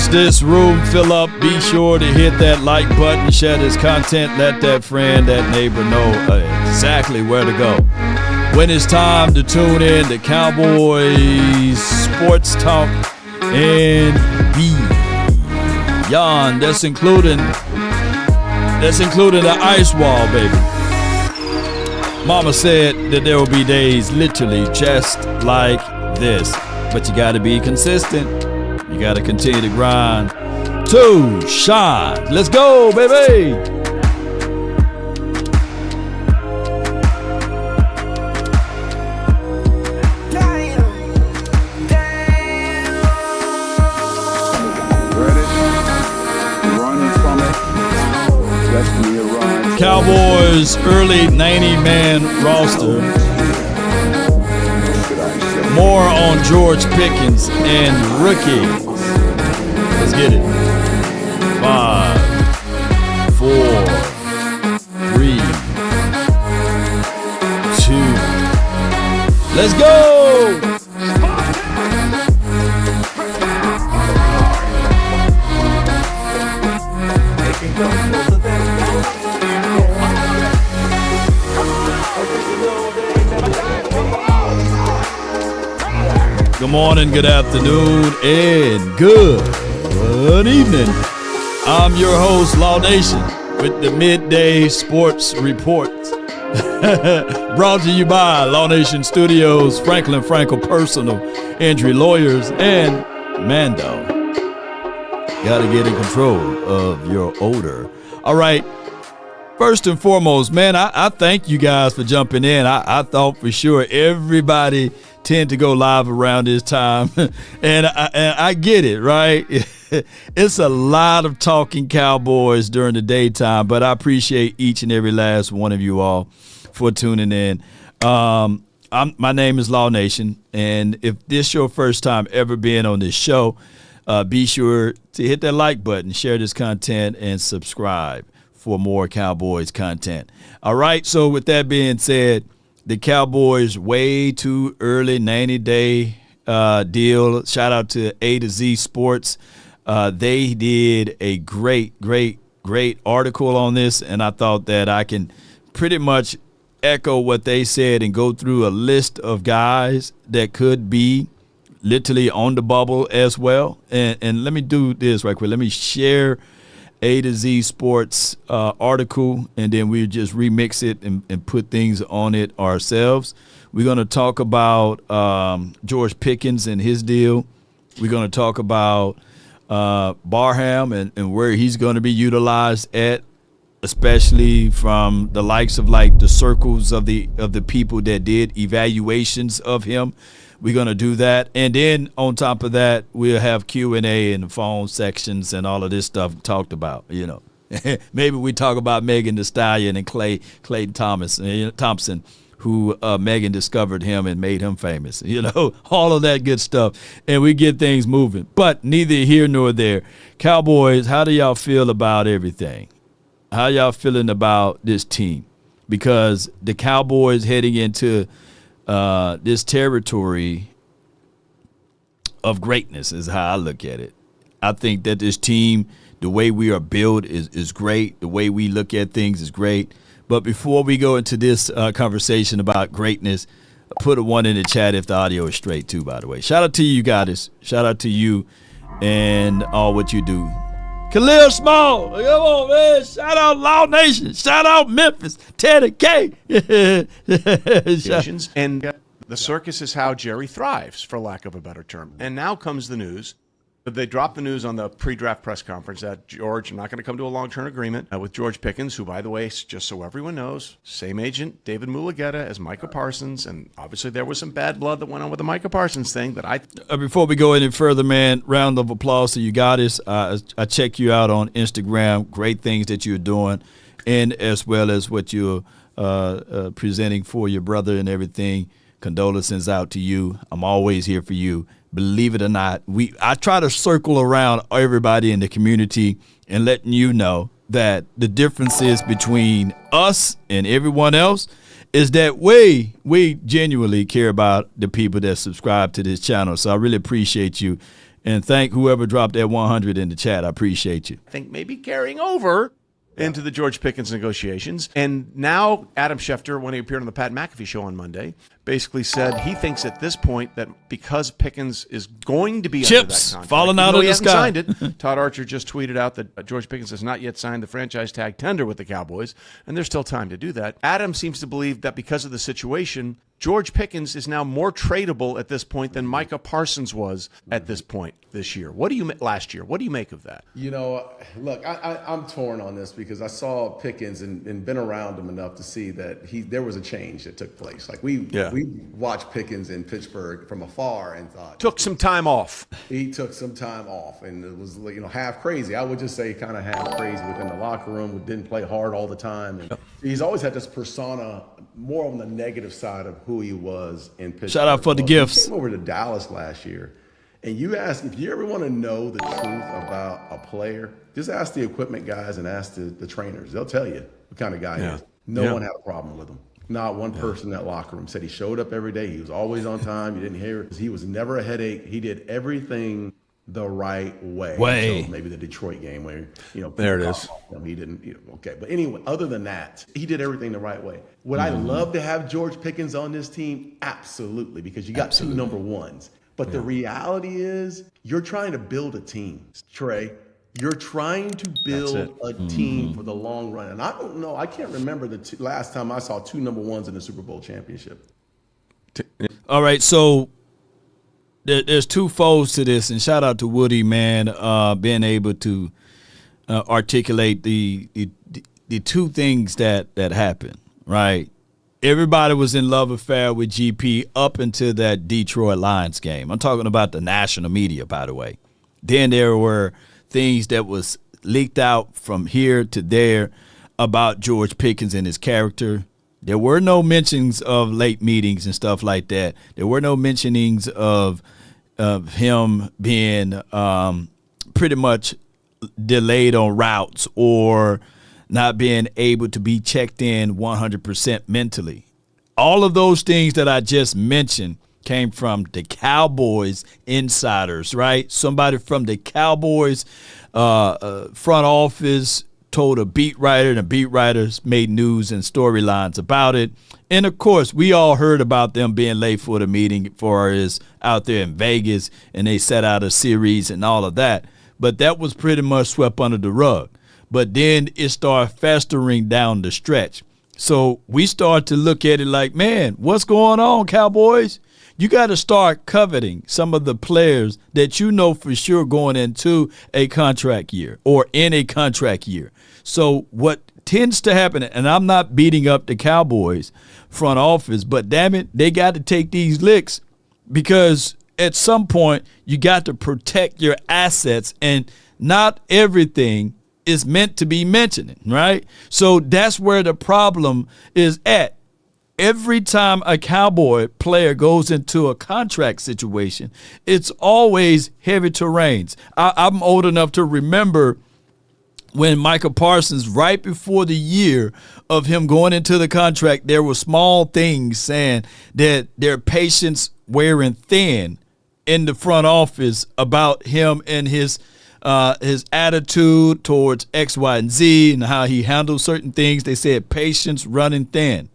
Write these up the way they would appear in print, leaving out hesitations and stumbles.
watch this room fill up, be sure to hit that like button, share this content, let that friend, that neighbor know exactly where to go when it's time to tune in to Cowboys Sports Talk and beyond. That's including the ice wall, baby. Mama said that there will be days literally just like this, but you got to be consistent. You got to continue to grind to shine. Let's go, baby. Cowboys early 90-man roster. More on George Pickens and rookies. Let's get it. 5, 4, 3, 2. Let's go. Good morning, good afternoon, and good evening. I'm your host, Law Nation, with the Midday Sports Report. Brought to you by Law Nation Studios, Frenkel Personal Injury Lawyers, and Mando. Got to get in control of your odor. All right. First and foremost, man, I thank you guys for jumping in. I thought for sure everybody tend to go live around this time, and I get it, right? It's a lot of talking Cowboys during the daytime, but I appreciate each and every last one of you all for tuning in. My name is Law Nation, and if this is your first time ever being on this show, be sure to hit that like button, share this content, and subscribe for more Cowboys content. All right, so with that being said, the Cowboys way too early 90-day deal. Shout out to A to Z Sports. They did a great article on this, and I thought that I can pretty much echo what they said and go through a list of guys that could be literally on the bubble as well. And let me do this right quick. Let me share A to Z Sports article, and then we just remix it and put things on it ourselves. We're going to talk about George Pickens and his deal. We're going to talk about Barham and where he's going to be utilized at, especially from the likes of like the circles of the people that did evaluations of him. We're going to do that. And then on top of that, we'll have Q&A in the phone sections and all of this stuff talked about, Maybe we talk about Megan Thee Stallion and Clayton Thompson, who Megan discovered him and made him famous, all of that good stuff. And we get things moving. But neither here nor there. Cowboys, how do y'all feel about everything? How y'all feeling about this team? Because the Cowboys heading into this territory of greatness is how I look at it. I think that this team, the way we are built is great. The way we look at things is great. But before we go into this conversation about greatness, put a 1 in the chat if the audio is straight too, by the way. Shout out to you guys. Shout out to you and all what you do. Khalil Small, come on, man. Shout out Law Nation. Shout out Memphis. Teddy K. And the circus is how Jerry thrives, for lack of a better term. And now comes the news. They dropped the news on the pre-draft press conference that George, I'm not going to come to a long-term agreement with George Pickens, who, by the way, just so everyone knows, same agent, David Mulugeta, as Micah Parsons. And obviously there was some bad blood that went on with the Micah Parsons thing that I... Before we go any further, man, round of applause to you guys. I check you out on Instagram. Great things that you're doing, and as well as what you're presenting for your brother and everything. Condolences out to you. I'm always here for you. Believe it or not, I try to circle around everybody in the community and letting you know that the differences between us and everyone else is that we genuinely care about the people that subscribe to this channel. So I really appreciate you And thank whoever dropped that 100 in the chat. I appreciate you. I think maybe carrying over into the George Pickens negotiations. And now Adam Schefter, when he appeared on the Pat McAfee show on Monday, basically said he thinks at this point that because Pickens is going to be under that contract, falling out of the sky. Signed it. Todd Archer just tweeted out that George Pickens has not yet signed the franchise tag tender with the Cowboys, and there's still time to do that. Adam seems to believe that because of the situation, George Pickens is now more tradable at this point than Micah Parsons was at this point this year. Last year? What do you make of that? Look, I'm torn on this because I saw Pickens and been around him enough to see that there was a change that took place. Like we watched Pickens in Pittsburgh from afar and thought took some time off. He took some time off, and it was half crazy. I would just say kind of half crazy within the locker room. Didn't play hard all the time, and he's always had this persona more on the negative side of who he was in Pittsburgh. Shout out for the gifts. He came over to Dallas last year, and you ask if you ever want to know the truth about a player, just ask the equipment guys and ask the trainers. They'll tell you what kind of guy he is. No one had a problem with him. Not one person in that locker room said he showed up every day. He was always on time. You didn't hear it. He was never a headache. He did everything the right way. So maybe the Detroit game where, there it is. He didn't, okay. But anyway, other than that, he did everything the right way. Would I love to have George Pickens on this team? Absolutely, because you got two number ones. But the reality is you're trying to build a team, Trey. You're trying to build a team for the long run. And I don't know, I can't remember the last time I saw two number ones in the Super Bowl championship. All right, so there's two folds to this, and shout out to Woody, man, being able to articulate the two things that happened, right? Everybody was in love affair with GP up until that Detroit Lions game. I'm talking about the national media, by the way. Then there were things that was leaked out from here to there about George Pickens and his character. There were no mentions of late meetings and stuff like that. There were no mentionings of him being pretty much delayed on routes or not being able to be checked in 100% mentally. All of those things that I just mentioned came from the Cowboys insiders, right? Somebody from the Cowboys front office told a beat writer, and the beat writers made news and storylines about it. And, of course, we all heard about them being late for the meeting for us out there in Vegas, and they set out a series and all of that. But that was pretty much swept under the rug. But then it started festering down the stretch. So we start to look at it like, man, what's going on, Cowboys? You got to start coveting some of the players that you know for sure going into a contract year or in a contract year. So what tends to happen, and I'm not beating up the Cowboys front office, but damn it, they got to take these licks because at some point you got to protect your assets, and not everything is meant to be mentioned, right? So that's where the problem is at. Every time a Cowboy player goes into a contract situation, it's always heavy terrains. I'm old enough to remember when Micah Parsons, right before the year of him going into the contract, there were small things saying that their patience wearing thin in the front office about him and his attitude towards X, Y, and Z and how he handled certain things. They said patience running thin.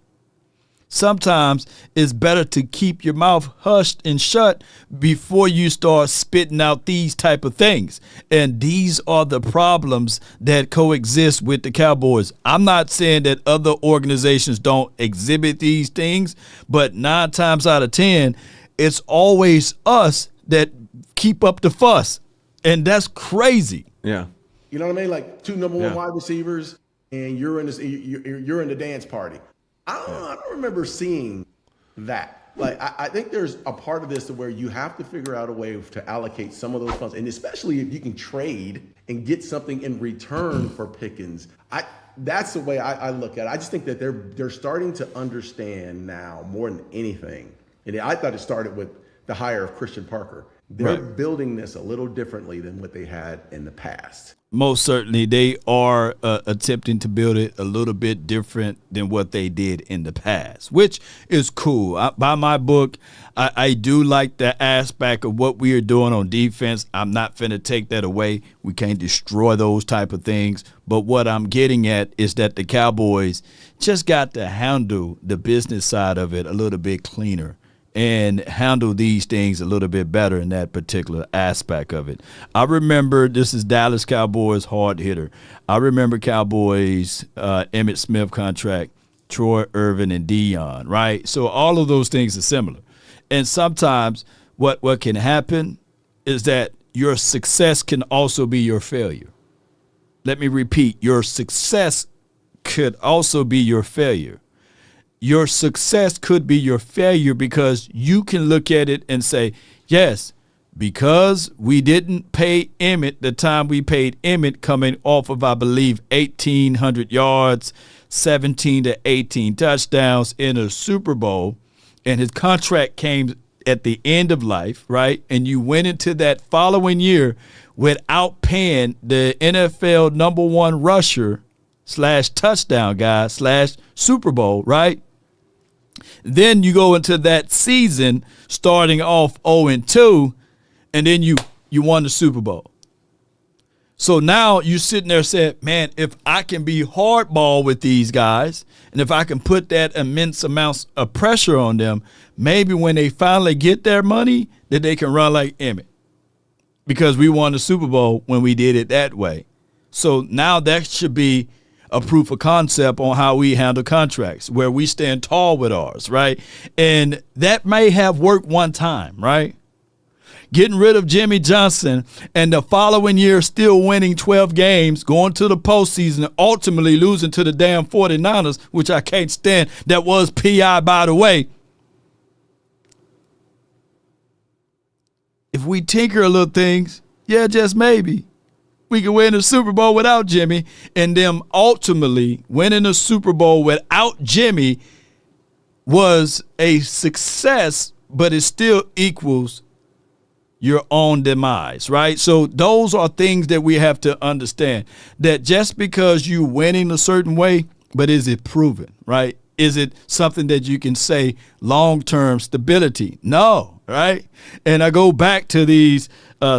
Sometimes it's better to keep your mouth hushed and shut before you start spitting out these type of things. And these are the problems that coexist with the Cowboys. I'm not saying that other organizations don't exhibit these things, but 9 times out of 10, it's always us that keep up the fuss. And that's crazy. Yeah. You know what I mean? Like two number one wide receivers, and you're in the dance party. I don't remember seeing that. Like, I think there's a part of this where you have to figure out a way to allocate some of those funds, and especially if you can trade and get something in return for Pickens. That's the way I look at it. I just think that they're starting to understand now more than anything. And I thought it started with the hire of Christian Parker. They're building this a little differently than what they had in the past. Most certainly, they are attempting to build it a little bit different than what they did in the past, which is cool. By my book, I do like the aspect of what we are doing on defense. I'm not finna take that away. We can't destroy those type of things. But what I'm getting at is that the Cowboys just got to handle the business side of it a little bit cleaner and handle these things a little bit better in that particular aspect of it. I remember, this is Dallas Cowboys hard hitter. I remember Cowboys, Emmitt Smith contract, Troy Irvin and Dion, right? So all of those things are similar. And sometimes what can happen is that your success can also be your failure. Let me repeat, your success could also be your failure. Your success could be your failure because you can look at it and say, yes, because we didn't pay Emmitt the time we paid Emmitt, coming off of, I believe, 1,800 yards, 17 to 18 touchdowns in a Super Bowl, and his contract came at the end of life, right? And you went into that following year without paying the NFL #1 rusher / touchdown guy / Super Bowl, right? Then you go into that season starting off 0-2, and then you won the Super Bowl. So now you're sitting there saying, man, if I can be hardball with these guys, and if I can put that immense amount of pressure on them, maybe when they finally get their money, that they can run like Emmitt. Because we won the Super Bowl when we did it that way. So now that should be a proof of concept on how we handle contracts, where we stand tall with ours, right? And that may have worked one time, right? Getting rid of Jimmy Johnson and the following year still winning 12 games, going to the postseason, ultimately losing to the damn 49ers, which I can't stand. That was PI, by the way. If we tinker a little things, yeah, just maybe, we can win the Super Bowl without Jimmy, and them ultimately winning the Super Bowl without Jimmy was a success, but it still equals your own demise, right? So those are things that we have to understand, that just because you're winning a certain way, but is it proven, right? Is it something that you can say long-term stability? No, right? And I go back to these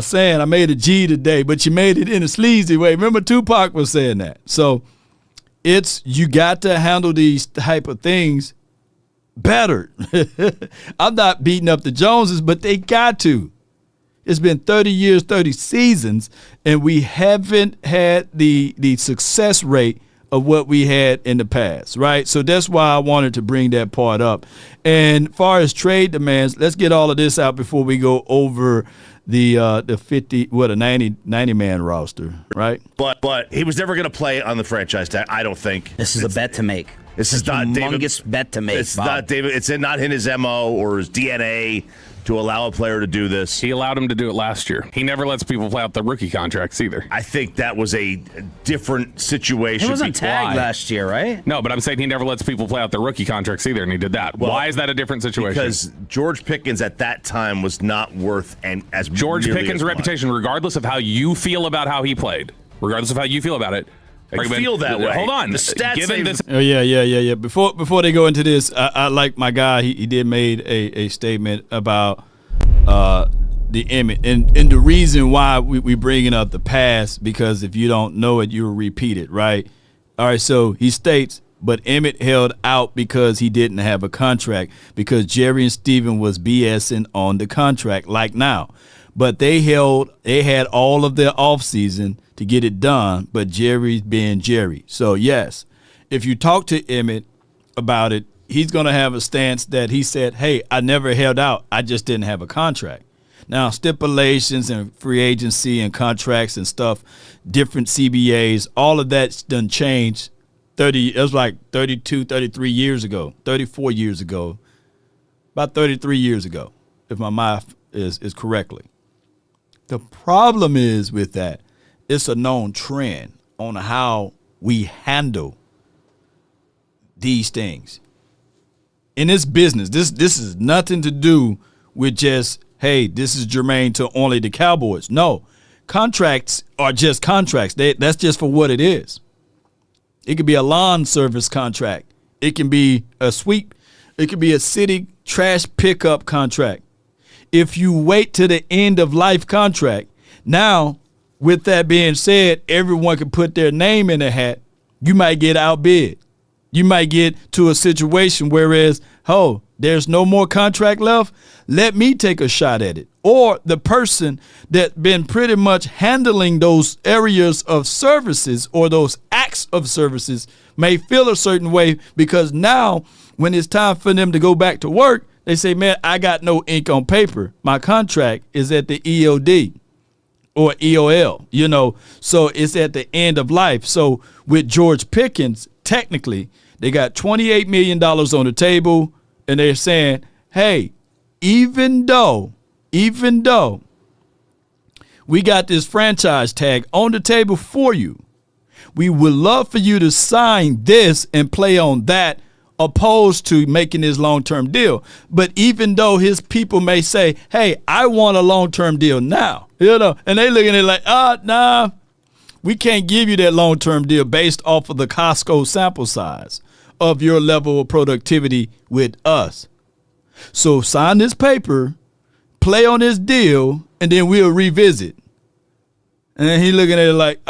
saying, I made a G today, but you made it in a sleazy way. Remember Tupac was saying that. So you got to handle these type of things better. I'm not beating up the Joneses, but they got to. It's been 30 years, 30 seasons, and we haven't had the success rate of what we had in the past, right? So that's why I wanted to bring that part up. And as far as trade demands, let's get all of this out before we go over the 90 man roster, right? But he was never going to play on the franchise tag, I don't think. This is a bet to make. This is not humongous bet to make. It's not David. It's not in his MO or his DNA to allow a player to do this. He allowed him to do it last year. He never lets people play out the rookie contracts either. I think that was a different situation. He wasn't tagged last year, right? No, but I'm saying he never lets people play out their rookie contracts either, and he did that. Well, why is that a different situation? Because George Pickens at that time was not worth as George Pickens' as reputation, regardless of how you feel about how he played, regardless of how you feel about it. I feel that way. Hold on. The stats Given this, Oh, yeah. Before they go into this, I like my guy. He did made a statement about the Emmitt. And the reason why we bringing up the past, because if you don't know it, you'll repeat it, right? All right, so he states, but Emmitt held out because he didn't have a contract, because Jerry and Steven was BSing on the contract like now. But they had all of their offseason to get it done, but Jerry's being Jerry. So, yes, if you talk to Emmitt about it, he's going to have a stance that he said, hey, I never held out. I just didn't have a contract. Now, stipulations and free agency and contracts and stuff, different CBAs, all of that's done changed. It was like 32, 33 years ago, 34 years ago, about 33 years ago, if my math is correctly. The problem is with that, it's a known trend on how we handle these things. In this business, this is nothing to do with just, hey, this is germane to only the Cowboys. No, contracts are just contracts. That's just for what it is. It could be a lawn service contract. It can be a sweep. It could be a city trash pickup contract. If you wait to the end of life contract, now, with that being said, everyone can put their name in the hat. You might get outbid. You might get to a situation whereas, there's no more contract left. Let me take a shot at it. Or the person that's been pretty much handling those areas of services or those acts of services may feel a certain way because now when it's time for them to go back to work, they say, man, I got no ink on paper. My contract is at the EOD or EOL, so it's at the end of life. So with George Pickens, technically, they got $28 million on the table, and they're saying, hey, even though we got this franchise tag on the table for you, we would love for you to sign this and play on that opposed to making this long-term deal. But even though his people may say, hey, I want a long-term deal now, and they looking at it like, nah, we can't give you that long-term deal based off of the Costco sample size of your level of productivity with us. So sign this paper, play on this deal, and then we'll revisit. And then he looking at it like,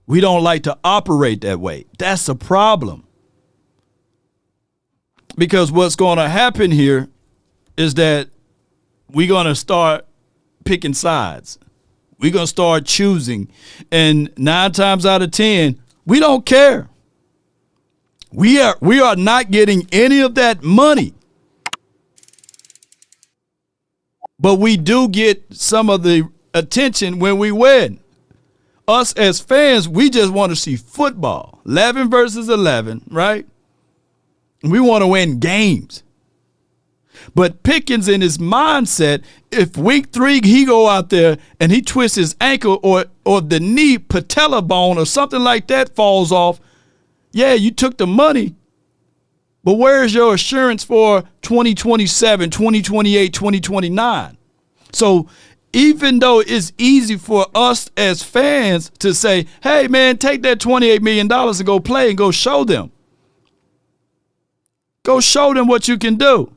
we don't like to operate that way. That's a problem. Because what's going to happen here is that we're going to start picking sides. We're going to start choosing. And 9 times out of 10, we don't care. We are not getting any of that money. But we do get some of the attention when we win. Us as fans, we just want to see football. 11 versus 11, right? We want to win games. But Pickens in his mindset, if week 3 he go out there and he twists his ankle or the knee patella bone or something like that falls off, yeah, you took the money. But where's your assurance for 2027, 2028, 2029? So even though it's easy for us as fans to say, hey, man, take that $28 million and go play and go show them. Go show them what you can do.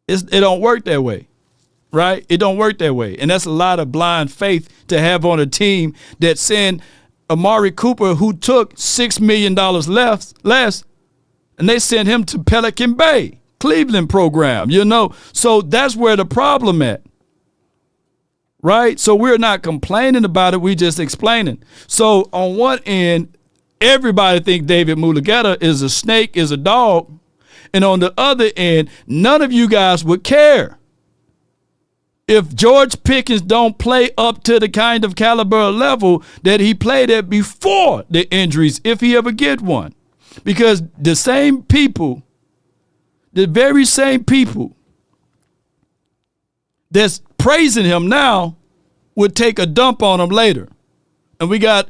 It don't work that way, right? It don't work that way. And that's a lot of blind faith to have on a team that send Amari Cooper, who took $6 million less, and they sent him to Pelican Bay, Cleveland program, So that's where the problem at, right? So we're not complaining about it. We're just explaining. So on one end, everybody think David Mulugeta is a snake, is a dog. And on the other end, none of you guys would care if George Pickens don't play up to the kind of caliber level that he played at before the injuries, if he ever get one. Because the same people, the very same people that's praising him now would take a dump on him later. And we got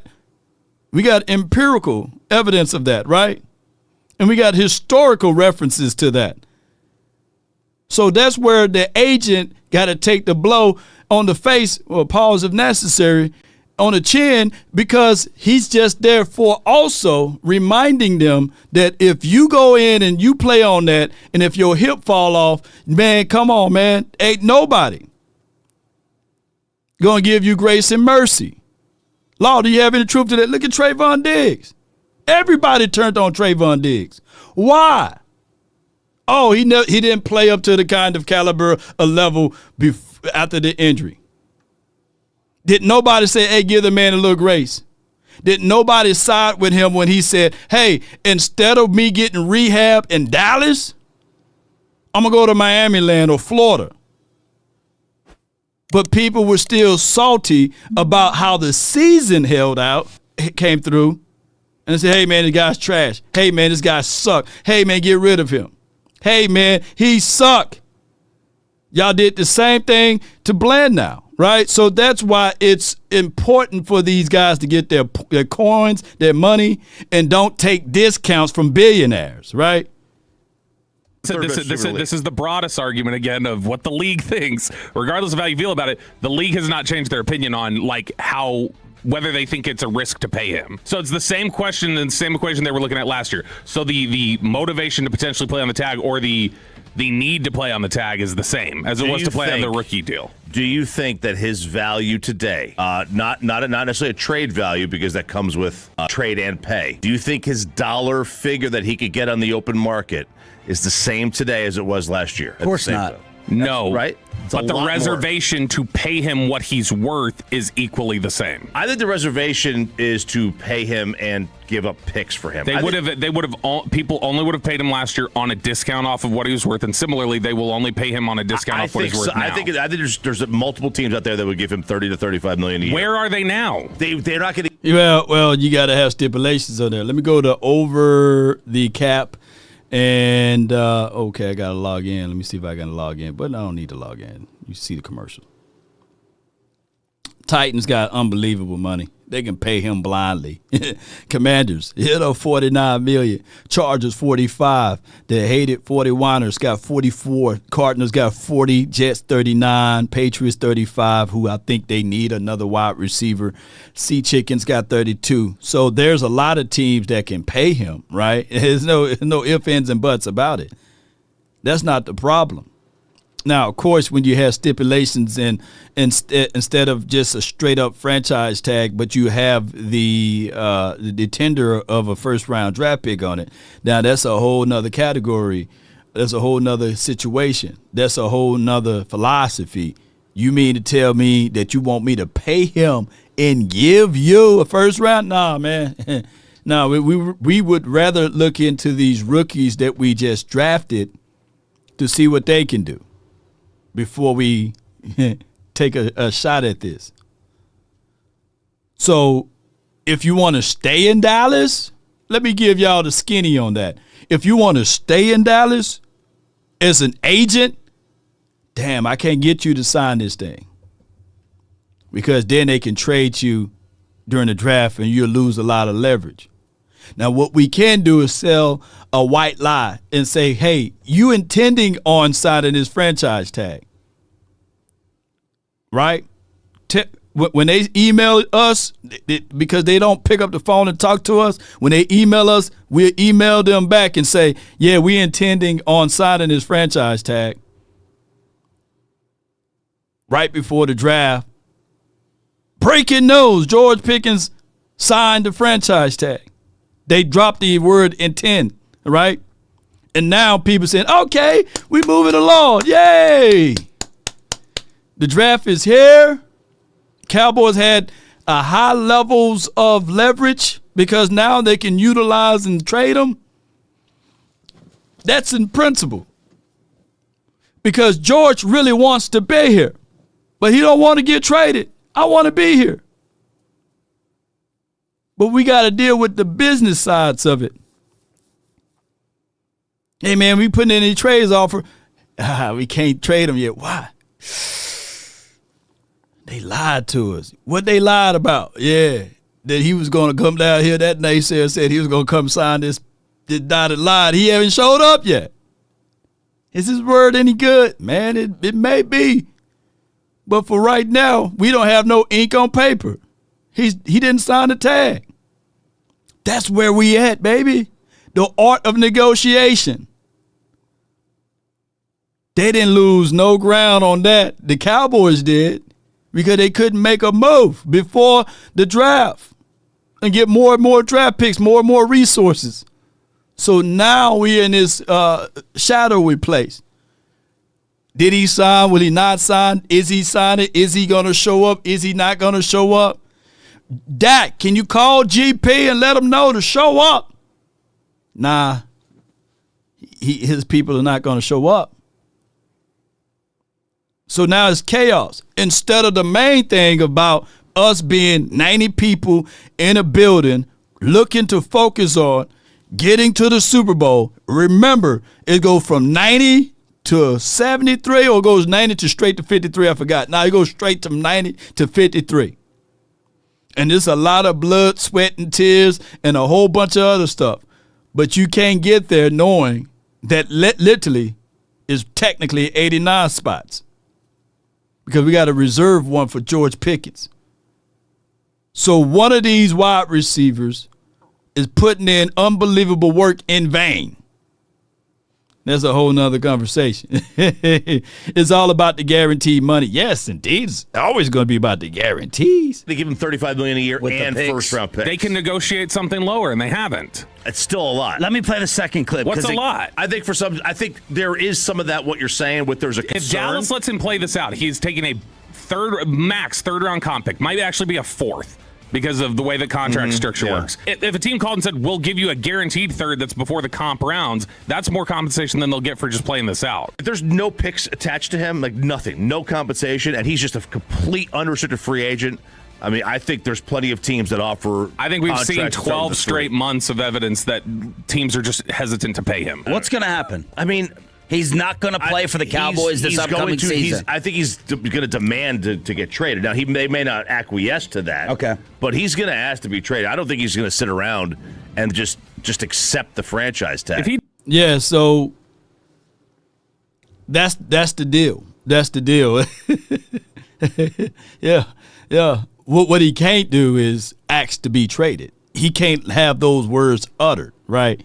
empirical evidence of that, right? And we got historical references to that. So that's where the agent got to take the blow on the face, or pause if necessary, on the chin, because he's just there for also reminding them that if you go in and you play on that, and if your hip fall off, man, come on, man, ain't nobody going to give you grace and mercy. Law, do you have any truth to that? Look at Trayvon Diggs. Everybody turned on Trayvon Diggs. Why? Oh, he didn't play up to the kind of caliber of level after the injury. Did nobody say, hey, give the man a little grace? Did nobody side with him when he said, hey, instead of me getting rehab in Dallas, I'm going to go to Miami land or Florida? But people were still salty about how the season came through. And they said, hey, man, this guy's trash. Hey, man, this guy suck. Hey, man, get rid of him. Hey, man, he suck. Y'all did the same thing to Bland now, right? So that's why it's important for these guys to get their coins, their money, and don't take discounts from billionaires, right? This is the broadest argument again of what the league thinks. Regardless of how you feel about it, the league has not changed their opinion on whether they think it's a risk to pay him. So it's the same question and same equation they were looking at last year. So the motivation to potentially play on the tag or the need to play on the tag is the same as it was to play on the rookie deal. Do you think that his value today, not necessarily a trade value because that comes with trade and pay, do you think his dollar figure that he could get on the open market is the same today as it was last year? Of course not. No. Right? But the reservation to pay him what he's worth is equally the same. I think the reservation is to pay him and give up picks for him. People only would have paid him last year on a discount off of what he was worth, and similarly, they will only pay him on a discount off what he's worth now. I think there's multiple teams out there that would give him $30 to $35 million a year. Where are they now? They're not going to. Well, you got to have stipulations on there. Let me go to over the cap. And, okay, I got to log in. Let me see if I got to log in. But I don't need to log in. You see the commercial. Titans got unbelievable money. They can pay him blindly. Commanders, $49 million. Chargers, 45. The hated 41ers got 44. Cardinals got 40. Jets, 39. Patriots, 35, who I think they need another wide receiver. Sea Chickens got 32. So there's a lot of teams that can pay him, right? There's no ifs, ands, and buts about it. That's not the problem. Now, of course, when you have stipulations and instead of just a straight up franchise tag, but you have the tender of a first round draft pick on it. Now that's a whole nother category. That's a whole nother situation. That's a whole nother philosophy. You mean to tell me that you want me to pay him and give you a first round? Nah, man. No, we would rather look into these rookies that we just drafted to see what they can do before we take a shot at this. So if you want to stay in Dallas, let me give y'all the skinny on that. If you want to stay in Dallas as an agent, damn, I can't get you to sign this thing. Because then they can trade you during the draft and you'll lose a lot of leverage. Now, what we can do is sell a white lie and say, hey, you intending on signing this franchise tag, right? When they email us, because they don't pick up the phone and talk to us, when they email us, we'll email them back and say, yeah, we intending on signing this franchise tag right before the draft. Breaking news, George Pickens signed the franchise tag. They dropped the word intend, right? And now people saying, okay, we moving along. Yay! The draft is here. Cowboys had high levels of leverage because now they can utilize and trade them. That's in principle. Because George really wants to be here, but he don't want to get traded. I want to be here. But we got to deal with the business sides of it. Hey, man, we putting in any trades offer. We can't trade them yet. Why? They lied to us. What they lied about? Yeah, that he was going to come down here. That naysayer said he was going to come sign this dotted line. He haven't showed up yet. Is his word any good? Man, it may be. But for right now, we don't have no ink on paper. He didn't sign the tag. That's where we at, baby. The art of negotiation. They didn't lose no ground on that. The Cowboys did because they couldn't make a move before the draft and get more and more draft picks, more and more resources. So now we're in this shadowy place. Did he sign? Will he not sign? Is he signing? Is he going to show up? Is he not going to show up? Dak, can you call GP and let him know to show up? Nah, his people are not going to show up. So now it's chaos. Instead of the main thing about us being 90 people in a building looking to focus on getting to the Super Bowl, remember, it goes from 90 to 73 or it goes 90 to straight to 53. I forgot. Now it goes straight to 90 to 53. And there's a lot of blood, sweat, and tears and a whole bunch of other stuff. But you can't get there knowing that literally is technically 89 spots because we got a reserve one for George Pickens. So one of these wide receivers is putting in unbelievable work in vain. That's a whole nother conversation. It's all about the guaranteed money. Yes, indeed. It's always going to be about the guarantees. They give him $35 million a year With and first-round picks. They can negotiate something lower, and they haven't. It's still a lot. Let me play the second clip. What's a lot? I think there is some of that. What you're saying, with there's a concern. If Dallas lets him play this out, he's taking a third-round comp pick. Might actually be a fourth. Because of the way the contract structure works. If a team called and said, we'll give you a guaranteed third that's before the comp rounds, that's more compensation than they'll get for just playing this out. If there's no picks attached to him, like nothing, no compensation, and he's just a complete unrestricted free agent, I mean, I think there's plenty of teams that offer. I think we've seen 12 straight months of evidence that teams are just hesitant to pay him. What's going to happen? I mean, he's not going to play for the Cowboys this upcoming season. I think he's going to demand to get traded. Now, they may not acquiesce to that. Okay. But he's going to ask to be traded. I don't think he's going to sit around and just accept the franchise tag. Yeah, so that's the deal. That's the deal. Yeah. What he can't do is ask to be traded. He can't have those words uttered, right?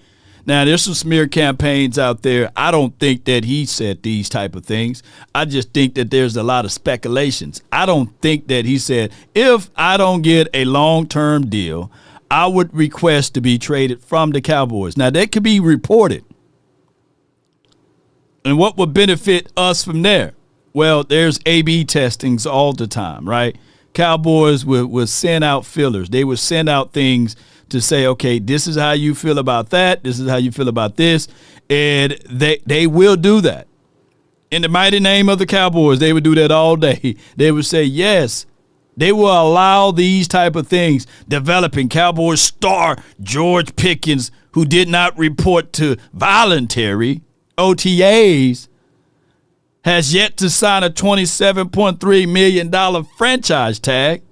Now, there's some smear campaigns out there. I don't think that he said these type of things. I just think that there's a lot of speculations. I don't think that he said, if I don't get a long-term deal, I would request to be traded from the Cowboys. Now, that could be reported. And what would benefit us from there? Well, there's A/B testings all the time, right? Cowboys would send out fillers. They would send out things to say, okay, this is how you feel about that. This is how you feel about this. And they will do that. In the mighty name of the Cowboys, they would do that all day. They would say, yes, they will allow these type of things. Developing Cowboys star George Pickens, who did not report to voluntary OTAs, has yet to sign a $27.3 million franchise tag.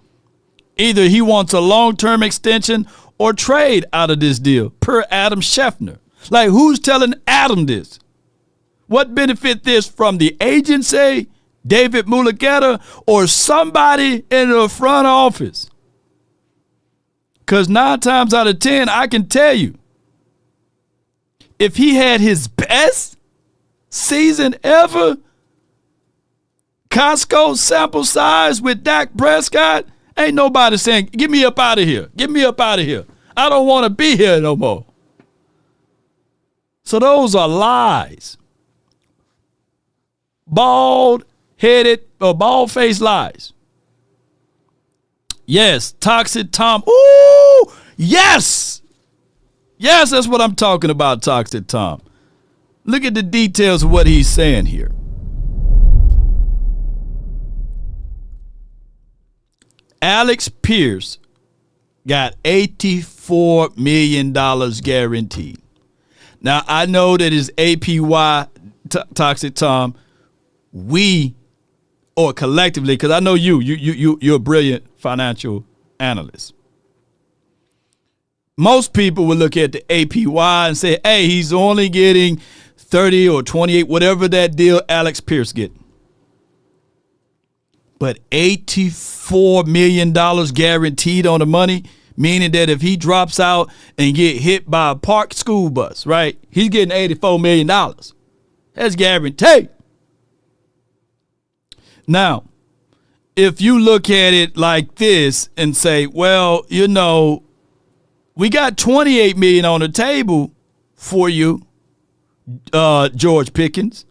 Either he wants a long-term extension or trade out of this deal, per Adam Schefter. Like, who's telling Adam this? What benefit this from the agency, David Mulugeta, or somebody in the front office? Because 9 times out of 10, I can tell you, if he had his best season ever, Costco sample size with Dak Prescott, ain't nobody saying, get me up out of here. Get me up out of here. I don't want to be here no more. So those are lies. Bald-headed or bald-faced lies. Yes, Toxic Tom. Ooh, yes. Yes, that's what I'm talking about, Toxic Tom. Look at the details of what he's saying here. Alex Pierce got $84 million guaranteed. Now, I know that his APY, Toxic Tom, we, or collectively, because I know you're a brilliant financial analyst. Most people would look at the APY and say, hey, he's only getting 30 or 28, whatever that deal Alex Pierce get. But $84 million guaranteed on the money, meaning that if he drops out and get hit by a parked school bus, right, he's getting $84 million. That's guaranteed. Now, if you look at it like this and say, well, you know, we got $28 million on the table for you, George Pickens.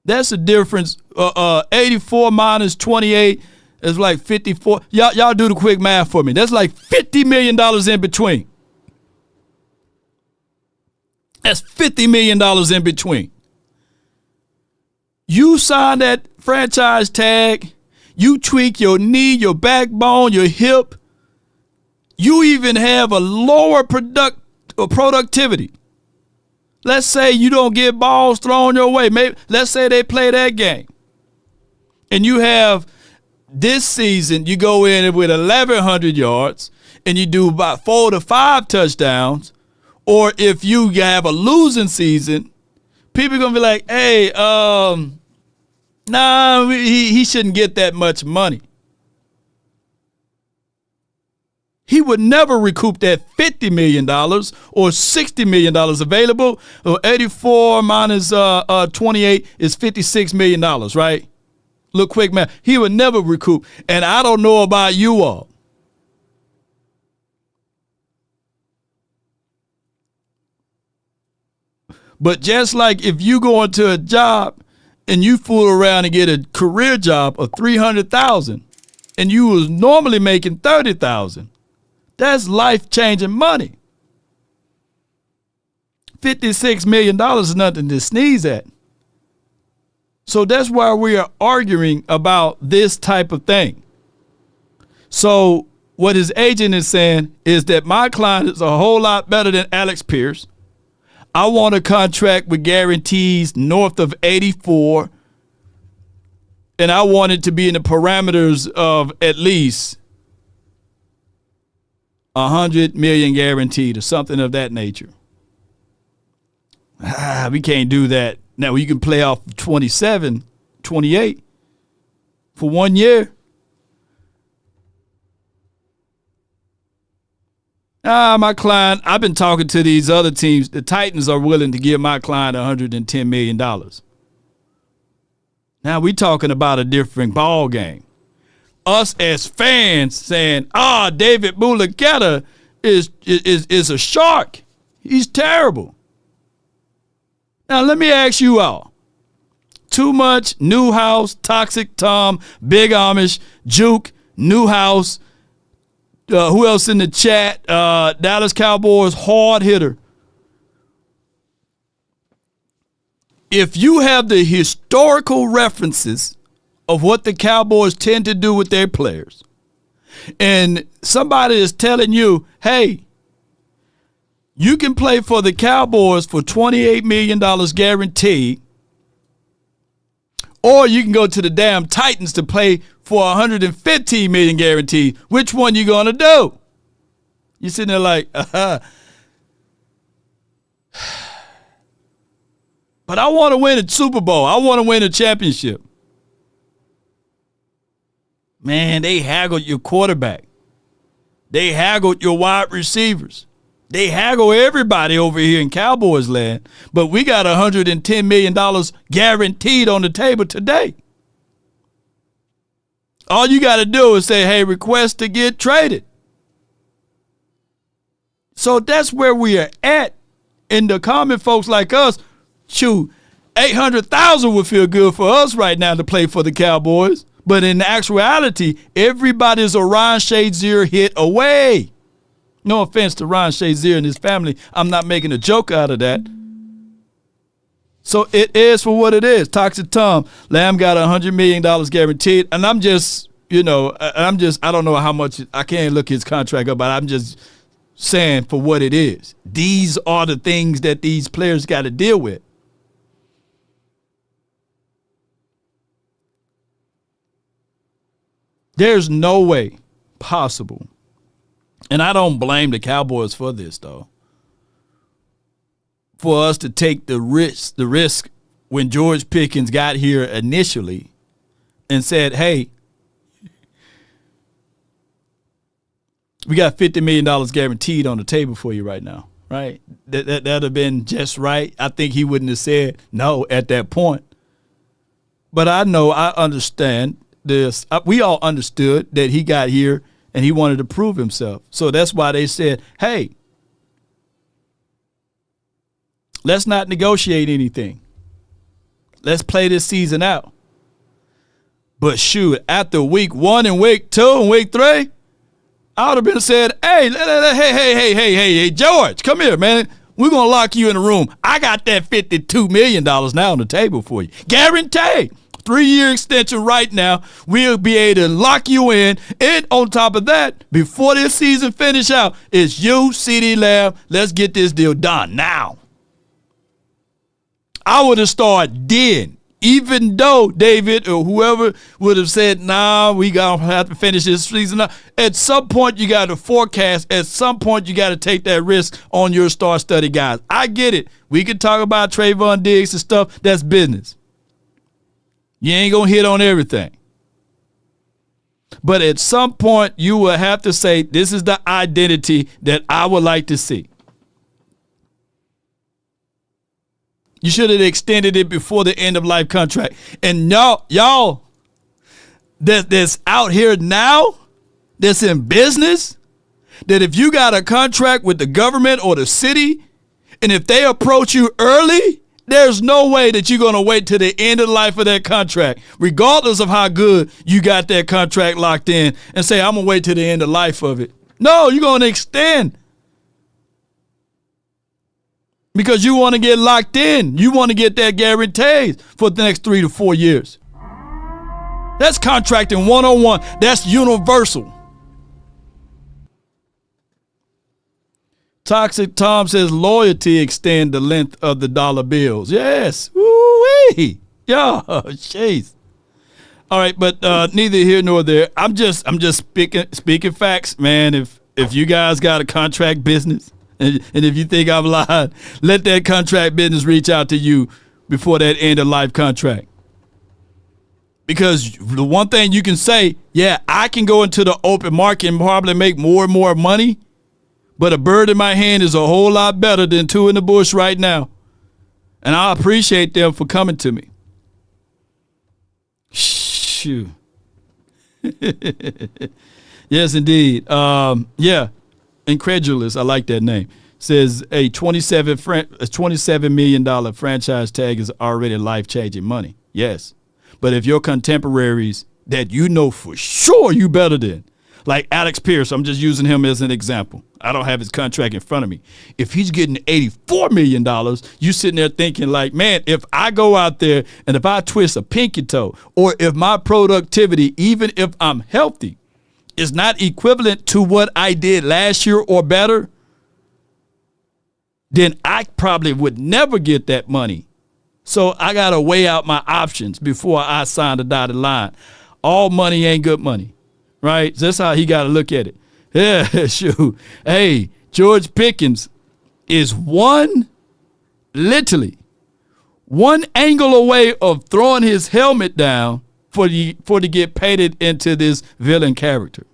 That's the difference. 84 minus 28 is like 54. Y'all do the quick math for me. That's like $50 million in between. That's $50 million in between. You sign that franchise tag. You tweak your knee, your backbone, your hip. You even have a lower productivity. Let's say you don't get balls thrown your way. Maybe let's say they play that game. And you have this season, you go in with 1,100 yards and you do about 4 to 5 touchdowns, or if you have a losing season, people are going to be like, hey, he shouldn't get that much money. He would never recoup that $50 million or $60 million available. Or 84 minus 28 is $56 million, right? Look quick, man. He would never recoup. And I don't know about you all. But just like if you go into a job and you fool around and get a career job of $300,000 and you was normally making $30,000, that's life-changing money. $56 million is nothing to sneeze at. So that's why we are arguing about this type of thing. So what his agent is saying is that my client is a whole lot better than Alex Pierce. I want a contract with guarantees north of 84, and I want it to be in the parameters of at least 100 million guaranteed or something of that nature. We can't do that. Now, you can play off 27, 28 for 1 year. My client, I've been talking to these other teams. The Titans are willing to give my client $110 million. Now, we're talking about a different ball game. Us as fans saying, David Mulugeta is a shark. He's terrible. Now, let me ask you all. Too Much, Newhouse, Toxic Tom, Big Amish, Juke, Newhouse, who else in the chat? Dallas Cowboys, hard hitter. If you have the historical references of what the Cowboys tend to do with their players, and somebody is telling you, hey, you can play for the Cowboys for $28 million guaranteed, or you can go to the damn Titans to play for $115 million guaranteed. Which one you gonna do? You're sitting there like, But I want to win a Super Bowl. I want to win a championship. Man, they haggled your quarterback. They haggled your wide receivers. They haggle everybody over here in Cowboys land. But we got $110 million guaranteed on the table today. All you got to do is say, hey, request to get traded. So that's where we are at. And the common folks like us, shoot, $800,000 would feel good for us right now to play for the Cowboys. But in actuality, everybody's a Ron Shazier hit away. No offense to Ron Shazier and his family. I'm not making a joke out of that. So it is for what it is. Toxic Tom, Lamb got $100 million guaranteed. And I'm just, I don't know how much, I can't look his contract up, but I'm just saying for what it is. These are the things that these players got to deal with. There's no way possible, and I don't blame the Cowboys for this, though, for us to take the risk when George Pickens got here initially and said, hey, we got $50 million guaranteed on the table for you right now, right? That'd have been just right. I think he wouldn't have said no at that point. But I understand this. We all understood that he got here and he wanted to prove himself. So that's why they said, hey, let's not negotiate anything. Let's play this season out. But shoot, after week 1 and week 2 and week 3, I would have been said, hey, George, come here, man. We're going to lock you in a room. I got that $52 million now on the table for you. Guaranteed. 3-year extension right now. We'll be able to lock you in. And on top of that, before this season finish out, it's you, CeeDee Lamb. Let's get this deal done now. I would have started then. even though David or whoever would have said, nah, we going to have to finish this season. At some point, you got to forecast. At some point, you got to take that risk on your star-studded guys. I get it. We can talk about Trayvon Diggs and stuff. That's business. You ain't going to hit on everything. But at some point, you will have to say, this is the identity that I would like to see. You should have extended it before the end of life contract. And y'all that's out here now, that's in business, that if you got a contract with the government or the city, and if they approach you early, there's no way that you're going to wait to the end of the life of that contract, regardless of how good you got that contract locked in, and say, I'm going to wait to the end of life of it. No, you're going to extend. Because you want to get locked in. You want to get that guaranteed for the next 3 to 4 years. That's contracting 101. That's universal. Toxic Tom says loyalty extend the length of the dollar bills. Yes. Woo-wee. Yeah. Jeez. All right, but neither here nor there. I'm just speaking facts, man. If you guys got a contract business, and if you think I'm lying, let that contract business reach out to you before that end of life contract. Because the one thing you can say, yeah, I can go into the open market and probably make more and more money, but a bird in my hand is a whole lot better than two in the bush right now. And I appreciate them for coming to me. Shoot. Yes, indeed. Yeah. Incredulous, I like that name, says a $27 million franchise tag is already life-changing money. Yes. But if your contemporaries that you know for sure you better than, like Alex Pierce, I'm just using him as an example. I don't have his contract in front of me. If he's getting $84 million, you sitting there thinking like, man, if I go out there and if I twist a pinky toe, or if my productivity, even if I'm healthy, is not equivalent to what I did last year or better, then I probably would never get that money. So I got to weigh out my options before I sign the dotted line. All money ain't good money, right? That's how he got to look at it. Yeah, shoot. Hey, George Pickens is literally one angle away of throwing his helmet down for to get painted into this villain character.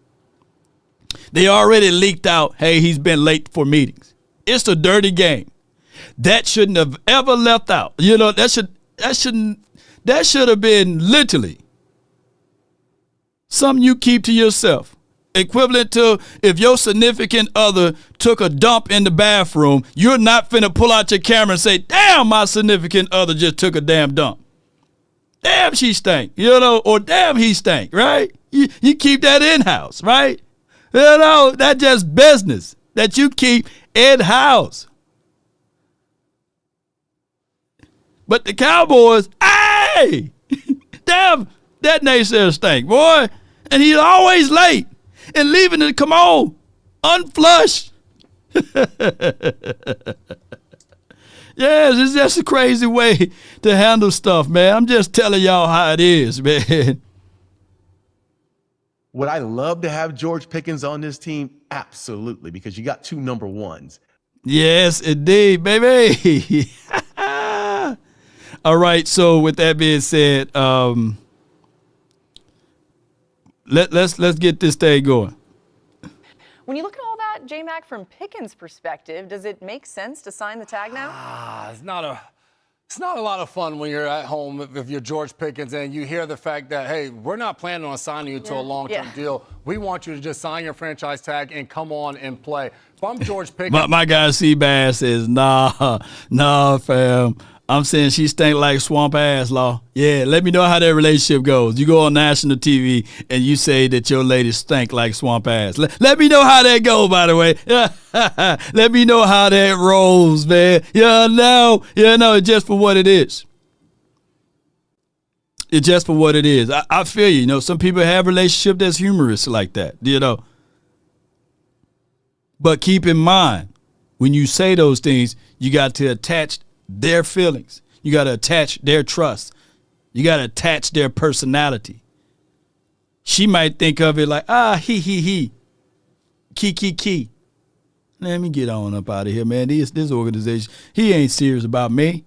They already leaked out, hey, he's been late for meetings. It's a dirty game. That shouldn't have ever left out. You know, that should have been literally something you keep to yourself. Equivalent to if your significant other took a dump in the bathroom, you're not finna pull out your camera and say, damn, my significant other just took a damn dump. Damn, she stank, you know, or damn, he stank, right? You keep that in-house, right? You know, that's just business that you keep in-house. But the Cowboys, hey, damn, that naysayer stank, boy. And he's always late and leaving it, come on, unflushed. Yes, it's just a crazy way to handle stuff, man. I'm just telling y'all how it is, man. Would I love to have George Pickens on this team? Absolutely, because you got two number ones. Yes, indeed, baby. All right, so with that being said, let's get this thing going. When you look at all that, J-Mac, from Pickens' perspective, does it make sense to sign the tag now? It's not a lot of fun when you're at home if you're George Pickens and you hear the fact that, hey, we're not planning on signing you to a long-term deal. We want you to just sign your franchise tag and come on and play. If I'm George Pickens. My guy Seabass says, nah, fam. I'm saying she stank like swamp ass, Law. Yeah, let me know how that relationship goes. You go on national TV and you say that your lady stank like swamp ass. Let me know how that goes, by the way. Let me know how that rolls, man. You know, just for what it is. It's just for what it is. I feel you. You know, some people have relationship that's humorous like that, you know. But keep in mind, when you say those things, you got to attach their feelings. You got to attach their trust. You got to attach their personality. She might think of it like, he. Key. Let me get on up out of here, man. This organization, he ain't serious about me.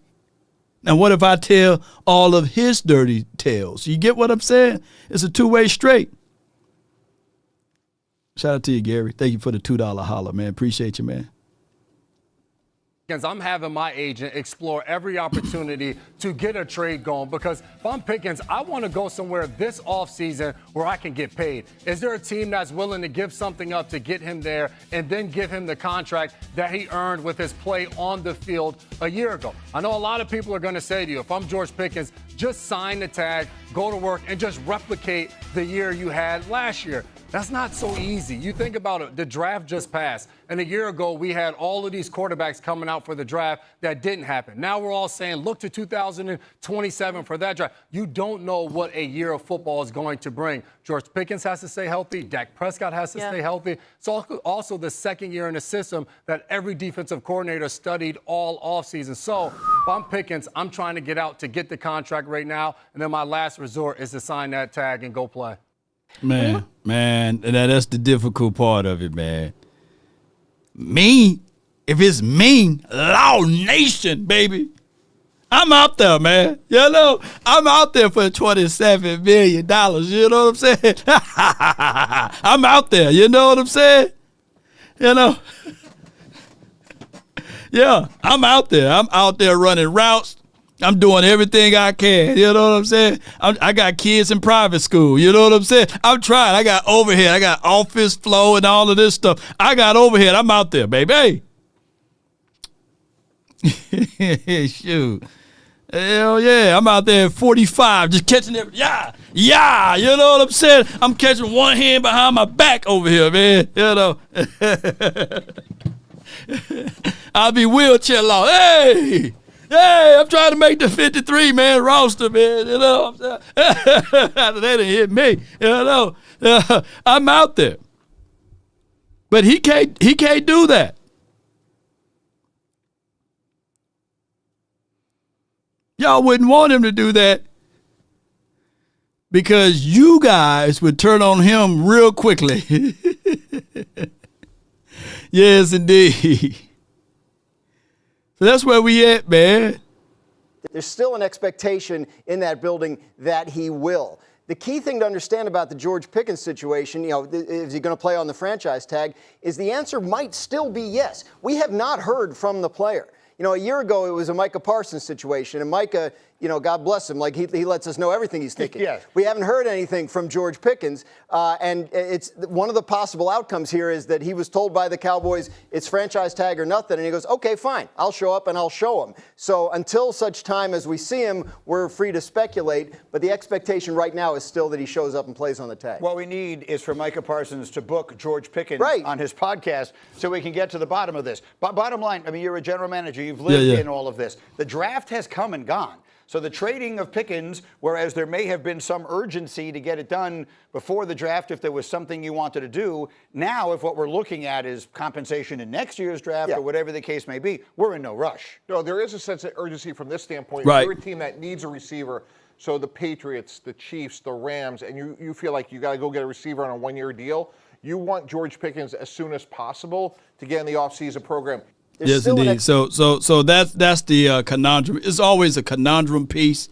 Now, what if I tell all of his dirty tales? You get what I'm saying? It's a two-way street. Shout out to you, Gary. Thank you for the $2 holler, man. Appreciate you, man. I'm having my agent explore every opportunity to get a trade going because if I'm Pickens, I want to go somewhere this offseason where I can get paid. Is there a team that's willing to give something up to get him there and then give him the contract that he earned with his play on the field a year ago? I know a lot of people are going to say to you, if I'm George Pickens, just sign the tag, go to work, and just replicate the year you had last year. That's not so easy. You think about it, the draft just passed. And a year ago, we had all of these quarterbacks coming out for the draft that didn't happen. Now we're all saying, look to 2027 for that draft. You don't know what a year of football is going to bring. George Pickens has to stay healthy. Dak Prescott has to stay healthy. It's also the second year in a system that every defensive coordinator studied all offseason. So if I'm Pickens, I'm trying to get out to get the contract right now. And then my last resort is to sign that tag and go play. Man, that's the difficult part of it, man. Me, if it's me, Law Nation, baby, I'm out there, man. You know, I'm out there for $27 million. You know what I'm saying? I'm out there. You know what I'm saying? You know? Yeah, I'm out there. I'm out there running routes. I'm doing everything I can. You know what I'm saying? I got kids in private school. You know what I'm saying? I'm trying. I got overhead. I got office flow and all of this stuff. I got overhead. I'm out there, baby. Hey. Shoot. Hell yeah. I'm out there at 45 just catching everything. Yeah. You know what I'm saying? I'm catching one hand behind my back over here, man. You know. I'll be wheelchair law. Hey, I'm trying to make the 53-man roster, man. You know what I'm saying? They didn't hit me. You know, I'm out there. But he can't do that. Y'all wouldn't want him to do that because you guys would turn on him real quickly. Yes, indeed. So that's where we at, man. There's still an expectation in that building that he will. The key thing to understand about the George Pickens situation, is he going to play on the franchise tag, is the answer might still be yes. We have not heard from the player. A year ago, it was a Micah Parsons situation, and Micah, God bless him, like he lets us know everything he's thinking. Yes. We haven't heard anything from George Pickens, and it's one of the possible outcomes here is that he was told by the Cowboys it's franchise tag or nothing, and he goes, okay, fine, I'll show up and I'll show him. So until such time as we see him, we're free to speculate, but the expectation right now is still that he shows up and plays on the tag. What we need is for Micah Parsons to book George Pickens on his podcast so we can get to the bottom of this. But bottom line, you're a general manager. You've lived in all of this. The draft has come and gone. So the trading of Pickens, whereas there may have been some urgency to get it done before the draft if there was something you wanted to do, now if what we're looking at is compensation in next year's draft or whatever the case may be, we're in no rush. No, there is a sense of urgency from this standpoint. Right. You're a team that needs a receiver. So the Patriots, the Chiefs, the Rams, and you feel like you got to go get a receiver on a one-year deal. You want George Pickens as soon as possible to get in the offseason program. Yes, indeed. So that's the conundrum. It's always a conundrum piece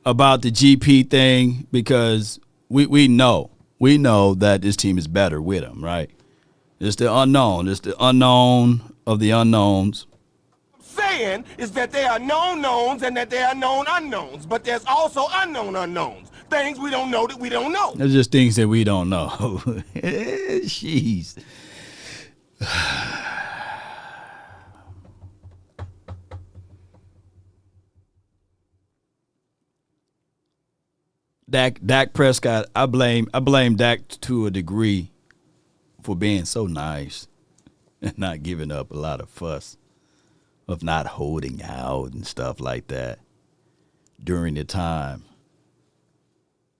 about the GP thing because we know that this team is better with him, right? It's the unknown. It's the unknown of the unknowns. Saying is that there are known knowns and that there are known unknowns, but there's also unknown unknowns. Things we don't know that we don't know. There's just things that we don't know. Jeez. Dak Prescott, I blame Dak to a degree for being so nice and not giving up a lot of fuss, of not holding out and stuff like that during the time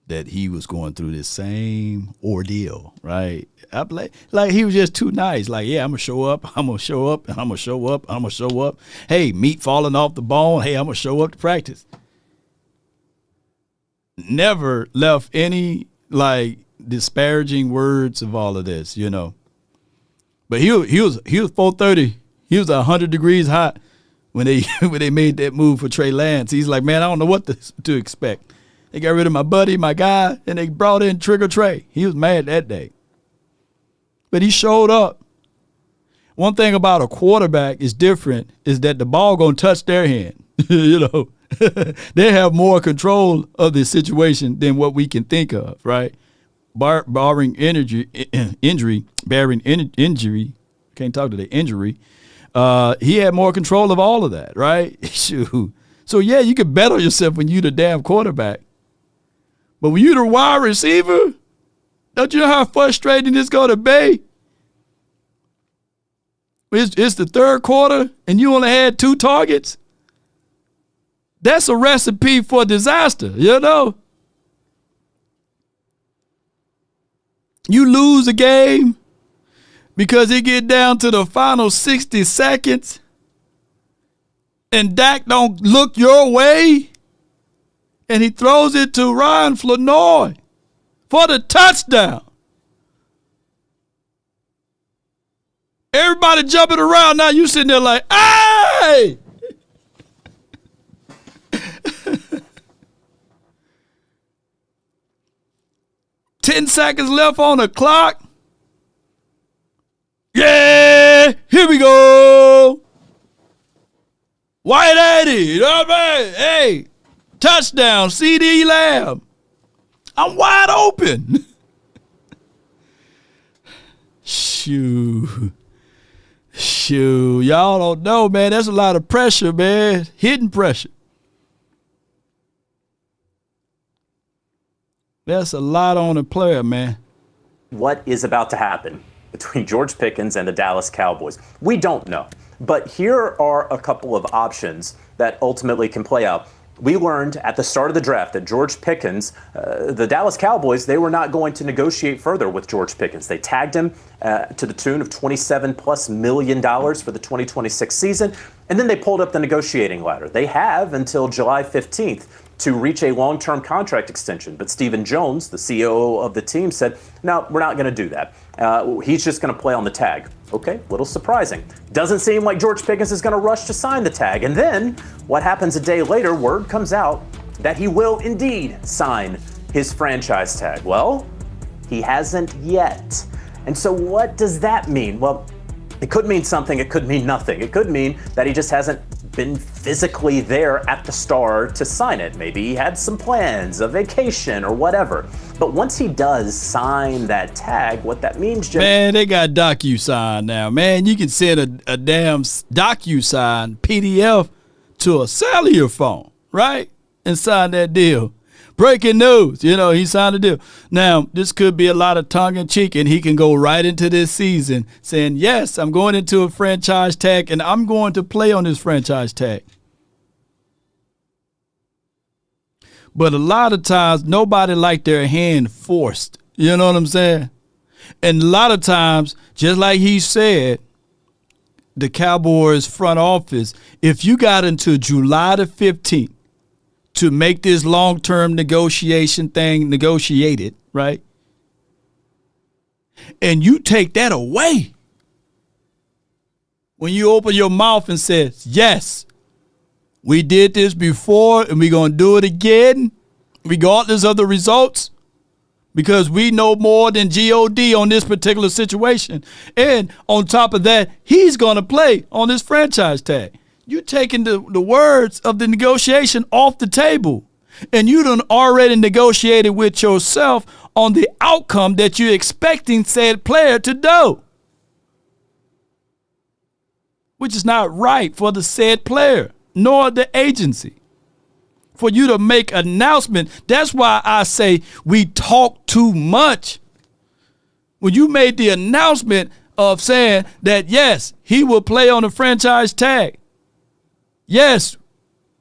that he was going through this same ordeal, right? I blame, like he was just too nice. Like, yeah, I'm gonna show up, and I'm gonna show up. Hey, meat falling off the bone. Hey, I'm gonna show up to practice. never left any disparaging words of all of this, But he was 430. He was 100 degrees hot when they made that move for Trey Lance. He's like, man, I don't know what to expect. They got rid of my buddy, my guy, and they brought in Trigger Trey. He was mad that day. But he showed up. One thing about a quarterback is different is that the ball going to touch their hand. They have more control of the situation than what we can think of, right? Barring injury, can't talk to the injury. He had more control of all of that, right? Shoot. So, yeah, you can bet on yourself when you the damn quarterback. But when you the wide receiver, don't you know how frustrating it's going to be? It's the third quarter, and you only had 2 targets. That's a recipe for disaster, You lose a game because it get down to the final 60 seconds and Dak don't look your way and he throws it to Ryan Flournoy for the touchdown. Everybody jumping around. Now you sitting there like, hey! 10 seconds left on the clock. Yeah, here we go. White 80, you know what I mean? Hey, touchdown, CD Lamb. I'm wide open. Shoo. Y'all don't know, man. That's a lot of pressure, man. Hidden pressure. That's a lot on a player, man. What is about to happen between George Pickens and the Dallas Cowboys? We don't know. But here are a couple of options that ultimately can play out. We learned at the start of the draft that George Pickens, the Dallas Cowboys, they were not going to negotiate further with George Pickens. They tagged him to the tune of $27+ million for the 2026 season, and then they pulled up the negotiating ladder. They have until July 15th to reach a long-term contract extension. But Stephen Jones, the CEO of the team, said, no, we're not going to do that. He's just going to play on the tag. Okay, little surprising. Doesn't seem like George Pickens is going to rush to sign the tag. And then what happens a day later, word comes out that he will indeed sign his franchise tag. Well, he hasn't yet. And so what does that mean? Well, it could mean something. It could mean nothing. It could mean that he just hasn't been physically there at the Star to sign it. Maybe he had some plans, a vacation or whatever. But once he does sign that tag, what that means, Jim. Man, they got DocuSign now. Man, you can send a damn DocuSign PDF to a cellular phone, right? And sign that deal. Breaking news, he signed a deal. Now, this could be a lot of tongue-in-cheek, and he can go right into this season saying, yes, I'm going into a franchise tag, and I'm going to play on this franchise tag. But a lot of times, nobody like their hand forced. You know what I'm saying? And a lot of times, just like he said, the Cowboys front office, if you got into July the 15th, to make this long-term negotiation thing negotiated, right? And you take that away when you open your mouth and say, yes, we did this before and we're going to do it again, regardless of the results, because we know more than G.O.D. on this particular situation. And on top of that, he's going to play on this franchise tag. You taking the words of the negotiation off the table, and you done already negotiated with yourself on the outcome that you're expecting said player to do, which is not right for the said player nor the agency. For you to make an announcement, that's why I say we talk too much. When you made the announcement of saying that, yes, he will play on the franchise tag, yes,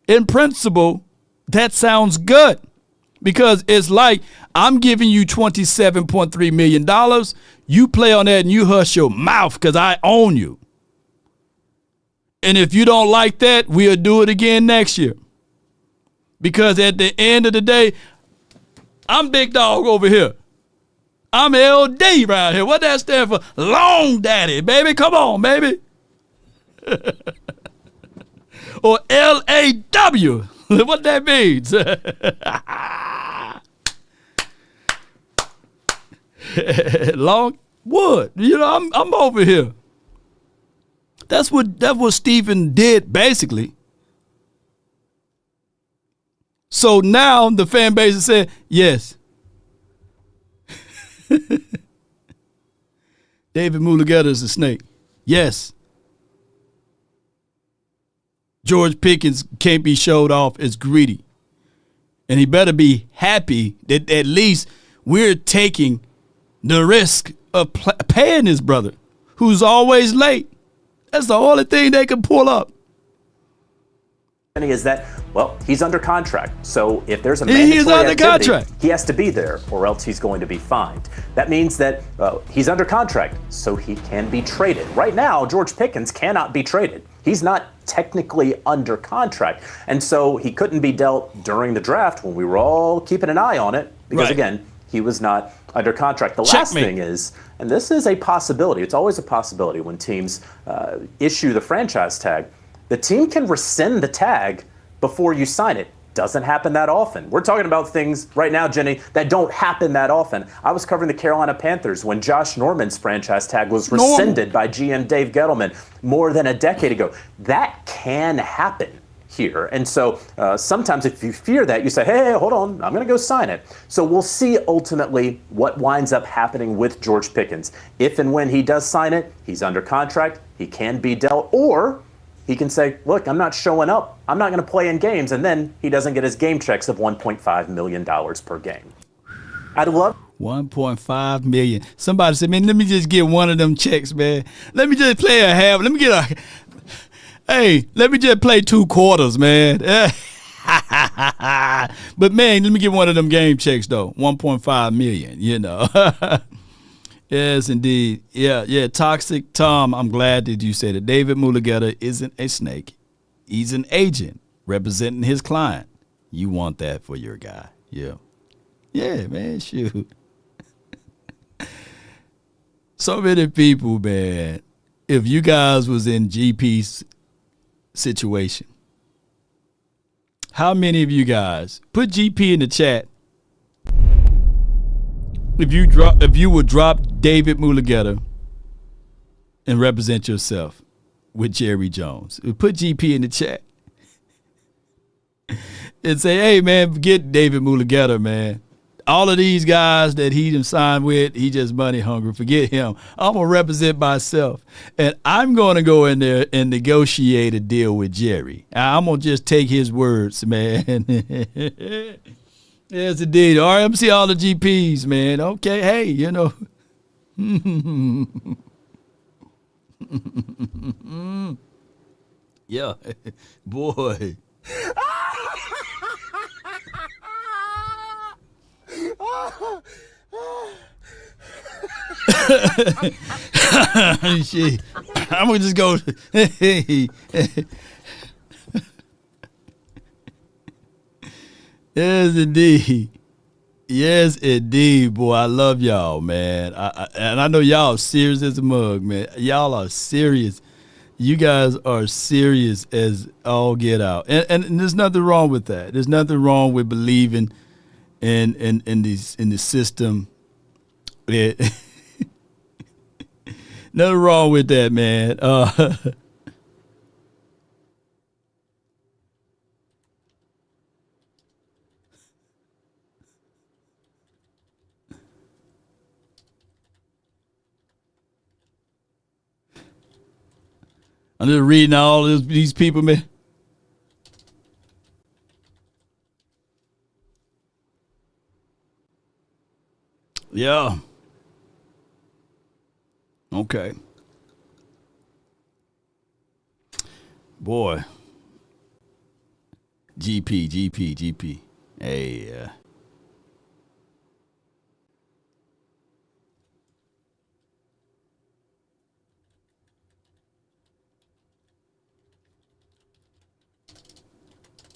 in principle, that sounds good, because it's like I'm giving you $27.3 million. You play on that and you hush your mouth because I own you. And if you don't like that, we'll do it again next year. Because at the end of the day, I'm big dog over here. I'm LD around here. What that stand for? Long daddy, baby. Come on, baby. Or LAW. What that means? Long wood. You know, I'm over here. That's what Stephen did basically. So now the fan base is saying, yes. David Mulugeta is a snake. Yes. George Pickens can't be showed off as greedy. And he better be happy that at least we're taking the risk of paying his brother, who's always late. That's the only thing they can pull up. Is that, well, he's under contract. So if there's a mandatory activity, he has to be there or else he's going to be fined. That means that he's under contract, so he can be traded. Right now, George Pickens cannot be traded. He's not technically under contract. And so he couldn't be dealt during the draft when we were all keeping an eye on it because, again, he was not under contract. The last thing is, and this is a possibility, it's always a possibility when teams issue the franchise tag, the team can rescind the tag before you sign it. Doesn't happen that often. We're talking about things right now, Jenny, that don't happen that often. I was covering the Carolina Panthers when Josh Norman's franchise tag was rescinded by GM Dave Gettleman more than a decade ago. That can happen here. And so sometimes if you fear that, you say, hey, hold on, I'm going to go sign it. So we'll see ultimately what winds up happening with George Pickens. If and when he does sign it, he's under contract, he can be dealt, or he can say, look, I'm not showing up. I'm not going to play in games. And then he doesn't get his game checks of $1.5 million per game. I'd love $1.5 million. Somebody said, man, let me just get one of them checks, man. Let me just play a half. Let me get let me just play 2 quarters, man. But, man, let me get one of them game checks, though. $1.5 million, you know. Yes, indeed. Yeah. Toxic Tom, I'm glad that you said it. David Mulugeta isn't a snake. He's an agent representing his client. You want that for your guy. Yeah. Yeah, man, shoot. So many people, man. If you guys was in GP's situation, how many of you guys put GP in the chat? If you would drop David Mulugeta and represent yourself with Jerry Jones, put GP in the chat and say, hey, man, forget David Mulugeta, man. All of these guys that he done signed with, he just money hungry. Forget him. I'm going to represent myself. And I'm going to go in there and negotiate a deal with Jerry. I'm going to just take his words, man. Yes, indeed. RMC, all the GPs, man. Okay, hey, you know. Yeah, boy. Shit. I'm going to just go. Yes, indeed. Yes, indeed, boy. I love y'all, man. And I know y'all serious as a mug, man. Y'all are serious. You guys are serious as all get out. And there's nothing wrong with that. There's nothing wrong with believing in the system. Nothing wrong with that, man. I'm just reading all these people, man. Yeah. Okay. Boy. GP. Hey,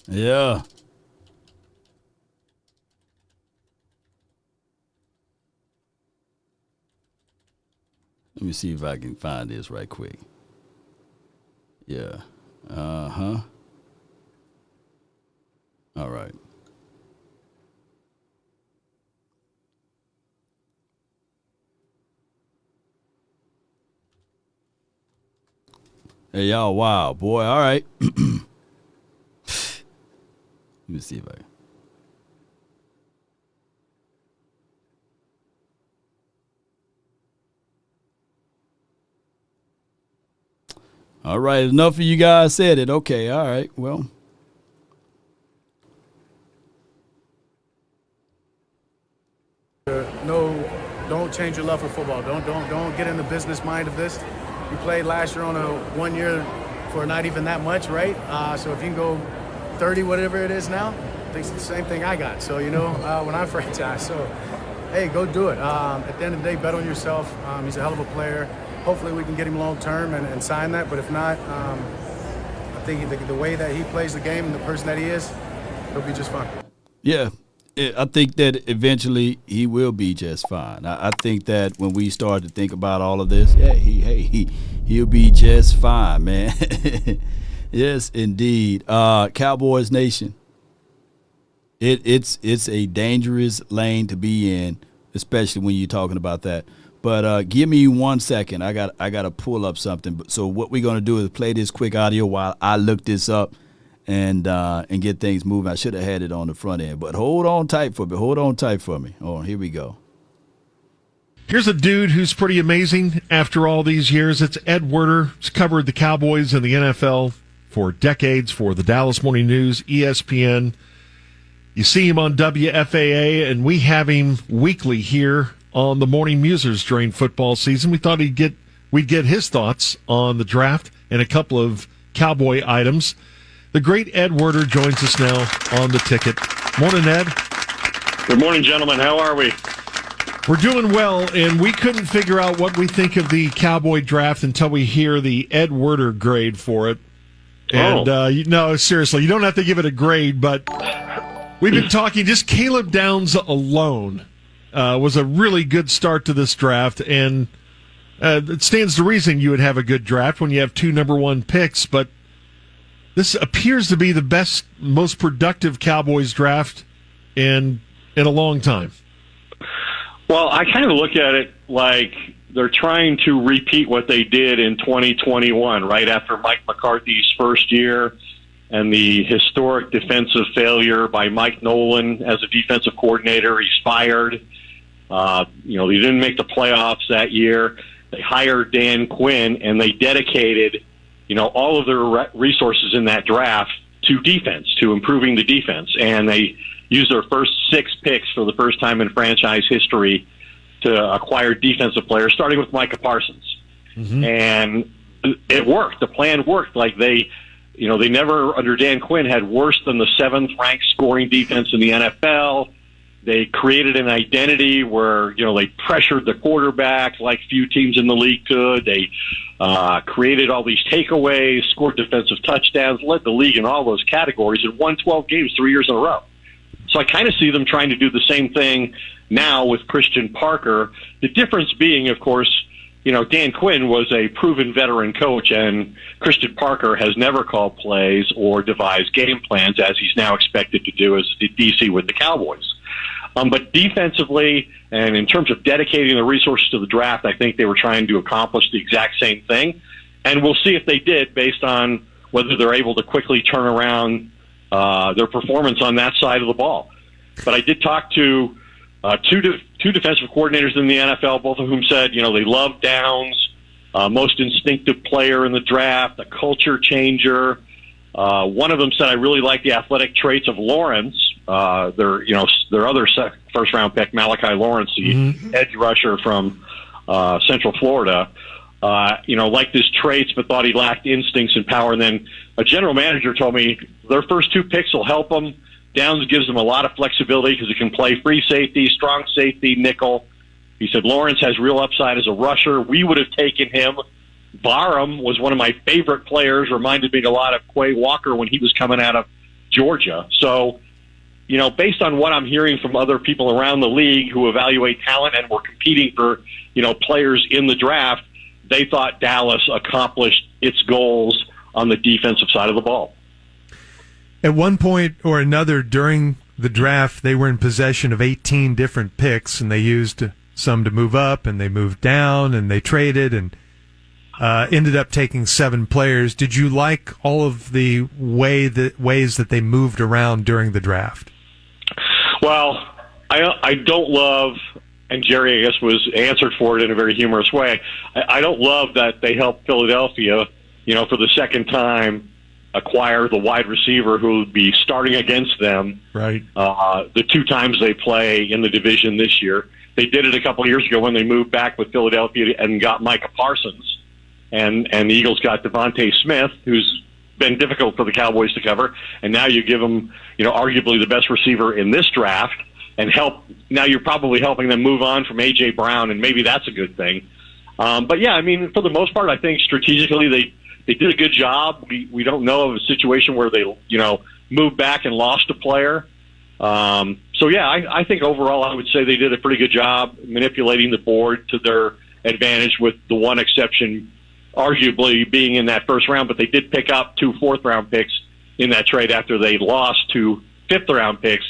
yeah. me see if I can find this right quick. Yeah. Uh-huh. All right. Hey, y'all, wow, boy. All right. Let me see if I can. All right, enough of you guys said it. Okay, all right, well. No, don't change your love for football. Don't get in the business mind of this. You played last year on a 1 year for not even that much, right? So if you can go 30, whatever it is now, I think it's the same thing I got. So, when I franchise, so, hey, go do it. At the end of the day, bet on yourself. He's a hell of a player. Hopefully we can get him long term and sign that. But if not, I think the way that he plays the game and the person that he is, he'll be just fine. Yeah, I think that eventually he will be just fine. I think that when we start to think about all of this, he'll be just fine, man. Yes, indeed. Cowboys Nation, it's a dangerous lane to be in, especially when you're talking about that. But give me 1 second. I got to pull up something. So what we're going to do is play this quick audio while I look this up and get things moving. I should have had it on the front end. But hold on tight for me. Oh, here we go. Here's a dude who's pretty amazing after all these years. It's Ed Werder. He's covered the Cowboys and the NFL for decades for the Dallas Morning News, ESPN. You see him on WFAA, and we have him weekly here on the Morning Musers during football season. We thought we'd get his thoughts on the draft and a couple of Cowboy items. The great Ed Werder joins us now on the ticket. Morning, Ed. Good morning, gentlemen. How are we? We're doing well, and we couldn't figure out what we think of the Cowboy draft until we hear the Ed Werder grade for it. And no, seriously, you don't have to give it a grade, but we've been talking, just Caleb Downs alone was a really good start to this draft, and it stands to reason you would have a good draft when you have 2 number 1 picks, but this appears to be the best, most productive Cowboys draft in a long time. Well, I kind of look at it like they're trying to repeat what they did in 2021, right after Mike McCarthy's first year and the historic defensive failure by Mike Nolan as a defensive coordinator. He's fired. They didn't make the playoffs that year. They hired Dan Quinn, and they dedicated, all of their resources in that draft to defense, to improving the defense. And they used their first 6 picks for the first time in franchise history to acquire defensive players, starting with Micah Parsons. Mm-hmm. And it worked. The plan worked. Like they never, under Dan Quinn, had worse than the 7th ranked scoring defense in the NFL. They created an identity where, they pressured the quarterback like few teams in the league could. They created all these takeaways, scored defensive touchdowns, led the league in all those categories, and won 12 games 3 years in a row. So I kind of see them trying to do the same thing now with Christian Parker. The difference being, of course, Dan Quinn was a proven veteran coach, and Christian Parker has never called plays or devised game plans, as he's now expected to do as the DC with the Cowboys. But defensively, and in terms of dedicating the resources to the draft, I think they were trying to accomplish the exact same thing. And we'll see if they did, based on whether they're able to quickly turn around their performance on that side of the ball. But I did talk to two defensive coordinators in the NFL, both of whom said, they love Downs, most instinctive player in the draft, a culture changer. One of them said, I really like the athletic traits of Lawrence. Their other first-round pick, Malachi Lawrence, the edge rusher from Central Florida, liked his traits but thought he lacked instincts and power. And then a general manager told me their first 2 picks will help them. Downs gives them a lot of flexibility because he can play free safety, strong safety, nickel. He said Lawrence has real upside as a rusher. We would have taken him. Barham was one of my favorite players, reminded me a lot of Quay Walker when he was coming out of Georgia. So, based on what I'm hearing from other people around the league who evaluate talent and were competing for, players in the draft, they thought Dallas accomplished its goals on the defensive side of the ball. At one point or another during the draft, they were in possession of 18 different picks, and they used some to move up, and they moved down, and they traded, and ended up taking 7 players. Did you like all of the ways that they moved around during the draft? Well, I don't love, and Jerry, I guess, was answered for it in a very humorous way. I don't love that they helped Philadelphia, for the second time, acquire the wide receiver who would be starting against them. Right. The 2 times they play in the division this year. They did it a couple of years ago when they moved back with Philadelphia and got Micah Parsons. And the Eagles got Devontae Smith, who's been difficult for the Cowboys to cover. And now you give them, arguably the best receiver in this draft and help. Now you're probably helping them move on from A.J. Brown, and maybe that's a good thing. But yeah, I mean, for the most part, I think strategically they did a good job. We don't know of a situation where they, moved back and lost a player. So yeah, I think overall I would say they did a pretty good job manipulating the board to their advantage, with the one exception arguably being in that first round, but they did pick up 2 fourth-round picks in that trade after they lost 2 fifth-round picks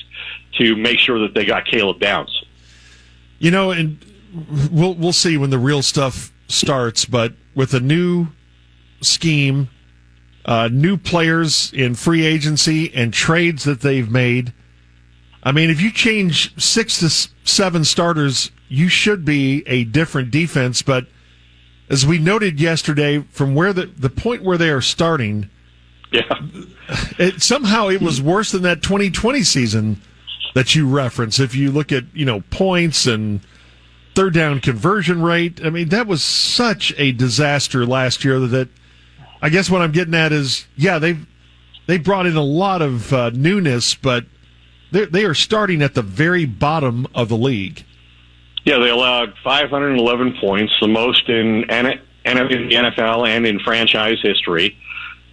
to make sure that they got Caleb Downs. And we'll see when the real stuff starts, but with a new scheme, new players in free agency and trades that they've made, I mean, if you change 6 to 7 starters, you should be a different defense, but as we noted yesterday, from where the point where they are starting, somehow it was worse than that 2020 season that you reference. If you look at points and third down conversion rate, I mean, that was such a disaster last year that I guess what I'm getting at is, they brought in a lot of newness, but they are starting at the very bottom of the league. Yeah, they allowed 511 points, the most in the NFL and in franchise history.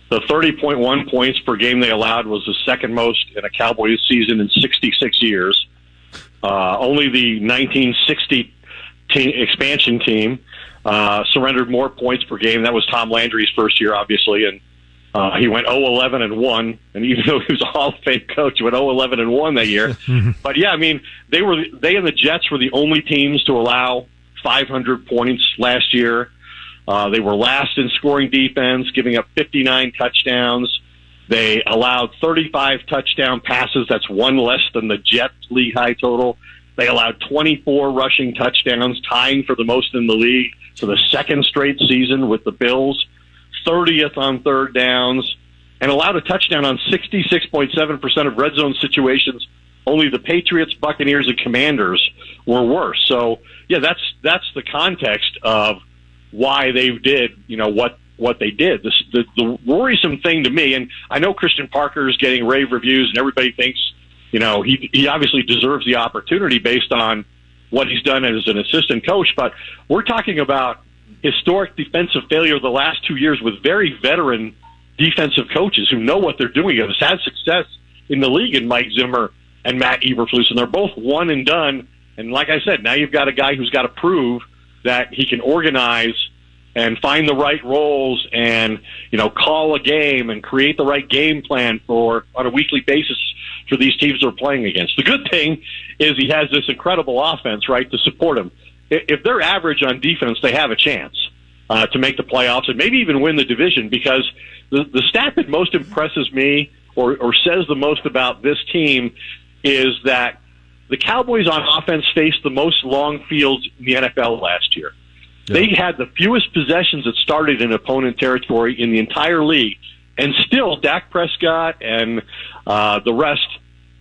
The 30.1 points per game they allowed was the second most in a Cowboys season in 66 years. Only the 1960 expansion team surrendered more points per game. That was Tom Landry's first year, obviously, and he went 0-11-1, and even though he was a Hall of Fame coach, he went 0-11-1 that year. But yeah, I mean, they and the Jets were the only teams to allow 500 points last year. They were last in scoring defense, giving up 59 touchdowns. They allowed 35 touchdown passes. That's 1 less than the Jets league high total. They allowed 24 rushing touchdowns, tying for the most in the league for the second straight season with the Bills. 30th on third downs, and allowed a touchdown on 66.7% of red zone situations. Only the Patriots, Buccaneers, and Commanders were worse. So, yeah, that's the context of why they did, what they did. The worrisome thing to me, and I know Christian Parker is getting rave reviews, and everybody thinks, he obviously deserves the opportunity based on what he's done as an assistant coach, but we're talking about historic defensive failure the last 2 years with very veteran defensive coaches who know what they're doing and has had success in the league in Mike Zimmer and Matt Eberflus, and they're both one and done. And like I said, now you've got a guy who's got to prove that he can organize and find the right roles and, call a game and create the right game plan on a weekly basis for these teams they're playing against. The good thing is he has this incredible offense, right, to support him. If they're average on defense, they have a chance to make the playoffs and maybe even win the division, because the stat that most impresses me or says the most about this team is that the Cowboys on offense faced the most long fields in the NFL last year. Yeah. They had the fewest possessions that started in opponent territory in the entire league, and still Dak Prescott and the rest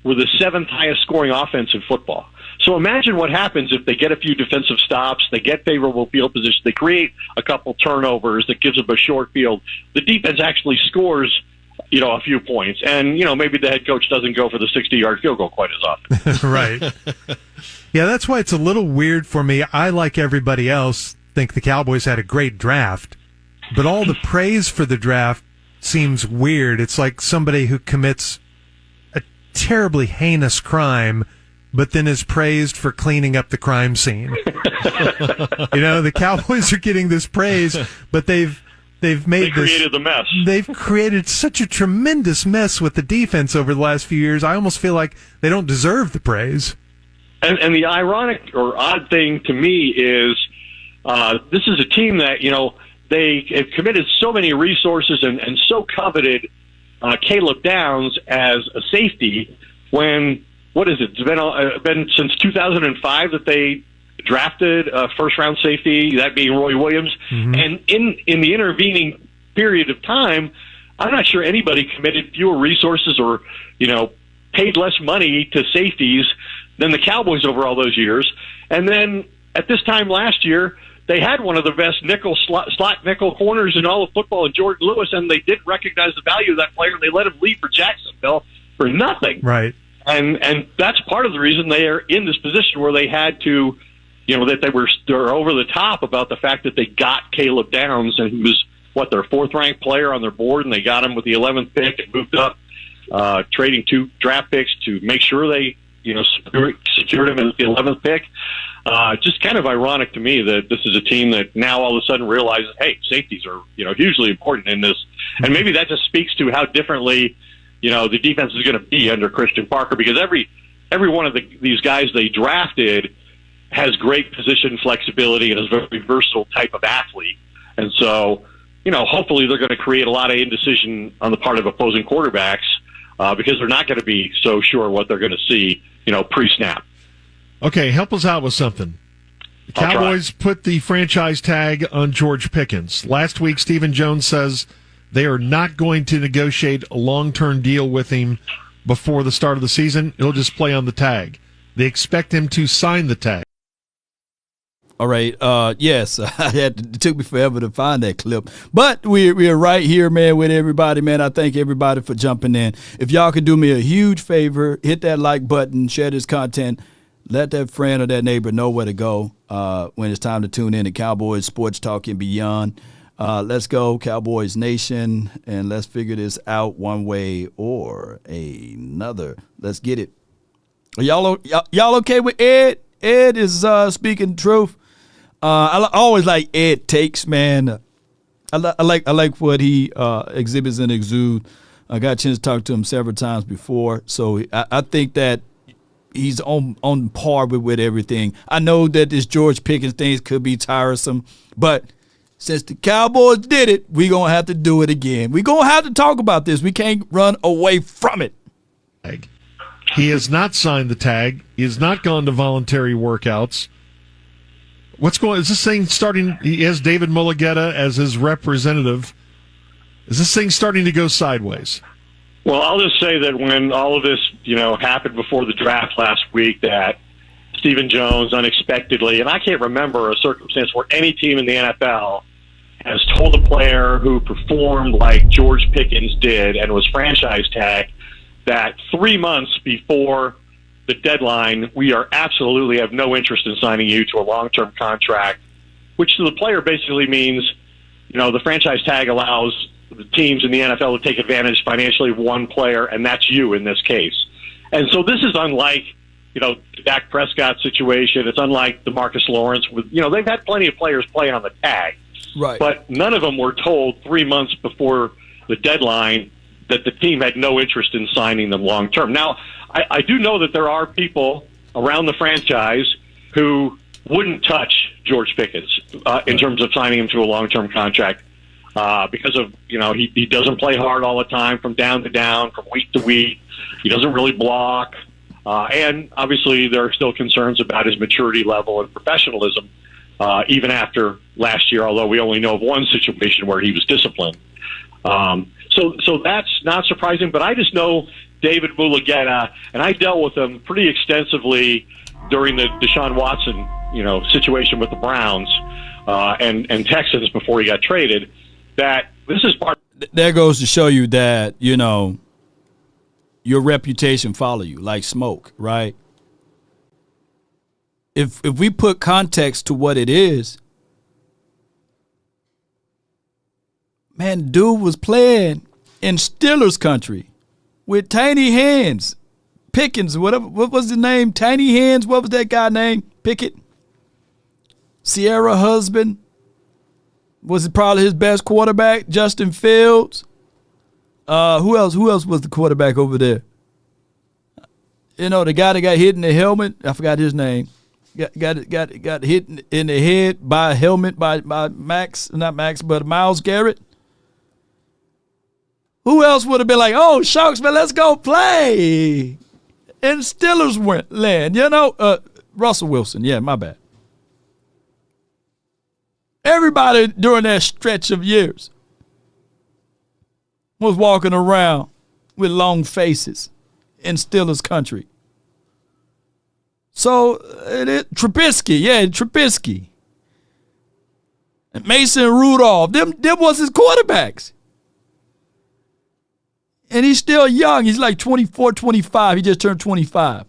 were the 7th highest scoring offense in football. So imagine what happens if they get a few defensive stops, they get favorable field position, they create a couple turnovers that gives them a short field. The defense actually scores, a few points. And, maybe the head coach doesn't go for the 60-yard field goal quite as often. Right. Yeah, that's why it's a little weird for me. I, like everybody else, think the Cowboys had a great draft, but all the praise for the draft seems weird. It's like somebody who commits a terribly heinous crime but then is praised for cleaning up the crime scene. The Cowboys are getting this praise, but they've created the mess. They've created such a tremendous mess with the defense over the last few years. I almost feel like they don't deserve the praise. And the ironic or odd thing to me is this is a team that, they have committed so many resources and so coveted Caleb Downs as a safety when, what is it? It's been since 2005 that they drafted a first-round safety, that being Roy Williams. Mm-hmm. And in the intervening period of time, I'm not sure anybody committed fewer resources or, paid less money to safeties than the Cowboys over all those years. And then at this time last year, they had one of the best slot nickel corners in all of football in Jordan Lewis, and they didn't recognize the value of that player, and they let him leave for Jacksonville for nothing. Right. And that's part of the reason they are in this position where they had to, that they're over the top about the fact that they got Caleb Downs, and he was, their fourth-ranked player on their board, and they got him with the 11th pick and moved up, trading 2 draft picks to make sure they, secured him as the 11th pick. Just kind of ironic to me that this is a team that now all of a sudden realizes, hey, safeties are, hugely important in this. And maybe that just speaks to how differently, the defense is going to be under Christian Parker, because every one of these guys they drafted has great position flexibility and is a very versatile type of athlete. And so, hopefully they're going to create a lot of indecision on the part of opposing quarterbacks because they're not going to be so sure what they're going to see, pre-snap. Okay, help us out with something. The Cowboys put the franchise tag on George Pickens. Last week, Stephen Jones says they are not going to negotiate a long-term deal with him before the start of the season. He'll just play on the tag. They expect him to sign the tag. All right. Yes, it took me forever to find that clip. But we're right here, man, with everybody, man. I thank everybody for jumping in. If y'all could do me a huge favor, hit that like button, share this content. Let that friend or that neighbor know where to go when it's time to tune in to Cowboys Sports Talk and Beyond. Let's go, Cowboys Nation, and let's figure this out one way or another. Let's get it. Are y'all okay with Ed? Ed is speaking truth. I always like Ed takes, man. I like what he exhibits and exudes. I got a chance to talk to him several times before, so I think that he's on par with everything. I know that this George Pickens thing could be tiresome, but since the Cowboys did it, we're going to have to do it again. We're going to have to talk about this. We can't run away from it. He has not signed the tag. He has not gone to voluntary workouts. Is this thing starting? He has David Mulligetta as his representative. Is this thing starting to go sideways? Well, I'll just say that when all of this, happened before the draft last week, that Stephen Jones unexpectedly, and I can't remember a circumstance where any team in the NFL has told a player who performed like George Pickens did and was franchise tagged that 3 months before the deadline, we are absolutely have no interest in signing you to a long-term contract, which to the player basically means, the franchise tag allows the teams in the NFL to take advantage financially of one player, and that's you in this case. And so this is unlike, the Dak Prescott situation. It's unlike the Marcus Lawrence. They've had plenty of players play on the tag. Right. But none of them were told 3 months before the deadline that the team had no interest in signing them long term. Now, I do know that there are people around the franchise who wouldn't touch George Pickens in terms of signing him to a long-term contract because of, he doesn't play hard all the time from down to down, from week to week. He doesn't really block. And obviously there are still concerns about his maturity level and professionalism even after last year, although we only know of one situation where he was disciplined. So that's not surprising, but I just know David Mulligetta, and I dealt with him pretty extensively during the Deshaun Watson, situation with the Browns and Texans before he got traded, that this is part. That goes to show you that, your reputation follow you like smoke, right? If we put context to what it is, man, dude was playing in Steelers country with tiny hands, Pickens, whatever. What was his name? Tiny Hands. What was that guy name? Pickett. Sierra husband. Was it probably his best quarterback? Justin Fields. Who else? Who else was the quarterback over there? You know, the guy that got hit in the helmet. I forgot his name. Got hit in the head by a helmet by Myles Garrett. Who else would have been like, oh, shucks, man, let's go play? And Steelers went land, Russell Wilson. Yeah, my bad. Everybody during that stretch of years was walking around with long faces in Steelers country. So, Trubisky. And Mason Rudolph, them was his quarterbacks. And he's still young. He's like 24, 25. He just turned 25.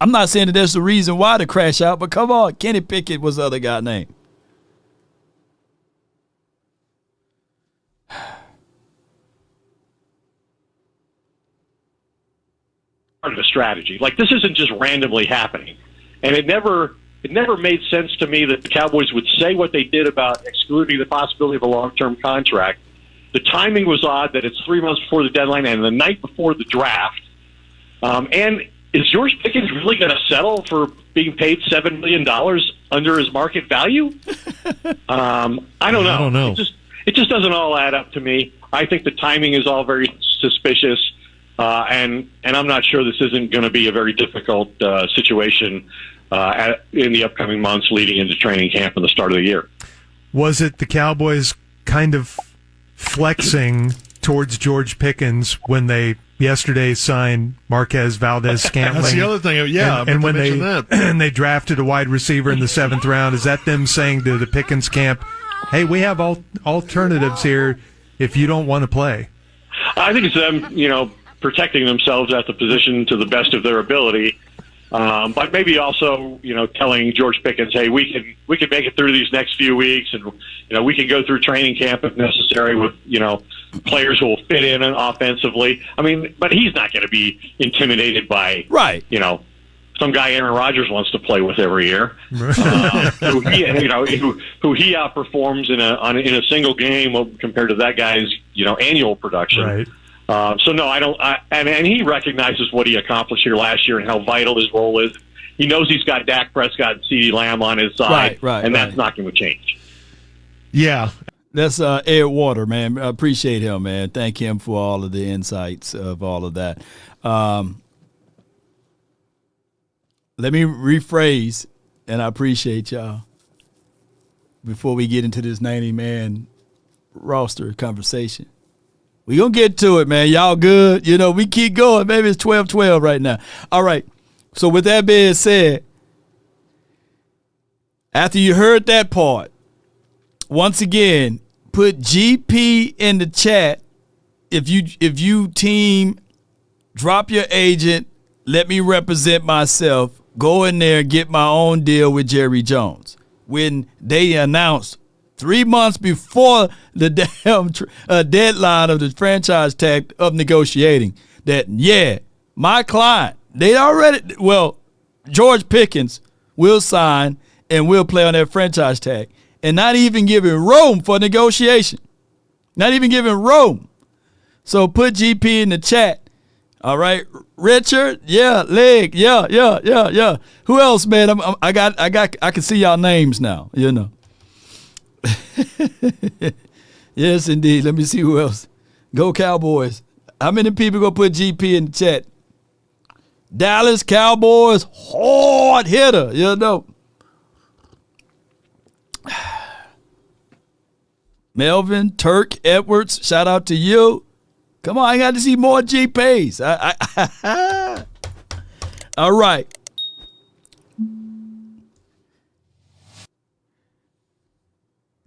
I'm not saying that that's the reason why to crash out, but come on. Kenny Pickett was the other guy's name. Part of the strategy. Like, this isn't just randomly happening. And it never made sense to me that the Cowboys would say what they did about excluding the possibility of a long-term contract. The timing was odd that it's 3 months before the deadline and the night before the draft. And is George Pickens really going to settle for being paid $7 million under his market value? I don't know. It just doesn't all add up to me. I think the timing is all very suspicious. And I'm not sure this isn't going to be a very difficult situation in the upcoming months leading into training camp and the start of the year. Was it the Cowboys kind of flexing towards George Pickens when they yesterday signed Marquez Valdez-Scantling? That's the other thing. Yeah, and when they drafted a wide receiver in the 7th round, is that them saying to the Pickens camp, hey, we have alternatives here if you don't want to play? I think it's them, protecting themselves at the position to the best of their ability. But maybe also, telling George Pickens, hey, we can make it through these next few weeks, and we can go through training camp if necessary with players who will fit in offensively. I mean, but he's not going to be intimidated by some guy Aaron Rodgers wants to play with every year, who he outperforms in a single game compared to that guy's annual production. Right. So no, I don't. And he recognizes what he accomplished here last year and how vital his role is. He knows he's got Dak Prescott and CeeDee Lamb on his side, and that's not going to change. Yeah, that's Ed Werder, man. I appreciate him, man. Thank him for all of the insights of all of that. Let me rephrase, and I appreciate y'all. Before we get into this 90-man roster conversation. We're going to get to it, man. Y'all good? We keep going. Maybe it's 12-12 right now. All right. So with that being said, after you heard that part, once again, put GP in the chat. If you team, drop your agent, let me represent myself, go in there and get my own deal with Jerry Jones. When they announced 3 months before the damn deadline of the franchise tag of negotiating that, my client, George Pickens will sign and will play on that franchise tag and not even giving room for negotiation. Not even giving room. So put GP in the chat. All right. Richard, Leg, Who else, man? I can see y'all names now, Yes, indeed. Let me see who else. Go Cowboys. How many people gonna put GP in the chat? Dallas Cowboys, hard hitter, Melvin, Turk, Edwards, shout out to you. Come on, I got to see more GPs. All right.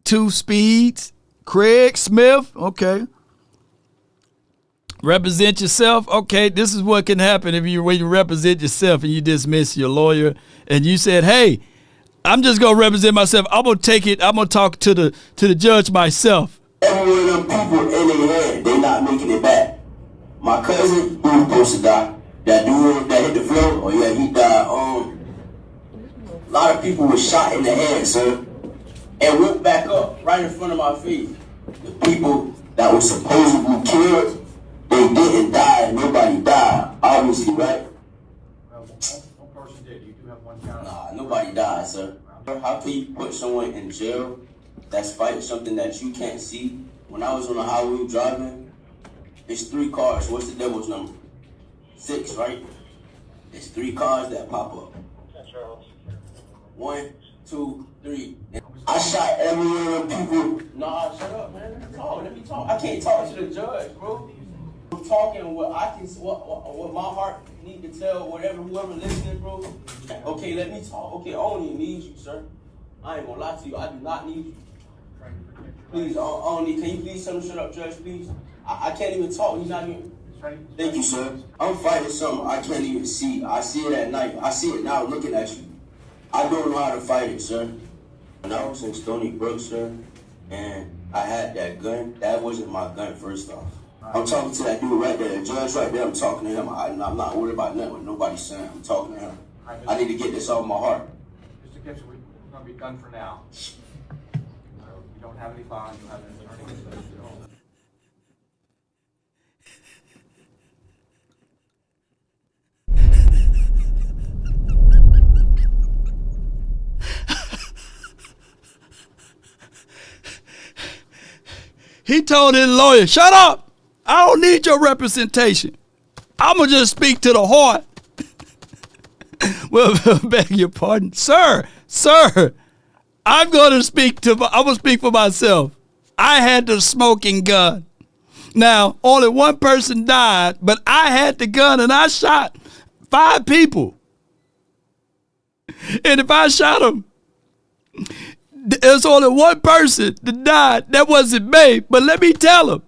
Two Speeds, Craig Smith, okay. Represent yourself, okay. This is what can happen when you represent yourself and you dismiss your lawyer and you said, hey, I'm just gonna represent myself. I'm gonna take it. I'm gonna talk to the judge myself. Every one of them people in their head, they not making it back. My cousin, who was supposed to die, That dude that hit the floor, oh yeah, he died. A lot of people were shot in the head, sir, and woke back up right in front of my face. The people that were supposedly killed, they didn't die. Nobody died, obviously, right? One person did. You do have one count. Nah, nobody died, sir. How can you put someone in jail that's fighting something that you can't see? When I was on the highway driving, it's 3 cars. What's the devil's number? 6, right? It's 3 cars that pop up. 1, 2, 3. I shot every one of them people. Nah, shut up, man. Let me talk. I can't talk to the judge, bro. I'm talking what I can, what my heart need to tell whoever listening, bro. Okay, let me talk. Okay, I don't even need you, sir. I ain't gonna lie to you. I do not need you. Please, I don't need. Can you please tell him shut up, judge, please? I can't even talk. He's not even. Thank you, sir. I'm fighting something I can't even see. I see it at night. I see it now looking at you. I don't know how to fight it, sir. When I was in Stony Brook, sir, and I had that gun, that wasn't my gun, first off. I'm talking to that dude right there, the judge right there. I'm talking to him. I'm not worried about nothing what nobody's saying. I'm talking to him. I need to get this off my heart. Mr. Gibson, we're going to be done for now. You don't have any bond. You don't have any attorney. He told his lawyer, shut up. I don't need your representation. I'm going to just speak to the heart. Well, beg your pardon. Sir, I'm going to speak for myself. I had the smoking gun. Now, only one person died, but I had the gun and I shot 5 people. And if I shot them, there's only one person that died. That wasn't me. But let me tell him.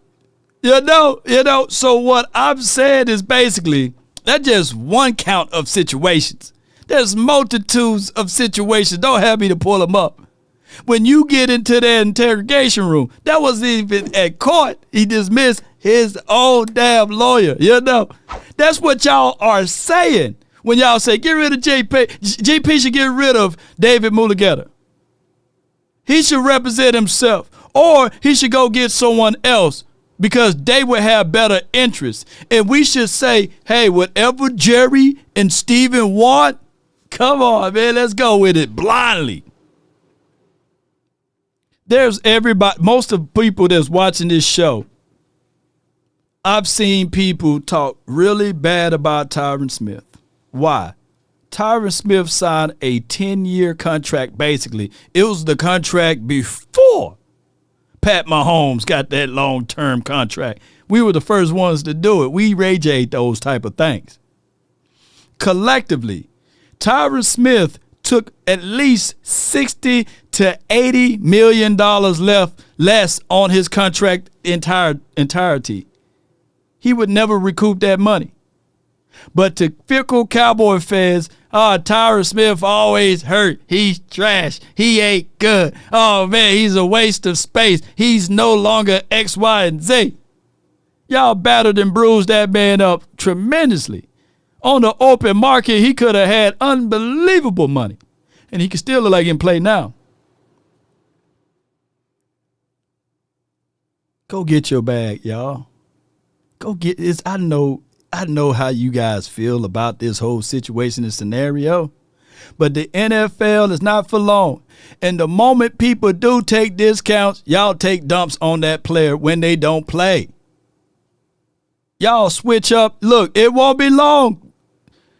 You know. So what I'm saying is basically that's just one count of situations. There's multitudes of situations. Don't have me to pull them up. When you get into that interrogation room, that wasn't even at court. He dismissed his own damn lawyer. You know. That's what y'all are saying when y'all say get rid of JP. JP should get rid of David Mulugeta. He should represent himself, or he should go get someone else because they would have better interests. And we should say, hey, whatever Jerry and Steven want, come on, man, let's go with it blindly. There's everybody, most of the people that's watching this show, I've seen people talk really bad about Tyron Smith. Why? Tyron Smith signed a 10-year contract, basically. It was the contract before Pat Mahomes got that long-term contract. We were the first ones to do it. We radiate those type of things. Collectively, Tyron Smith took at least $60 to $80 million less on his contract entirety. He would never recoup that money. But to fickle Cowboy fans, Tyron Smith always hurt. He's trash. He ain't good. Oh, man, he's a waste of space. He's no longer X, Y, and Z. Y'all battered and bruised that man up tremendously. On the open market, he could have had unbelievable money. And he can still look like he can play now. Go get your bag, y'all. Go get this. I know how you guys feel about this whole situation and scenario, but the NFL is not for long. And the moment people do take discounts, y'all take dumps on that player when they don't play. Y'all switch up. Look, it won't be long.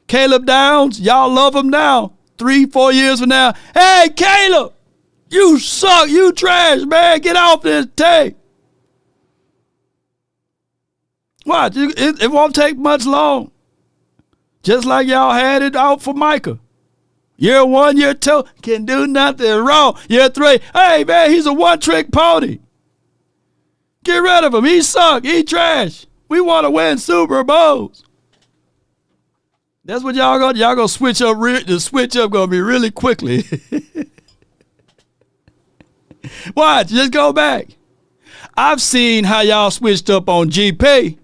Caleb Downs, y'all love him now. 3-4 years from now, hey, Caleb, you suck. You trash, man. Get off this tape. Watch, it won't take much long. Just like y'all had it out for Micah. Year 1, year 2, can do nothing wrong. Year 3, hey, man, he's a one-trick pony. Get rid of him. He suck. He trash. We want to win Super Bowls. That's what y'all gonna switch up. The switch up gonna be really quickly. Watch, just go back. I've seen how y'all switched up on GP.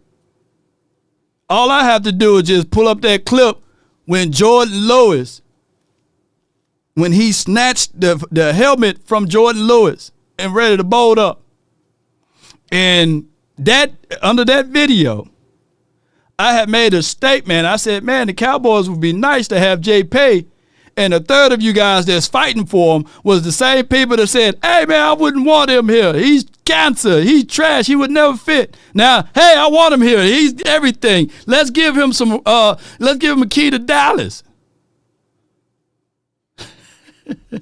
All I have to do is just pull up that clip when Jordan Lewis, when he snatched the helmet from Jordan Lewis and ready to bolt up. And that under that video, I had made a statement. I said, man, the Cowboys would be nice to have Jay Pay. And a third of you guys that's fighting for him was the same people that said, hey, man, I wouldn't want him here. He's cancer. He's trash. He would never fit. Now, hey, I want him here. He's everything. Let's give him a key to Dallas.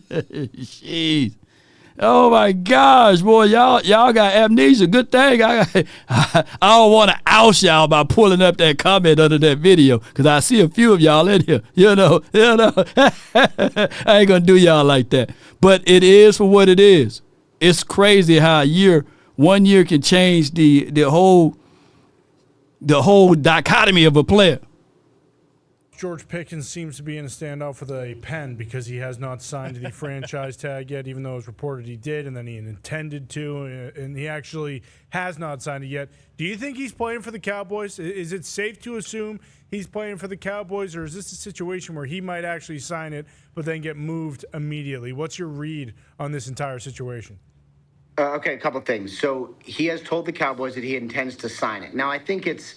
Jeez. Oh my gosh, boy, y'all got amnesia. Good thing I don't want to oust y'all by pulling up that comment under that video, because I see a few of y'all in here. You know. I ain't gonna do y'all like that. But it is for what it is. It's crazy how 1 year can change the whole dichotomy of a player. George Pickens seems to be in a standoff with a pen because he has not signed the franchise tag yet, even though it was reported he did, and then he intended to, and he actually has not signed it yet. Do you think he's playing for the Cowboys? Is it safe to assume he's playing for the Cowboys, or is this a situation where he might actually sign it but then get moved immediately? What's your read on this entire situation? Okay, a couple things. So he has told the Cowboys that he intends to sign it. Now, I think it's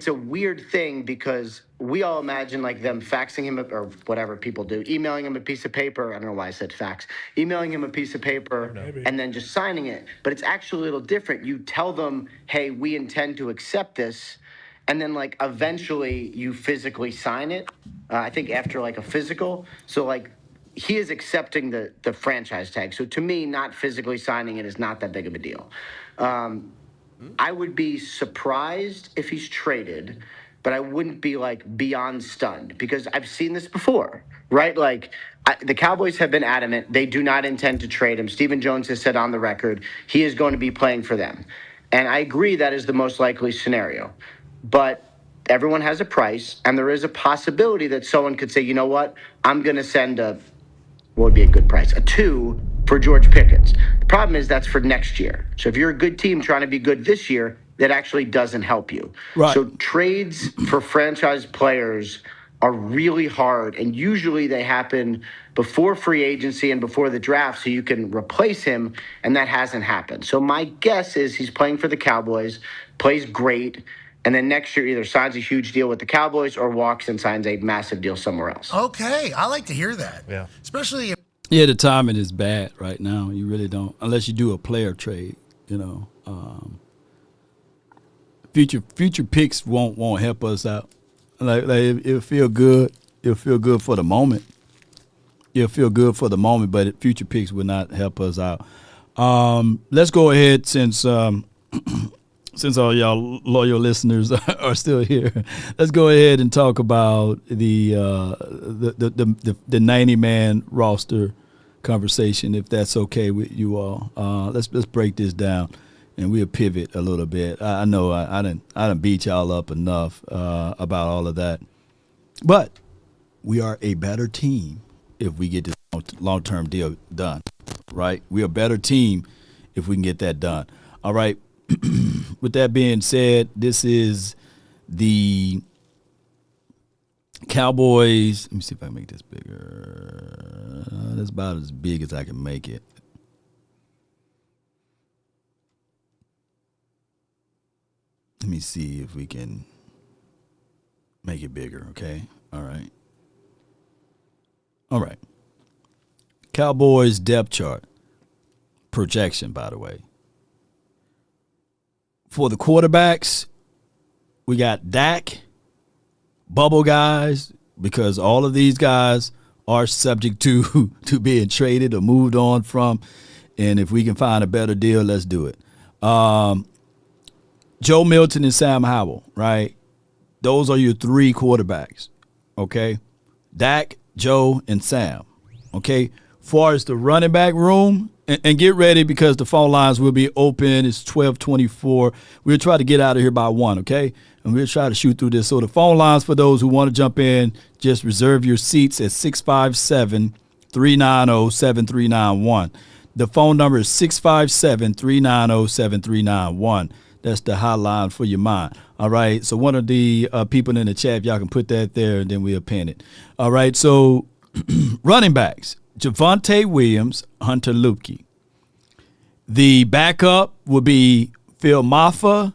a weird thing because we all imagine like them faxing him or whatever people do, emailing him a piece of paper. I don't know why I said fax. Emailing him a piece of paper and then just signing it. But it's actually a little different. You tell them, hey, we intend to accept this. And then like eventually you physically sign it. I think after like a physical. So like he is accepting the franchise tag. So to me, not physically signing it is not that big of a deal. I would be surprised if he's traded, but I wouldn't be like beyond stunned because I've seen this before, right? Like the Cowboys have been adamant. They do not intend to trade him. Stephen Jones has said on the record, he is going to be playing for them. And I agree that is the most likely scenario, but everyone has a price, and there is a possibility that someone could say, you know what, I'm going to send what would be a good price? A 2 for George Pickens. The problem is that's for next year. So if you're a good team trying to be good this year, that actually doesn't help you. Right. So trades for franchise players are really hard, and usually they happen before free agency and before the draft so you can replace him, and that hasn't happened. So my guess is he's playing for the Cowboys, plays great, and then next year either signs a huge deal with the Cowboys or walks and signs a massive deal somewhere else. Okay, I like to hear that. Yeah. Especially if the timing is bad right now. You really don't, unless you do a player trade, Future picks won't help us out. Like it'll feel good. It'll feel good for the moment. But future picks will not help us out. Let's go ahead since all y'all loyal listeners are still here. Let's go ahead and talk about the 90-man roster conversation, if that's okay with you all. Let's break this down, and we'll pivot a little bit. I know I didn't beat y'all up enough about all of that, but we are a better team if we get this long-term deal done, right? We're a better team if we can get that done. All right. With that being said, this is the Cowboys. Let me see if I can make this bigger. That's about as big as I can make it. Let me see if we can make it bigger, okay? All right. Cowboys depth chart. Projection, by the way. For the quarterbacks, we got Dak, bubble guys, because all of these guys are subject to being traded or moved on from. And if we can find a better deal, let's do it. Joe Milton and Sam Howell, right? Those are your 3 quarterbacks, okay? Dak, Joe, and Sam, okay? Far as the running back room, and get ready because the phone lines will be open. It's 12:24. We'll try to get out of here by 1, okay? And we'll try to shoot through this. So the phone lines for those who want to jump in, just reserve your seats at 657-390-7391. The phone number is 657-390-7391. That's the hotline for your mind. All right. So one of the people in the chat, if y'all can put that there, and then we'll pin it. All right. So running backs, Javonte Williams, Hunter Luepke. The backup would be Phil Maffa,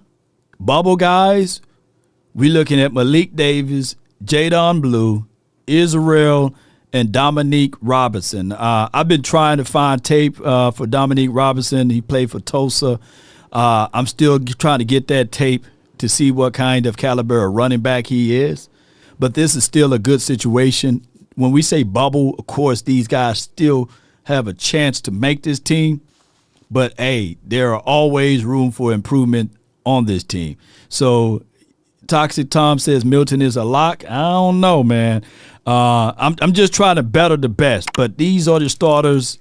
Bubble Guys. We're looking at Malik Davis, Jadon Blue, Israel, and Dominique Robinson. I've been trying to find tape for Dominique Robinson. He played for Tulsa. I'm still trying to get that tape to see what kind of caliber of running back he is. But this is still a good situation. When we say bubble, of course, these guys still have a chance to make this team. But, hey, there are always room for improvement on this team. So Toxic Tom says Milton is a lock. I don't know, man. I'm just trying to better the best. But these are the starters.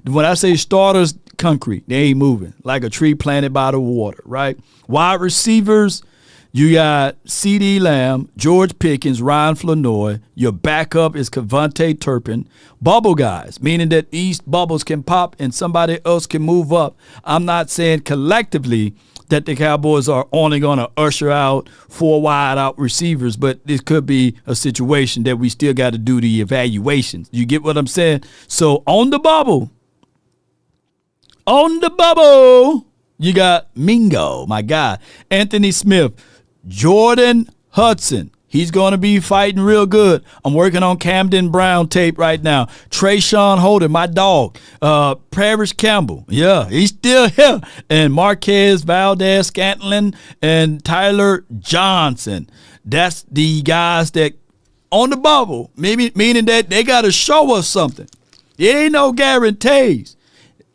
When I say starters, concrete, they ain't moving like a tree planted by the water, right? Wide receivers, you got CeeDee Lamb, George Pickens, Ryan Flournoy. Your backup is Kevontae Turpin. Bubble guys, meaning that these bubbles can pop and somebody else can move up. I'm not saying collectively that the Cowboys are only going to usher out 4 wide out receivers, but this could be a situation that we still got to do the evaluations. You get what I'm saying? So on the bubble, you got Mingo, my guy, Anthony Smith, Jordan Hudson. He's going to be fighting real good. I'm working on Camden Brown tape right now. Trayshawn Holden, my dog. Parrish Campbell. Yeah, he's still here. And Marquez Valdez-Scantling and Tyler Johnson. That's the guys that on the bubble, maybe meaning that they got to show us something. It ain't no guarantees.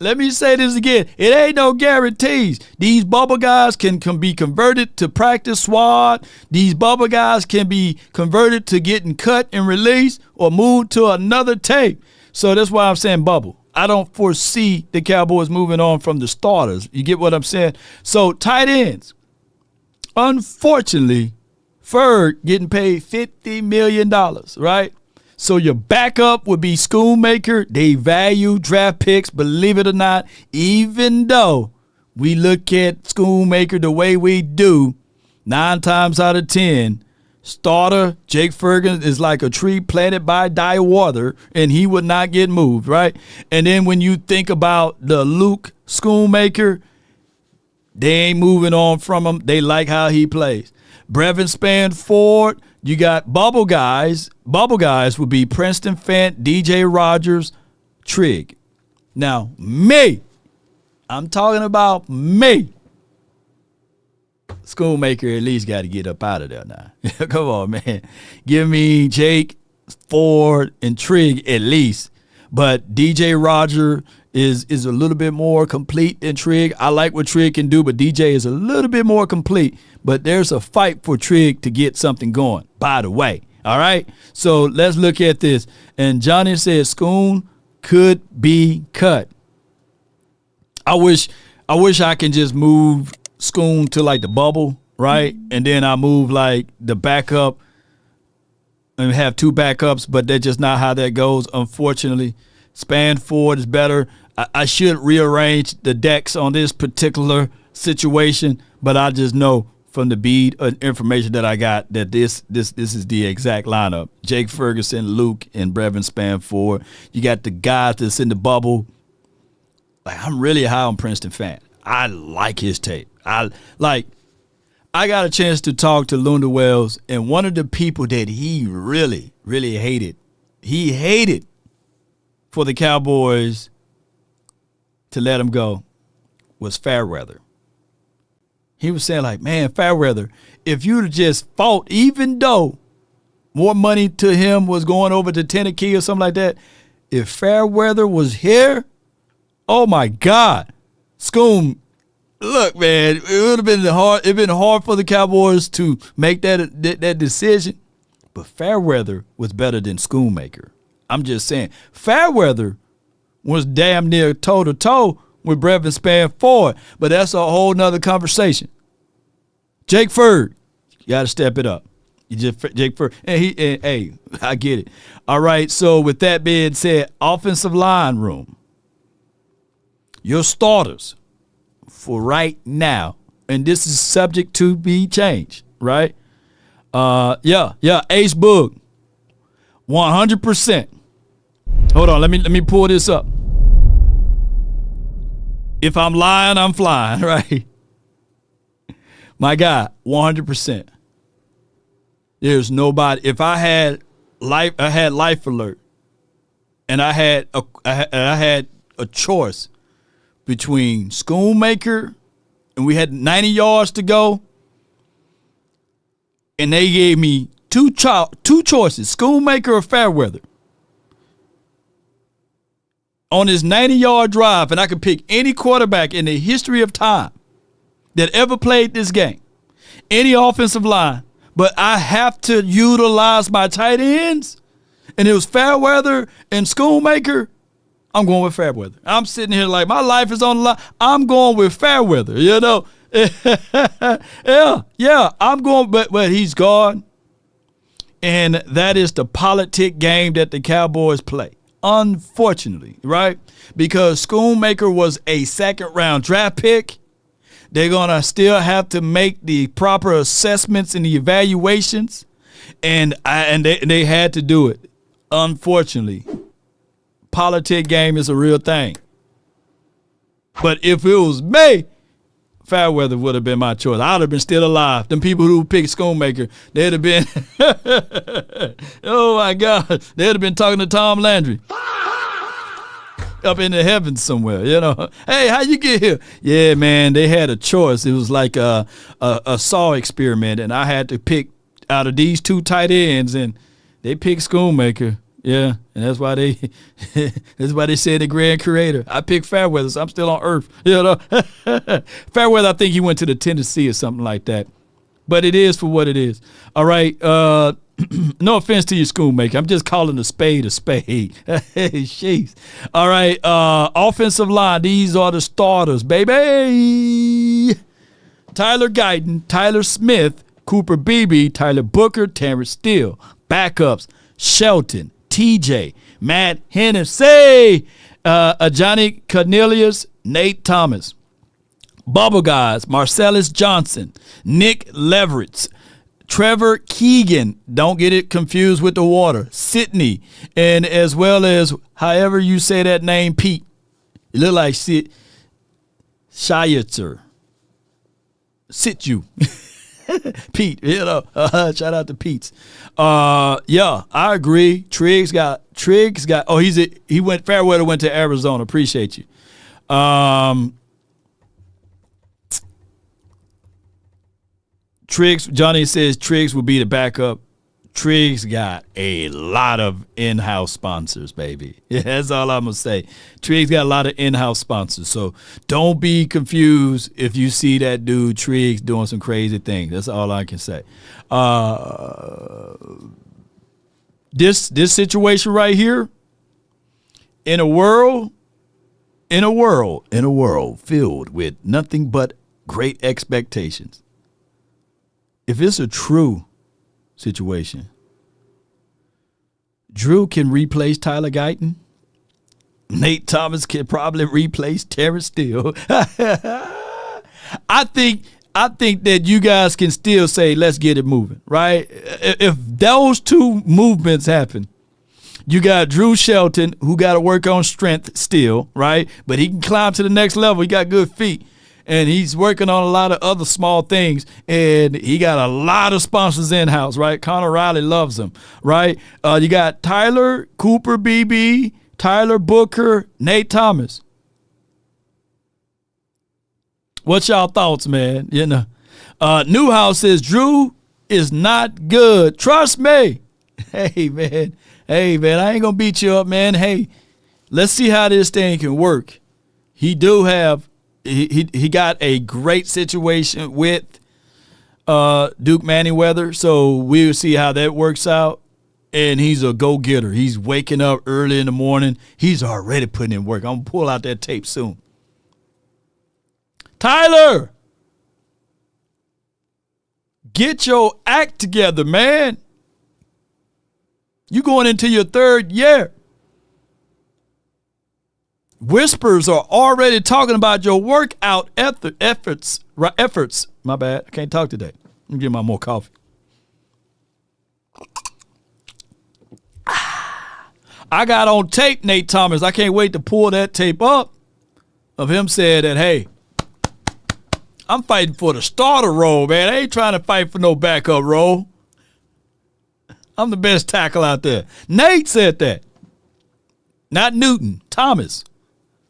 Let me say this again. It ain't no guarantees. These bubble guys can be converted to practice squad. These bubble guys can be converted to getting cut and released or moved to another tape. So that's why I'm saying bubble. I don't foresee the Cowboys moving on from the starters. You get what I'm saying? So tight ends. Unfortunately, Ferg getting paid $50 million, right? So your backup would be Schoonmaker. They value draft picks, believe it or not, even though we look at Schoonmaker the way we do, 9 times out of 10, starter Jake Ferguson is like a tree planted by Ed Werder, and he would not get moved, right? And then when you think about the Luke Schoonmaker, they ain't moving on from him. They like how he plays. Brevin Spanford, you got bubble guys. Bubble guys would be Princeton Fant, DJ Rogers, Trigg. Now, I'm talking about me. Schoonmaker at least got to get up out of there now. Come on, man. Give me Jake, Ford, and Trigg at least. But DJ Roger is a little bit more complete than Trigg. I like what Trigg can do, but DJ is a little bit more complete. But there's a fight for Trigg to get something going, by the way. All right? So let's look at this. And Johnny said Schoon could be cut. I wish I can just move Schoon to like the bubble, right? And then I move like the backup and have 2 backups, but that's just not how that goes, unfortunately. Spanford is better. I should rearrange the decks on this particular situation, but I just know from the bead information that I got that this is the exact lineup. Jake Ferguson, Luke, and Brevin Spanford. You got the guys that's in the bubble. Like, I'm really high on Princeton Fant. I like his tape. I got a chance to talk to Lunda Wells, and one of the people that he really, really hated for the Cowboys to let him go was Fairweather. He was saying, like, man, Fairweather, if you'd have just fought, even though more money to him was going over to Tennessee or something like that, if Fairweather was here, oh, my God. Schoon, look, man, it would have been hard. It'd been hard for the Cowboys to make that decision. But Fairweather was better than Schoonmaker. I'm just saying. Fairweather was damn near toe-to-toe with Brevin Spanford, but that's a whole nother conversation. Jake Ferg, you got to step it up. Jake Ferg, and hey, I get it. All right, so with that being said, offensive line room. Your starters for right now, and this is subject to be changed, right? Ace Boog, 100%. Hold on, let me pull this up. If I'm lying, I'm flying, right? My guy, 100%. There's nobody. If I had Life Alert, and I had a choice between Schoonmaker, and we had 90 yards to go, and they gave me two choices, Schoonmaker or Fairweather, on this 90-yard drive, and I could pick any quarterback in the history of time that ever played this game, any offensive line, but I have to utilize my tight ends, and it was Fairweather and Schoonmaker, I'm going with Fairweather. I'm sitting here like my life is on the line. I'm going with Fairweather, you know. yeah, I'm going, but he's gone. And that is the politic game that the Cowboys play, unfortunately, right? Because Schoonmaker was a second-round draft pick. They're going to still have to make the proper assessments and the evaluations, and they had to do it, unfortunately. Politic game is a real thing. But if it was me, Fairweather would have been my choice. I would have been still alive. Them people who picked Schoonmaker, they'd have been, oh my God, they'd have been talking to Tom Landry up in the heavens somewhere, you know. Hey, how you get here? Yeah, man, they had a choice. It was like a saw experiment, and I had to pick out of these two tight ends, and they picked Schoonmaker. Yeah, and that's why they said the grand creator. I picked Fairweather, so I'm still on Earth. You know, Fairweather, I think he went to the Tennessee or something like that. But it is for what it is. All right. No offense to your Schoonmaker. I'm just calling a spade a spade. Jeez. All right. Offensive line. These are the starters, baby. Tyler Guyton, Tyler Smith, Cooper Beebe, Tyler Booker, Terrence Steele. Backups: Shelton, TJ, Matt Hennessy, Johnny Cornelius, Nate Thomas. Bubble guys: Marcellus Johnson, Nick Leverett, Trevor Keegan, don't get it confused with the water, Sidney, and as well as however you say that name, Pete. You look like Shiatzer. Sit you. Pete, you know, shout out to Pete's. Yeah, I agree. Triggs got. Oh, he went. Fairweather went to Arizona. Appreciate you. Triggs. Johnny says Triggs will be the backup. Triggs got a lot of in-house sponsors, baby. Yeah, that's all I'm gonna say. Triggs got a lot of in-house sponsors, so don't be confused if you see that dude Triggs doing some crazy things. That's all I can say. This situation right here, in a world filled with nothing but great expectations. If it's a true situation, Drew can replace Tyler Guyton. Nate Thomas can probably replace Terrence Steele. I think that you guys can still say, let's get it moving, right? If those two movements happen, you got Drew Shelton, who got to work on strength still, right? But he can climb to the next level. He got good feet. And he's working on a lot of other small things, and he got a lot of sponsors in-house, right? Connor Riley loves him, right? You got Tyler, Cooper, BB, Tyler Booker, Nate Thomas. What's y'all thoughts, man? You know, Newhouse says Drew is not good. Trust me. Hey, man, I ain't gonna beat you up, man. Hey, let's see how this thing can work. He got a great situation with Duke Manyweather, so we'll see how that works out. And he's a go-getter. He's waking up early in the morning. He's already putting in work. I'm going to pull out that tape soon. Tyler, get your act together, man. You going into your third year. whispers are already talking about your workout efforts. My bad. I can't talk today. Let me get my more coffee. I got on tape, Nate Thomas. I can't wait to pull that tape up of him saying that, hey, I'm fighting for the starter role, man. I ain't trying to fight for no backup role. I'm the best tackle out there. Nate said that. Not Newton, Thomas.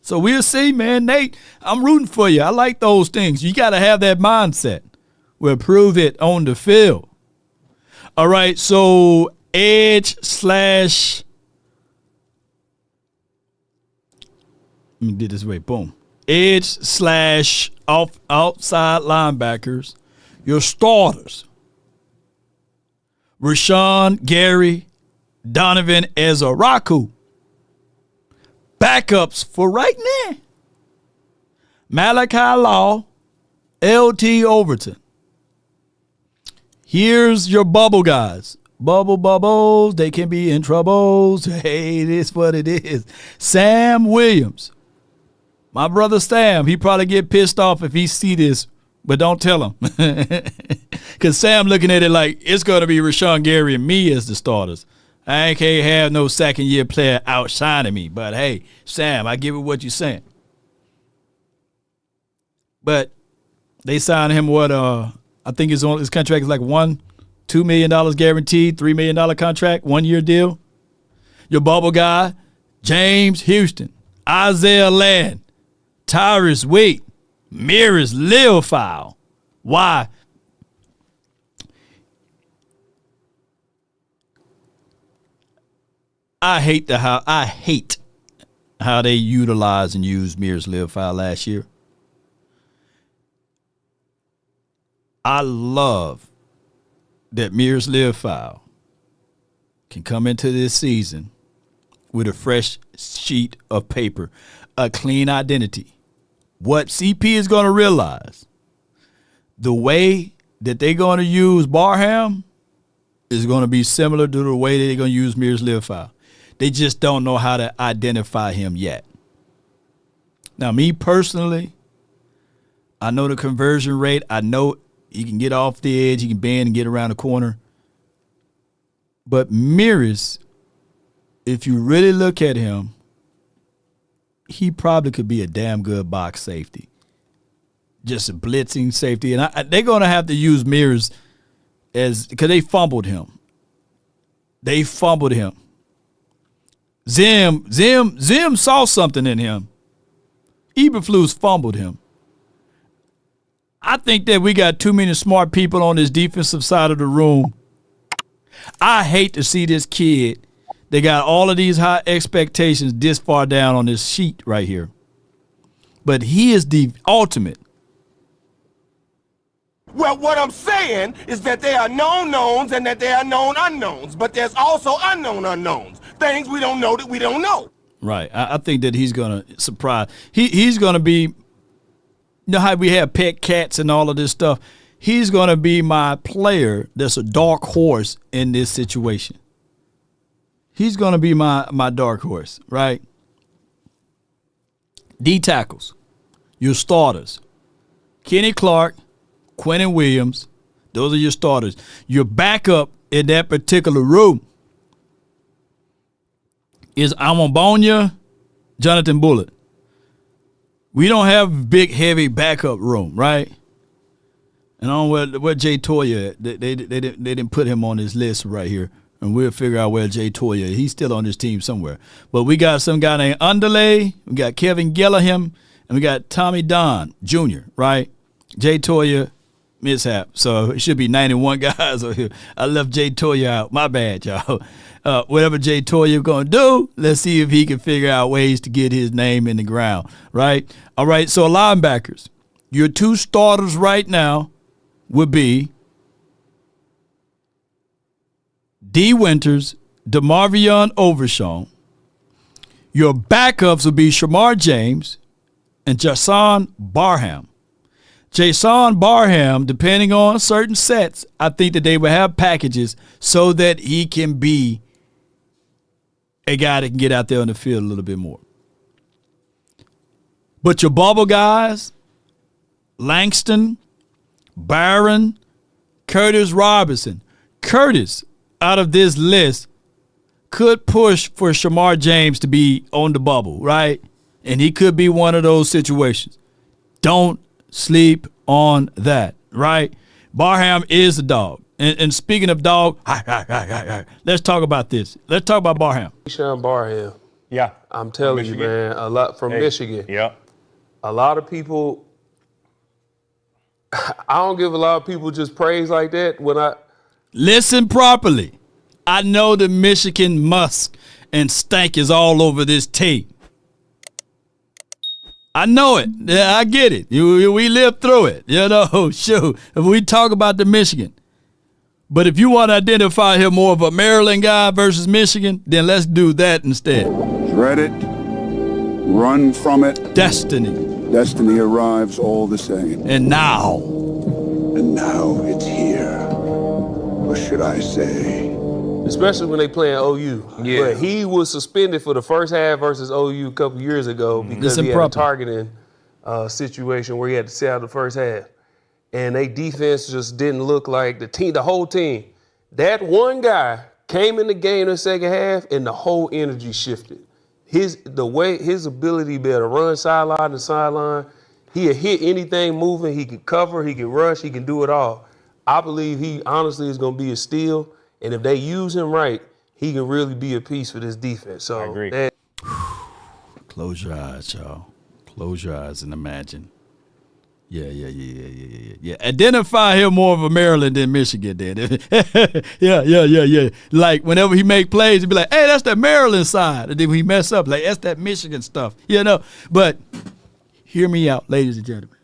So we'll see, man. Nate, I'm rooting for you. I like those things. You got to have that mindset. We'll prove it on the field. All right, so edge / let me do this way. Boom. Edge / outside linebackers. Your starters. Rashawn Gary, Donovan Ezaraku. Backups for right now. Malachi Law, LT Overton. Here's your bubble guys. Bubbles, they can be in troubles. Hey, it is what it is. Sam Williams. My brother Sam, he probably get pissed off if he see this, but don't tell him. Because Sam looking at it like it's going to be Rashawn Gary and me as the starters. I can't have no second-year player outshining me. But, hey, Sam, I give it what you're saying. But they signed him I think his contract is like $2 million guaranteed, $3 million contract, 1-year deal. Your bubble guy, James Houston, Isaiah Land, Tyrus Wheat, Mirrors Leofile. Why? I hate how they utilized and used Mirrors Leofile last year. I love that Mirrors Leofile can come into this season with a fresh sheet of paper, a clean identity. What CP is going to realize, the way that they're going to use Barham is going to be similar to the way they're going to use Mirrors Leofile. They just don't know how to identify him yet. Now, me personally, I know the conversion rate. I know he can get off the edge. He can bend and get around the corner. But Mirrors, if you really look at him, he probably could be a damn good box safety. Just a blitzing safety. And they're going to have to use Mirrors because they fumbled him. Zim saw something in him. Eberflus fumbled him. I think that we got too many smart people on this defensive side of the room. I hate to see this kid. They got all of these high expectations this far down on this sheet right here. But he is the ultimate. Well, what I'm saying is that there are known knowns and that there are known unknowns, but there's also unknown unknowns. Things we don't know that we don't know. Right. I think that he's going to surprise. He's going to be, you know how we have pet cats and all of this stuff? He's going to be my player that's a dark horse in this situation. He's going to be my dark horse, right? D tackles, your starters. Kenny Clark, Quentin Williams, those are your starters. Your backup in that particular room is Amobonya, Jonathan Bullitt. We don't have big, heavy backup room, right? And I don't know where Jay Toya at. They didn't put him on this list right here. And we'll figure out where Jay Toya is. He's still on this team somewhere. But we got some guy named Underlay. We got Kevin Gillaham. And we got Tommy Don Jr., right? Jay Toya, mishap. So it should be 91 guys over here. I left Jay Toya out. My bad, y'all. Whatever Jay Toya going to do, let's see if he can figure out ways to get his name in the ground, right? All right, so linebackers. Your two starters right now would be D. Winters, DeMarvion Overshawn. Your backups will be Shamar James and Jason Barham. Jason Barham, depending on certain sets, I think that they will have packages so that he can be a guy that can get out there on the field a little bit more. But your bubble guys, Langston, Byron, Curtis Robinson. Curtis, out of this list, could push for Shamar James to be on the bubble, right? And he could be one of those situations. Don't sleep on that, right? Barham is a dog. And speaking of dog, let's talk about this. Let's talk about Barham. Sean Barham. Yeah. I'm telling you, man, a lot from Michigan. Yeah. A lot of people, I don't give a lot of people just praise like that when I. Listen properly. I know the Michigan musk and stank is all over this tape. I know it. Yeah, I get it. We lived through it. You know, shoot. We talk about the Michigan. But if you want to identify him more of a Maryland guy versus Michigan, then let's do that instead. Dread it. Run from it. Destiny. Destiny arrives all the same. And now. And now it's here. Or should I say? Especially when they playing OU. Yeah. But he was suspended for the first half versus OU a couple years ago because he had a targeting situation where he had to sit out the first half. And they defense just didn't look like the whole team. That one guy came in the game in the second half and the whole energy shifted. His ability to be able to run sideline to sideline, he'll hit anything moving, he can cover, he can rush, he can do it all. I believe he honestly is going to be a steal. And if they use him right, he can really be a piece for this defense. So I agree. Close your eyes, y'all. Close your eyes and imagine. Yeah. Identify him more of a Maryland than Michigan did. Yeah. Like whenever he make plays, he'd be like, hey, that's the Maryland side. And then when he mess up, like, that's that Michigan stuff. You know? But hear me out, ladies and gentlemen.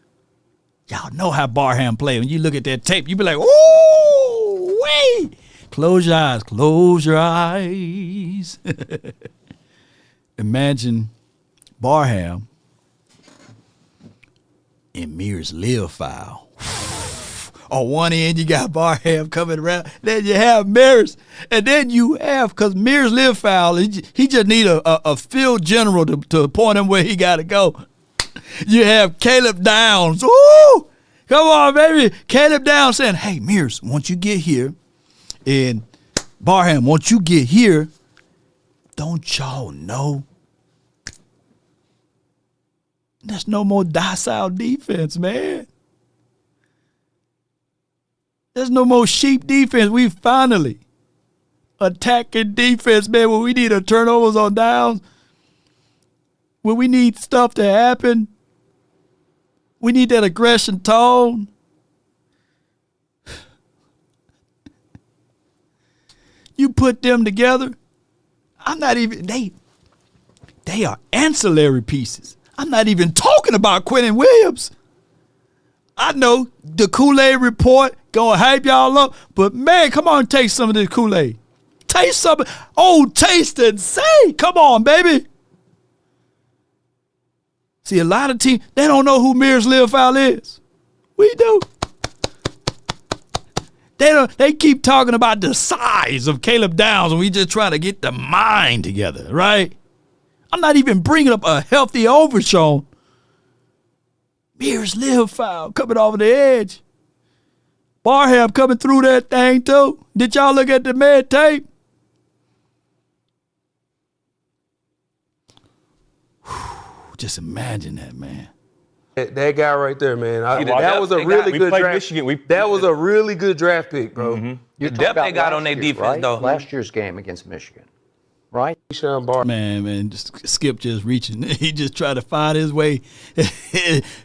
Y'all know how Barham play. When you look at that tape, you be like, ooh, wait. Close your eyes. Close your eyes. Imagine Barham in Mears live file. On one end, you got Barham coming around. Then you have Mears. And then you have, because Mears live foul, he just need a field general to point him where he got to go. You have Caleb Downs. Ooh! Come on, baby. Caleb Downs saying, hey, Mears, once you get here, and Barham, once you get here, don't y'all know there's no more docile defense, man. There's no more sheep defense. We finally attacking defense, man, when we need a turnovers on downs, when we need stuff to happen. We need that aggression tone. You put them together, I'm not even, they are ancillary pieces. I'm not even talking about Quentin Williams. I know the Kool-Aid report gonna hype y'all up, but man, come on and taste some of this Kool-Aid. Taste some. Oh, taste and say. Come on, baby. See, a lot of teams, they don't know who Mears Learfowl is. We do. They keep talking about the size of Caleb Downs, and we just trying to get the mind together, right? I'm not even bringing up a healthy overshown. Mears Learfowl coming over the edge. Barham coming through that thing too. Did y'all look at the med tape? Just imagine that, man. That guy right there, man. That was a really good draft. Michigan. That was a really good draft pick, bro. Mm-hmm. You definitely got on their defense, right? Though. Last year's game against Michigan, right? Man, Skip just reaching. He just tried to find his way.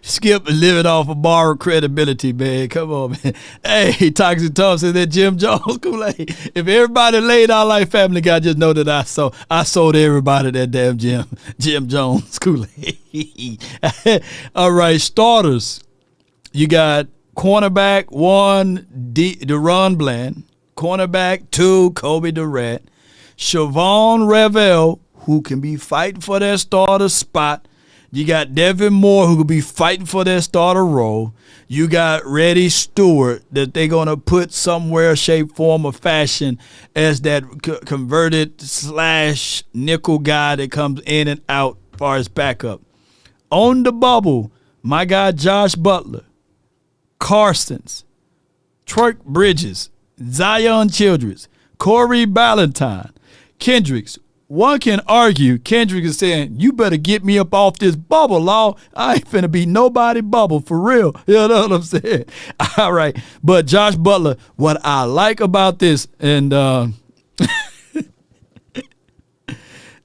Skip living off of borrowed credibility, man. Come on, man. Hey, Toxic Tom said that Jim Jones Kool-Aid. If everybody laid out like Family Guy, just know that I sold everybody that damn Jim Jones Kool-Aid. All right, starters. You got cornerback 1, Deron Bland. Cornerback 2, Kobe Durant. Siobhan Revel, who can be fighting for that starter spot. You got Devin Moore, who could be fighting for that starter role. You got Reddy Stewart that they're going to put somewhere, shape, form, or fashion as that converted / nickel guy that comes in and out as far as backup. On the bubble, my guy Josh Butler, Carsons, Twerk Bridges, Zion Childress, Corey Ballantyne, Kendricks. One can argue Kendrick is saying, you better get me up off this bubble, Law. I ain't finna be nobody bubble for real. You know what I'm saying? All right. But Josh Butler, what I like about this, and oh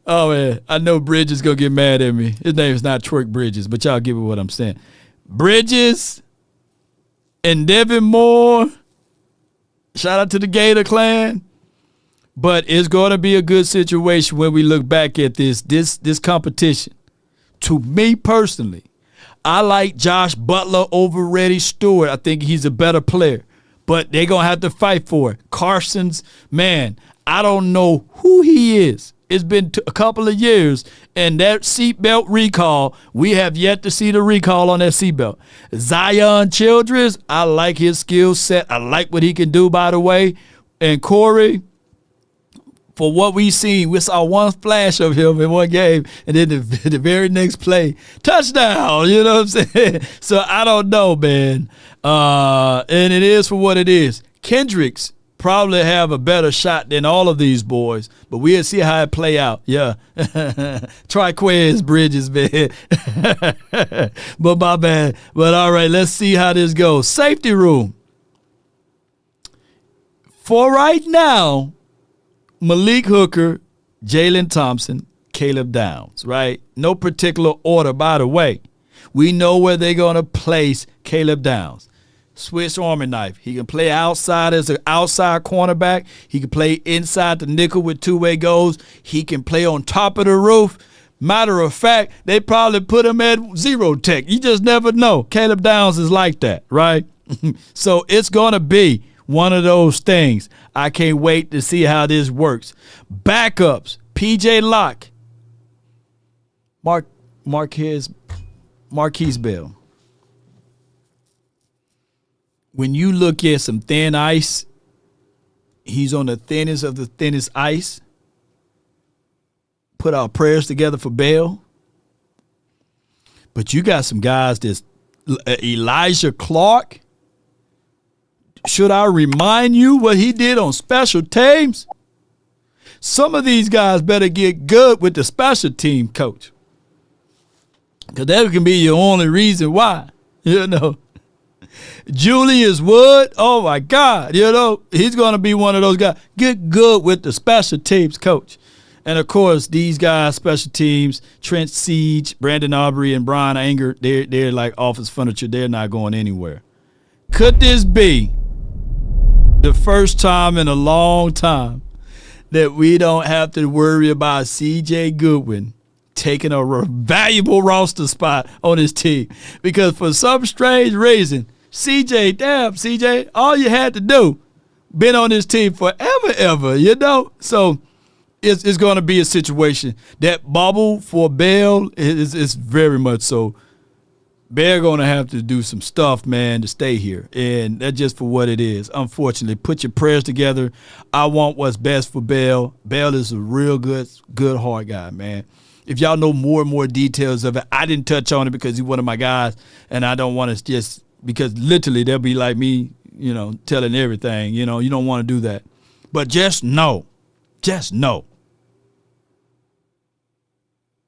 man, I know Bridges gonna get mad at me. His name is not Twerk Bridges, but y'all give me what I'm saying. Bridges and Devin Moore, shout out to the Gator clan. But it's going to be a good situation when we look back at this competition. To me personally, I like Josh Butler over Reddy Stewart. I think he's a better player. But they're going to have to fight for it. Carson's, man, I don't know who he is. It's been a couple of years, and that seatbelt recall, we have yet to see the recall on that seatbelt. Zion Childress, I like his skill set. I like what he can do, by the way. And Corey, for what we seen, we saw one flash of him in one game, and then the very next play, touchdown, you know what I'm saying? So I don't know, man. And it is for what it is. Kendricks probably have a better shot than all of these boys, but we'll see how it play out. Yeah. Triquez Bridges, man. But my bad. But all right, let's see how this goes. Safety room. For right now, Malik Hooker, Jalen Thompson, Caleb Downs, right? No particular order, by the way. We know where they're going to place Caleb Downs. Swiss Army knife. He can play outside as an outside cornerback. He can play inside the nickel with two-way goals. He can play on top of the roof. Matter of fact, they probably put him at zero tech. You just never know. Caleb Downs is like that, right? So it's going to be one of those things. I can't wait to see how this works. Backups, P.J. Locke, Marquise Bell. When you look at some thin ice, he's on the thinnest of the thinnest ice. Put our prayers together for Bell. But you got some guys that's Elijah Clark. Should I remind you what he did on special teams? Some of these guys better get good with the special team coach, because that can be your only reason why, you know. Julius Wood, oh my God, you know, he's going to be one of those guys. Get good with the special teams coach. And of course, these guys, special teams, Trent Siege, Brandon Aubrey, and Brian Anger, they're like office furniture. They're not going anywhere. Could this be the first time in a long time that we don't have to worry about C.J. Goodwin taking a valuable roster spot on his team? Because for some strange reason, C.J., all you had to do, been on this team forever, you know? So it's going to be a situation. That bubble for Bell is very much so. They're going to have to do some stuff, man, to stay here. And that's just for what it is. Unfortunately, put your prayers together. I want what's best for Bell. Bell is a real good heart guy, man. If y'all know more and more details of it, I didn't touch on it because he's one of my guys, and I don't want to just – because literally they'll be like me, you know, telling everything. You know, you don't want to do that. But just know,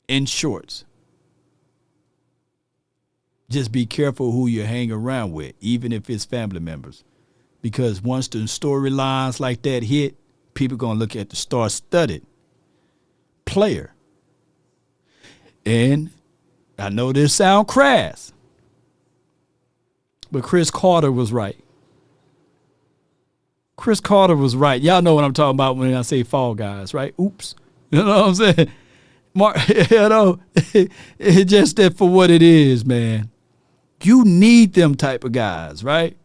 in shorts, just be careful who you hang around with, even if it's family members. Because once the storylines like that hit, people are going to look at the star-studded player. And I know this sound crass, but Chris Carter was right. Chris Carter was right. Y'all know what I'm talking about when I say Fall Guys, right? Oops. You know what I'm saying? You know, it's just that for what it is, man. You need them type of guys, right?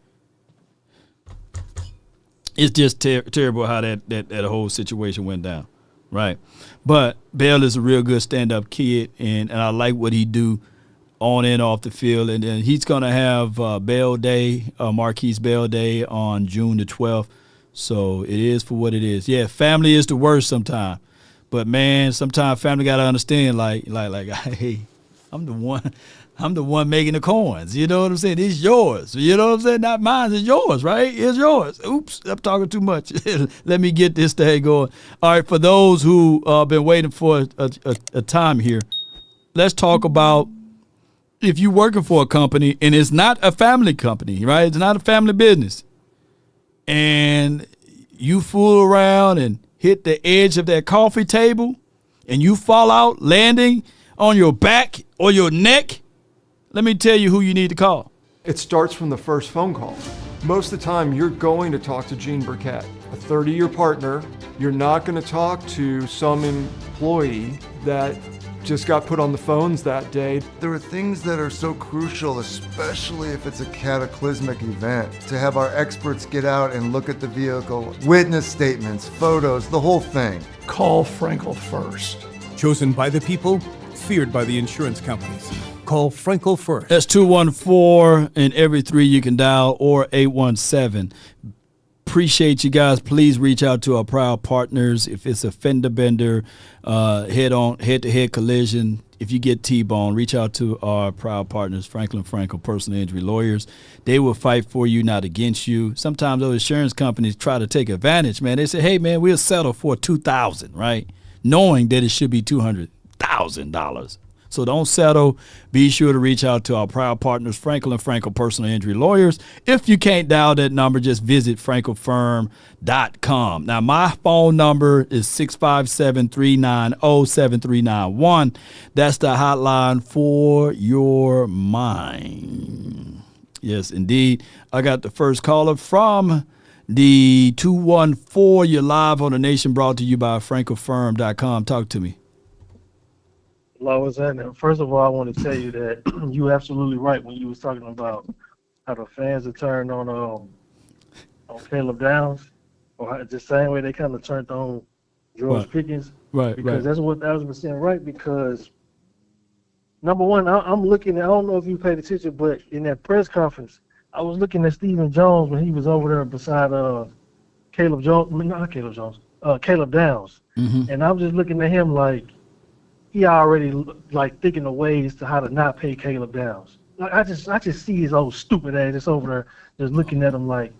It's just terrible how that whole situation went down, right? But Bell is a real good stand-up kid, and I like what he do on and off the field. And then he's going to have Bell Day, Marquise Bell Day on June the 12th. So it is for what it is. Yeah, family is the worst sometimes. But, man, sometimes family got to understand, like, hey, I'm the one making the coins. You know what I'm saying? It's yours. You know what I'm saying? Not mine. It's yours, right? It's yours. Oops, I'm talking too much. Let me get this thing going. All right, for those who been waiting for a time here, let's talk about if you're working for a company and it's not a family company, right? It's not a family business. And you fool around and hit the edge of that coffee table and you fall out landing on your back or your neck, let me tell you who you need to call. It starts from the first phone call. Most of the time, you're going to talk to Gene Burkett, a 30-year partner. You're not going to talk to some employee that just got put on the phones that day. There are things that are so crucial, especially if it's a cataclysmic event, to have our experts get out and look at the vehicle, witness statements, photos, the whole thing. Call Frenkel first. Chosen by the people, feared by the insurance companies. Call Frenkel first. That's 214 and every 3 you can dial, or 817. Appreciate you guys. Please reach out to our proud partners. If it's a fender bender, head-to-head collision, if you get T-bone, reach out to our proud partners, Frenkel Personal Injury Lawyers. They will fight for you, not against you. Sometimes those insurance companies try to take advantage, man. They say, hey, man, we'll settle for $2,000, right? Knowing that it should be $200,000. So don't settle. Be sure to reach out to our proud partners, Frenkel Personal Injury Lawyers. If you can't dial that number, just visit FrenkelFirm.com. Now, my phone number is 657-390-7391. That's the hotline for your mind. Yes, indeed. I got the first caller from the 214. You're live on The Nation, brought to you by FrenkelFirm.com. Talk to me. First of all, I want to tell you that you were absolutely right when you was talking about how the fans have turned on Caleb Downs, or the same way they kind of turned on George Pickens. Right. Because that's what I was saying, right? Because number one, I'm looking at, I don't know if you paid attention, but in that press conference, I was looking at Stephen Jones when he was over there beside Caleb Downs. Mm-hmm. And I was just looking at him like, he already thinking of ways to how to not pay Caleb Downs. Like I just see his old stupid ass just over there, just looking at him like,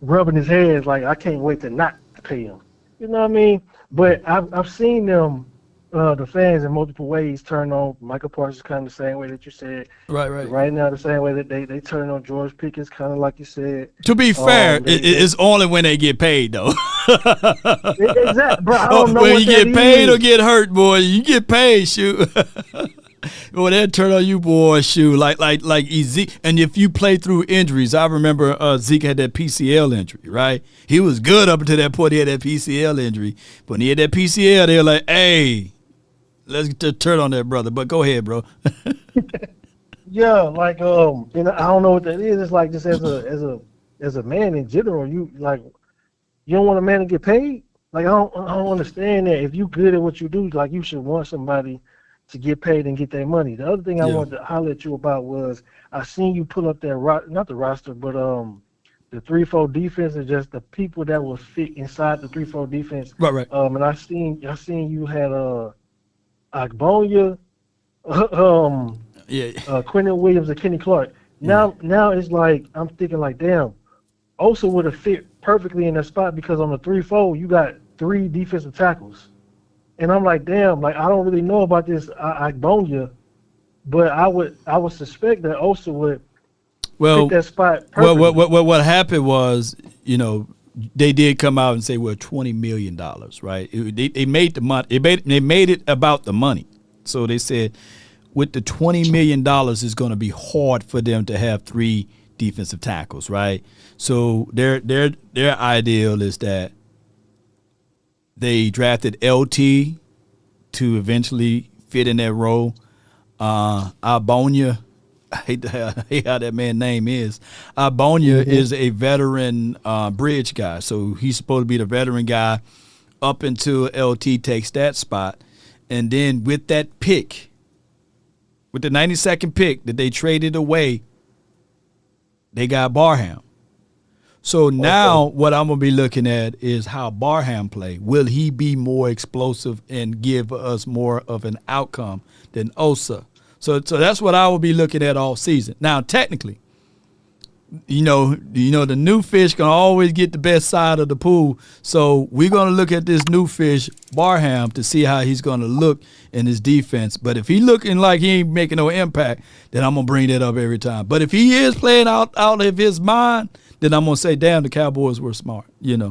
rubbing his head like I can't wait to not pay him. You know what I mean? But I've seen them, the fans in multiple ways turn on Michael Parsons kind of the same way that you said. Right. Right now, the same way that they turn on George Pickens, kind of like you said. To be fair, it's only when they get paid, though. Exactly, bro. I don't know when what you get paid is. or get hurt, boy, you get paid, shoot. Boy, they'll turn on you, boy, shoot. Like Zeke. And if you play through injuries, I remember Zeke had that PCL injury, right? He was good up until that point. He had that PCL injury. But when he had that PCL, they were like, hey, let's turn on that brother. But go ahead, bro. Yeah, I don't know what that is. It's like just as a man in general, you don't want a man to get paid. Like I don't understand that. If you good at what you do, like you should want somebody to get paid and get their money. The other thing I wanted to holler at you about was I seen you pull up that not the roster, but the 3-4 defense and just the people that was fit inside the 3-4 defense. Right. And I seen you had Agbonya, Quentin Williams and Kenny Clark. Now it's like I'm thinking like, damn, Osa would have fit perfectly in that spot because on the 3-4 you got 3 defensive tackles. And I'm like, damn, I don't really know about this Agbonya, but I would suspect that Osa would fit that spot perfectly. Well, what happened was, they did come out and say, well, $20 million, right? They made the money. They made it about the money. So they said, with the $20 million, it's going to be hard for them to have 3 defensive tackles, right? So their ideal is that they drafted LT to eventually fit in that role. Agbonya, I hate how that man's name is. Agbonya is a veteran bridge guy, so he's supposed to be the veteran guy up until LT takes that spot. And then with that pick, with the 92nd pick that they traded away, they got Barham. So now what I'm going to be looking at is how Barham play. Will he be more explosive and give us more of an outcome than Osa? So that's what I will be looking at all season. Now, technically, the new fish can always get the best side of the pool. So we're going to look at this new fish, Barham, to see how he's going to look in his defense. But if he's looking like he ain't making no impact, then I'm going to bring that up every time. But if he is playing out of his mind, then I'm going to say, damn, the Cowboys were smart, Yeah,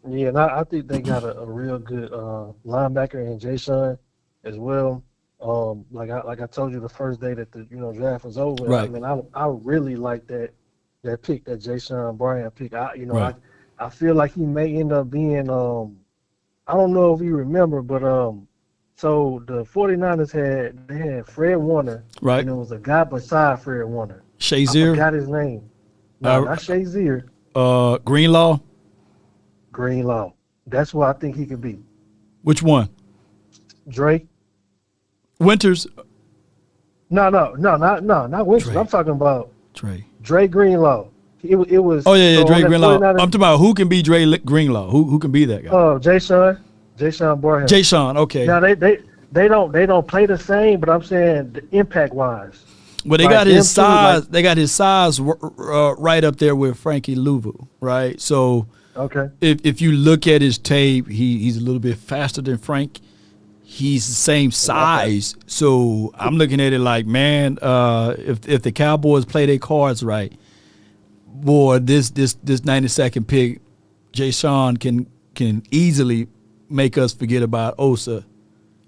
and I think they got a real good linebacker in Jay-Sean as well. Like I told you the first day that the draft was over. Right. I mean, I really like that pick, that Jay-Sean Bryant pick. I feel like he may end up being I don't know if you remember, but so the 49ers had Fred Warner. Right. And there was a guy beside Fred Warner. Shazier. I forgot his name. No, not Shazier. Greenlaw. That's what I think he could be. Which one? Drake. Winters. No, not Winters. Dre. I'm talking about Dre Greenlaw. It was. Oh yeah, Dre Greenlaw. I'm talking about who can be Dre Greenlaw. Who can be that guy? Oh, Jay-Sean Barham. Jay-Sean. Okay. Now they don't play the same, but I'm saying the impact wise. Well, they got his size. They got his size right up there with Frankie Louvu, right? So okay, if you look at his tape, he's a little bit faster than Frank. He's the same size, so I'm looking at it like, man, if the Cowboys play their cards right, boy, this 92nd pick, Jay-Sean can easily make us forget about Osa.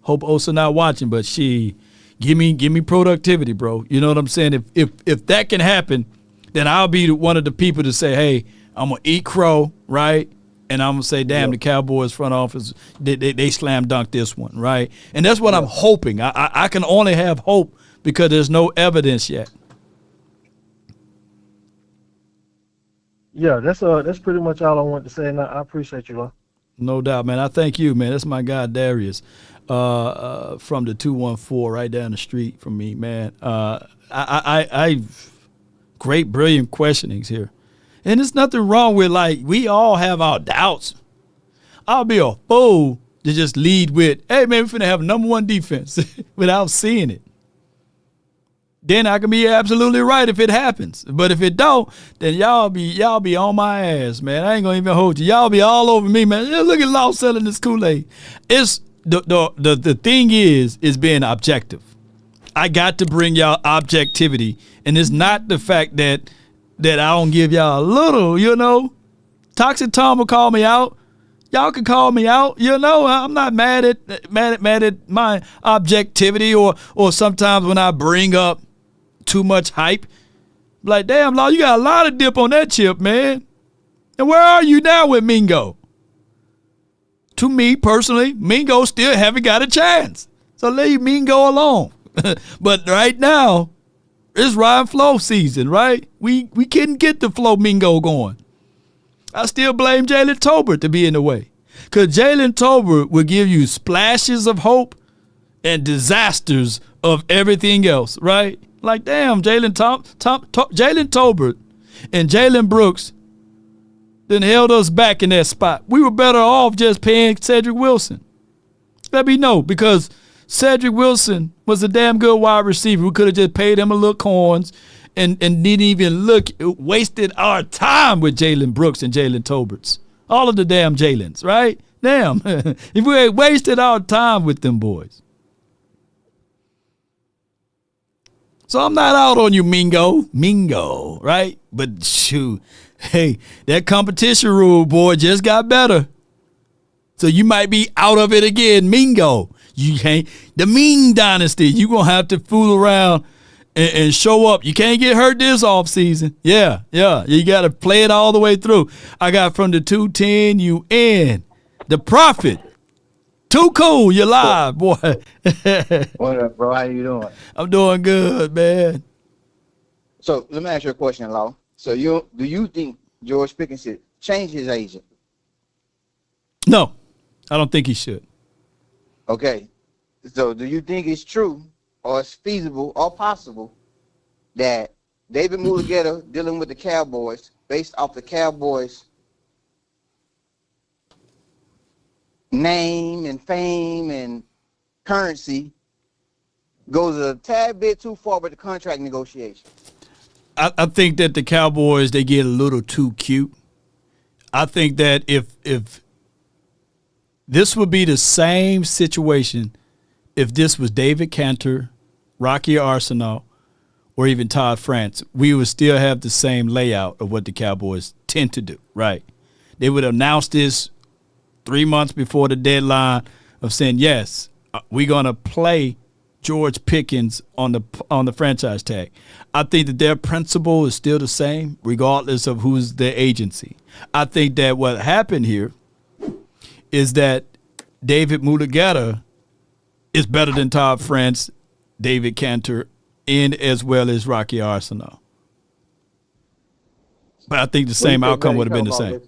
Hope Osa not watching, but give me productivity, bro. You know what I'm saying? If that can happen, then I'll be one of the people to say, hey, I'm gonna eat crow, right? And I'm going to say, damn, the Cowboys front office, they slam dunk this one, right? And that's what I'm hoping. I can only have hope because there's no evidence yet. Yeah, that's pretty much all I want to say, and I appreciate you, Lon. No doubt, man. I thank you, man. That's my guy, Darius, from the 214 right down the street from me, man. I great, brilliant questionings here. And there's nothing wrong with, like, we all have our doubts. I'll be a fool to just lead with, hey, man, we're finna have number one defense without seeing it. Then I can be absolutely right if it happens. But if it don't, then y'all be on my ass, man. I ain't gonna even hold you. Y'all be all over me, man. Yeah, look at Law selling this Kool-Aid. It's the thing is being objective. I got to bring y'all objectivity, and it's not the fact that I don't give y'all a little, Toxic Tom will call me out. Y'all can call me out, I'm not mad at my objectivity or sometimes when I bring up too much hype. Like, damn, Law, you got a lot of dip on that chip, man. And where are you now with Mingo? To me, personally, Mingo still haven't got a chance. So leave Mingo alone. But right now, it's Ryan Flo season, right? We couldn't get the Flo Mingo going. I still blame Jalen Tolbert to be in the way. Because Jalen Tolbert will give you splashes of hope and disasters of everything else, right? Like, damn, Jalen Tolbert and Jalen Brooks then held us back in that spot. We were better off just paying Cedric Wilson. Let me know, because Cedric Wilson was a damn good wide receiver. We could have just paid him a little coins and didn't even wasted our time with Jalen Brooks and Jalen Tolberts. All of the damn Jalens, right? Damn. If we had wasted our time with them boys. So I'm not out on you, Mingo, right? But shoot, hey, that competition rule, boy, just got better. So you might be out of it again, Mingo. You can't, the Ming Dynasty, you're going to have to fool around and show up. You can't get hurt this offseason. Yeah. You got to play it all the way through. I got from the 210 UN, the Prophet. Too cool, you're live, boy. What up, bro? How you doing? I'm doing good, man. So let me ask you a question, Law. So do you think George Pickens should change his agent? No, I don't think he should. Okay. So do you think it's true or it's feasible or possible that David Mulugheta dealing with the Cowboys based off the Cowboys name and fame and currency goes a tad bit too far with the contract negotiation. I think that the Cowboys, they get a little too cute. I think that if this would be the same situation if this was David Cantor, Rocky Arsenal, or even Todd France, we would still have the same layout of what the Cowboys tend to do, right? They would announce this 3 months before the deadline of saying, yes, we're going to play George Pickens on the franchise tag. I think that their principle is still the same, regardless of who's their agency. I think that what happened here is that David Mulugeta is better than Todd France, David Cantor, and as well as Rocky Arsenal. But I think the same outcome would have been the same.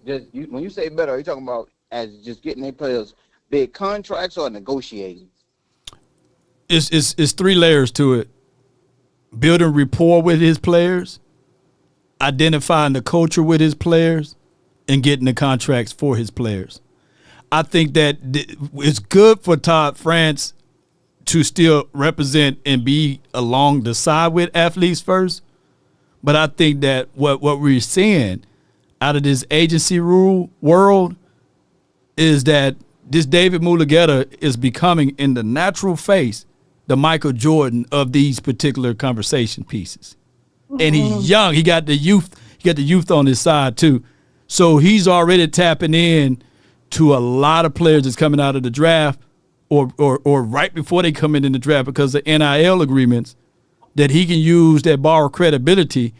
When you say better, are you talking about as just getting their players big contracts or negotiating? It's 3 layers to it. Building rapport with his players, identifying the culture with his players, and getting the contracts for his players. I think that it's good for Todd France to still represent and be along the side with athletes first. But I think that what we're seeing out of this agency world is that this David Mulugeta is becoming, in the natural face, the Michael Jordan of these particular conversation pieces. And he's young. He got the youth on his side too. So he's already tapping in to a lot of players that's coming out of the draft or right before they come in the draft because of NIL agreements, that he can use that borrow credibility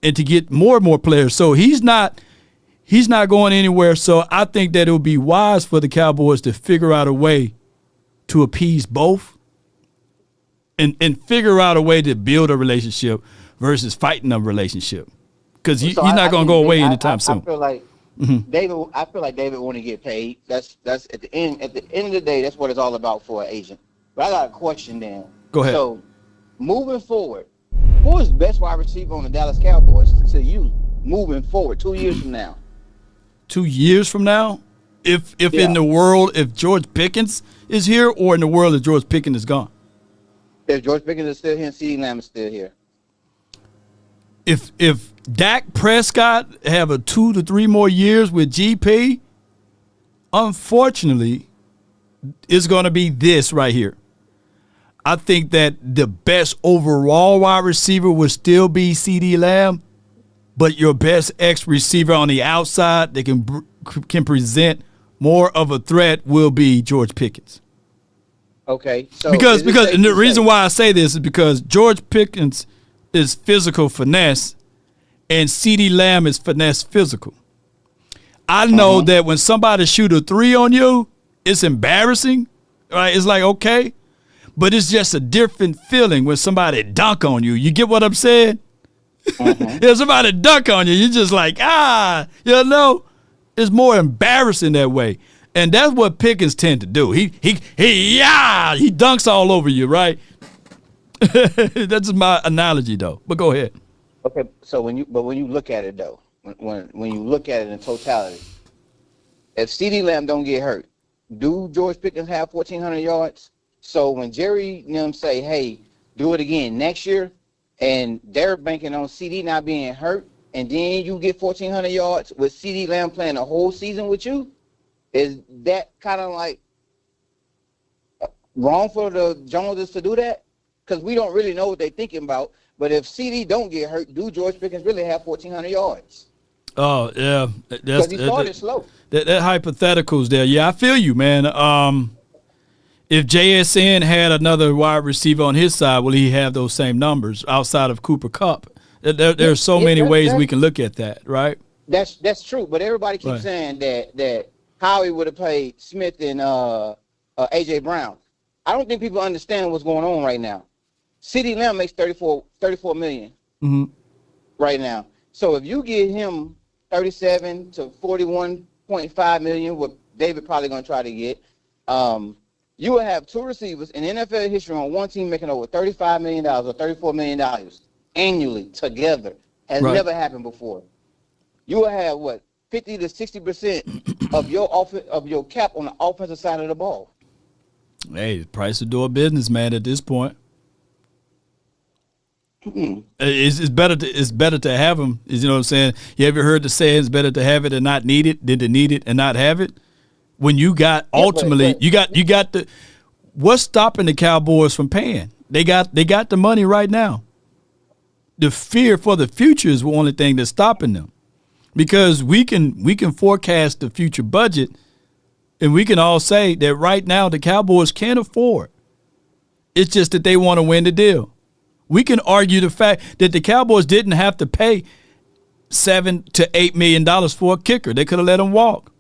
and to get more and more players. So he's not going anywhere. So I think that it would be wise for the Cowboys to figure out a way to appease both and figure out a way to build a relationship versus fighting a relationship. Because he's not going to go away anytime soon. I feel like David want to get paid. That's at the end of the day, that's what it's all about for an agent. But I got a question then. Go ahead. So moving forward, who is the best wide receiver on the Dallas Cowboys to you moving forward 2 years from now? 2 years from now? If in the world, if George Pickens is here, or in the world if George Pickens is gone? If George Pickens is still here and CeeDee Lamb is still here. If Dak Prescott have a 2 to 3 more years with GP, unfortunately, it's going to be this right here. I think that the best overall wide receiver will still be CeeDee Lamb, but your best X receiver on the outside that can present more of a threat will be George Pickens. Okay. So because and the reason why I say this is because George Pickens is physical finesse and CeeDee Lamb is finesse physical. I know that when somebody shoot a 3 on you, it's embarrassing, right? It's like, okay, but it's just a different feeling when somebody dunk on you. You get what I'm saying? If somebody dunk on you, you're just like, it's more embarrassing that way. And that's what Pickens tend to do. He dunks all over you, right? That's my analogy, though. But go ahead. Okay, so when you look at it though, when you look at it in totality, if CeeDee Lamb don't get hurt, do George Pickens have 1,400 yards? So when Jerry say, hey, do it again next year, and they're banking on CeeDee not being hurt, and then you get 1,400 yards with CeeDee Lamb playing the whole season with you, is that kind of like wrong for the Joneses to do that? Because we don't really know what they're thinking about. But if CeeDee don't get hurt, do George Pickens really have 1,400 yards? Oh, yeah. Because he started slow. That hypothetical's there. Yeah, I feel you, man. If JSN had another wide receiver on his side, will he have those same numbers outside of Cooper Kupp? There are so many ways we can look at that, right? That's true. But everybody keeps saying that Howie would have played Smith and A.J. Brown. I don't think people understand what's going on right now. CeeDee Lamb makes $34 million right now. So if you get him 37 to 41.5 million, what David probably going to try to get, you will have 2 receivers in NFL history on one team making over $35 million or $34 million annually together. Has never happened before. You will have 50 to 60% of your cap on the offensive side of the ball. Hey, the price of doing business, man, at this point. It's better to have him. You know what I'm saying? You ever heard the saying, it's better to have it and not need it than to need it and not have it? When you got ultimately, you got the what's stopping the Cowboys from paying? They got the money right now. The fear for the future is the only thing that's stopping them, because we can forecast the future budget, and we can all say that right now the Cowboys can't afford. It's just that they want to win the deal. We can argue the fact that the Cowboys didn't have to pay $7 to $8 million for a kicker. They could have let him walk.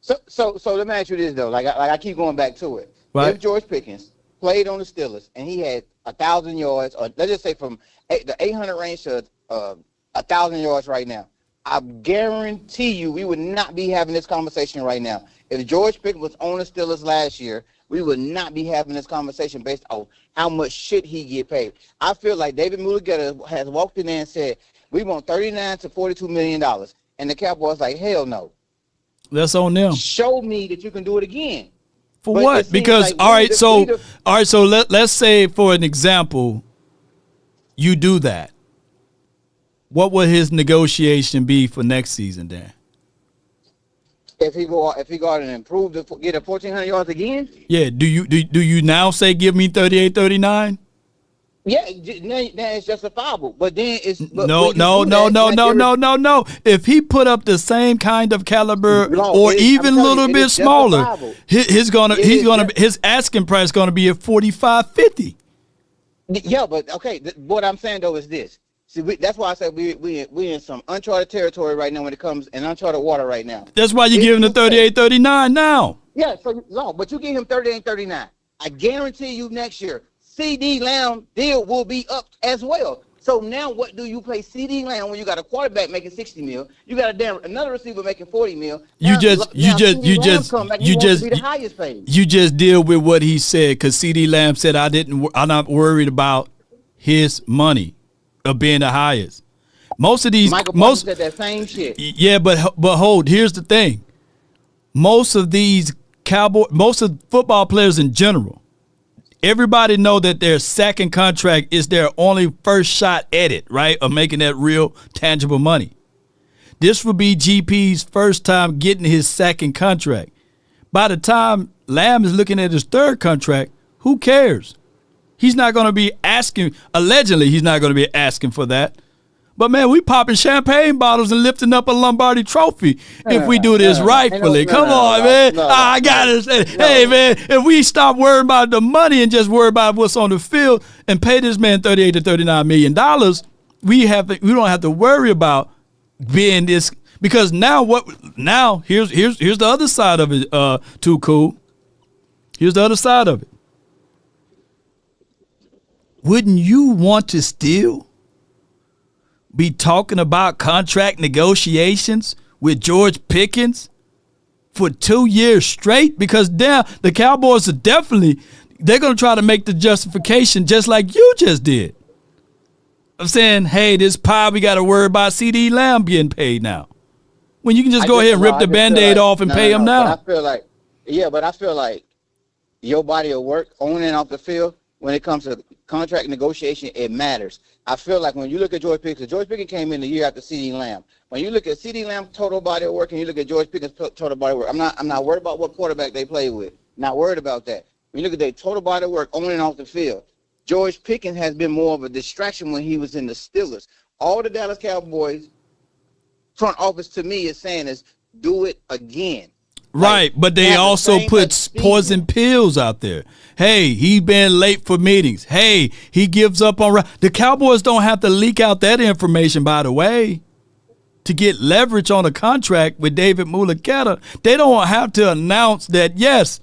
So let me ask you this though. Like I keep going back to it. Right. If George Pickens played on the Steelers and he had 1,000 yards, or let's just say from the 800 range to 1,000 yards right now, I guarantee you we would not be having this conversation right now. If George Pickens was on the Steelers last year, we would not be having this conversation based on how much shit he get paid. I feel like David Mulugeta has walked in there and said, we want $39 to $42 million. And the Cowboys like, hell no. That's on them. Show me that you can do it again. For what? Because like so let's say for an example, you do that. What would his negotiation be for next season then? If he go out and improve to get a 1,400 yards again? Yeah. Do you now say give me 38, 39? Yeah, then it's justifiable. But then it's no. If he put up the same kind of caliber or even a little bit smaller, his asking price is gonna be at 45, 50. Yeah, but okay. What I'm saying though is this. See, that's why I said we in some uncharted territory right now when it comes in uncharted water right now. That's why you give him the 38, 39 now. Yeah, but you give him 38, 39. I guarantee you next year, CD Lamb deal will be up as well. So now what do you play CD Lamb when you got a quarterback making 60 mil? You got another receiver making 40 mil. You just deal with what he said, because CD Lamb said I'm not worried about his money of being the highest. Most of these said that same shit. Yeah, but hold, here's the thing. Most of football players in general, everybody know that their second contract is their only first shot at it, right? Of making that real tangible money. This will be GP's first time getting his second contract. By the time Lamb is looking at his third contract, who cares? He's not going to be asking, allegedly he's not going to be asking for that. But, man, we popping champagne bottles and lifting up a Lombardi trophy if we do this rightfully. Come on, man. I got to say, hey, man, if we stop worrying about the money and just worry about what's on the field and pay this man $38 to $39 million, we don't have to worry about being this. Because now here's the other side of it, Too Cool. Here's the other side of it. Wouldn't you want to still be talking about contract negotiations with George Pickens for 2 years straight? Because now the Cowboys are they're going to try to make the justification just like you just did. I'm saying, hey, this pie, we got to worry about CD Lamb getting paid now. When you can just go ahead and rip the Band-Aid off and pay him now. But I feel like your body of work on and off the field, when it comes to contract negotiation, it matters. I feel like when you look at George Pickens came in the year after CD Lamb. When you look at CD Lamb's total body of work and you look at George Pickens' total body of work, I'm not worried about what quarterback they play with. Not worried about that. When you look at their total body of work on and off the field, George Pickens has been more of a distraction when he was in the Steelers. All the Dallas Cowboys front office to me is saying is do it again. Right, but they also put poison pills out there. Hey, he's been late for meetings. Hey, he gives up on the Cowboys don't have to leak out that information, by the way, to get leverage on a contract with David Mulugeta. They don't have to announce that, yes,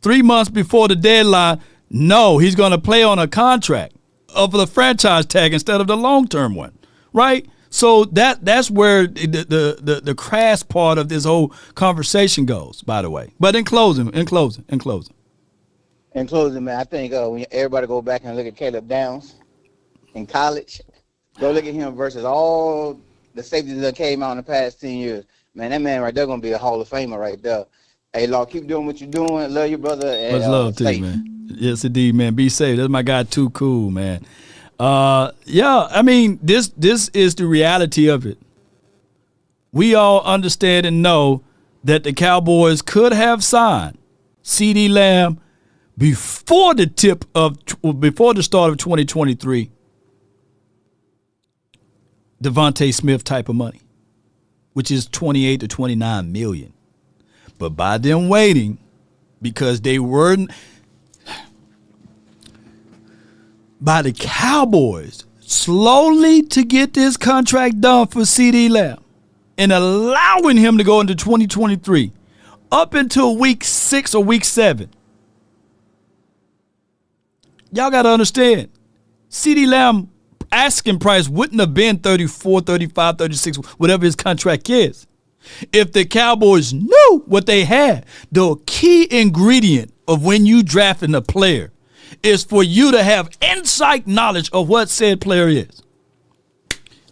3 months before the deadline, no, he's going to play on a contract of the franchise tag instead of the long-term one, right? So that's where the crass part of this whole conversation goes, by the way. But in closing, man, I think when everybody go back and look at Caleb Downs in college, go look at him versus all the safeties that came out in the past 10 years. Man, that man right there going to be a Hall of Famer right there. Hey, Law, keep doing what you're doing. Love you, brother. And, much love to you, man. Yes, indeed, man. Be safe. That's my guy, Too Cool, man. Yeah, I mean, this is the reality of it. We all understand and know that the Cowboys could have signed CeeDee Lamb before the start of 2023. Devontae Smith type of money, which is 28 to 29 million. But by them waiting, because they weren't, by the Cowboys slowly to get this contract done for CeeDee Lamb and allowing him to go into 2023 up until week 6 or week 7. Y'all got to understand, CeeDee Lamb asking price wouldn't have been 34, 35, 36, whatever his contract is. If the Cowboys knew what they had, the key ingredient of when you drafting a player is for you to have inside knowledge of what said player is.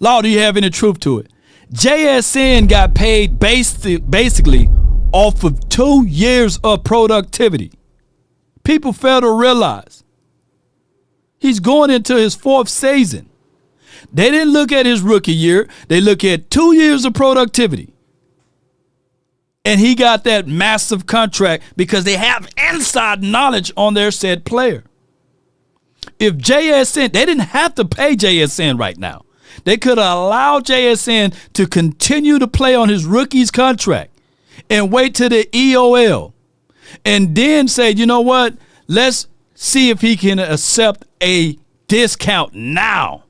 Law, do you have any truth to it? JSN got paid basically off of 2 years of productivity. People fail to realize he's going into his 4th season. They didn't look at his rookie year. They look at 2 years of productivity. And he got that massive contract because they have inside knowledge on their said player. If JSN, they didn't have to pay JSN right now. They could allow JSN to continue to play on his rookie's contract and wait till the EOL and then say, you know what, let's see if he can accept a discount now.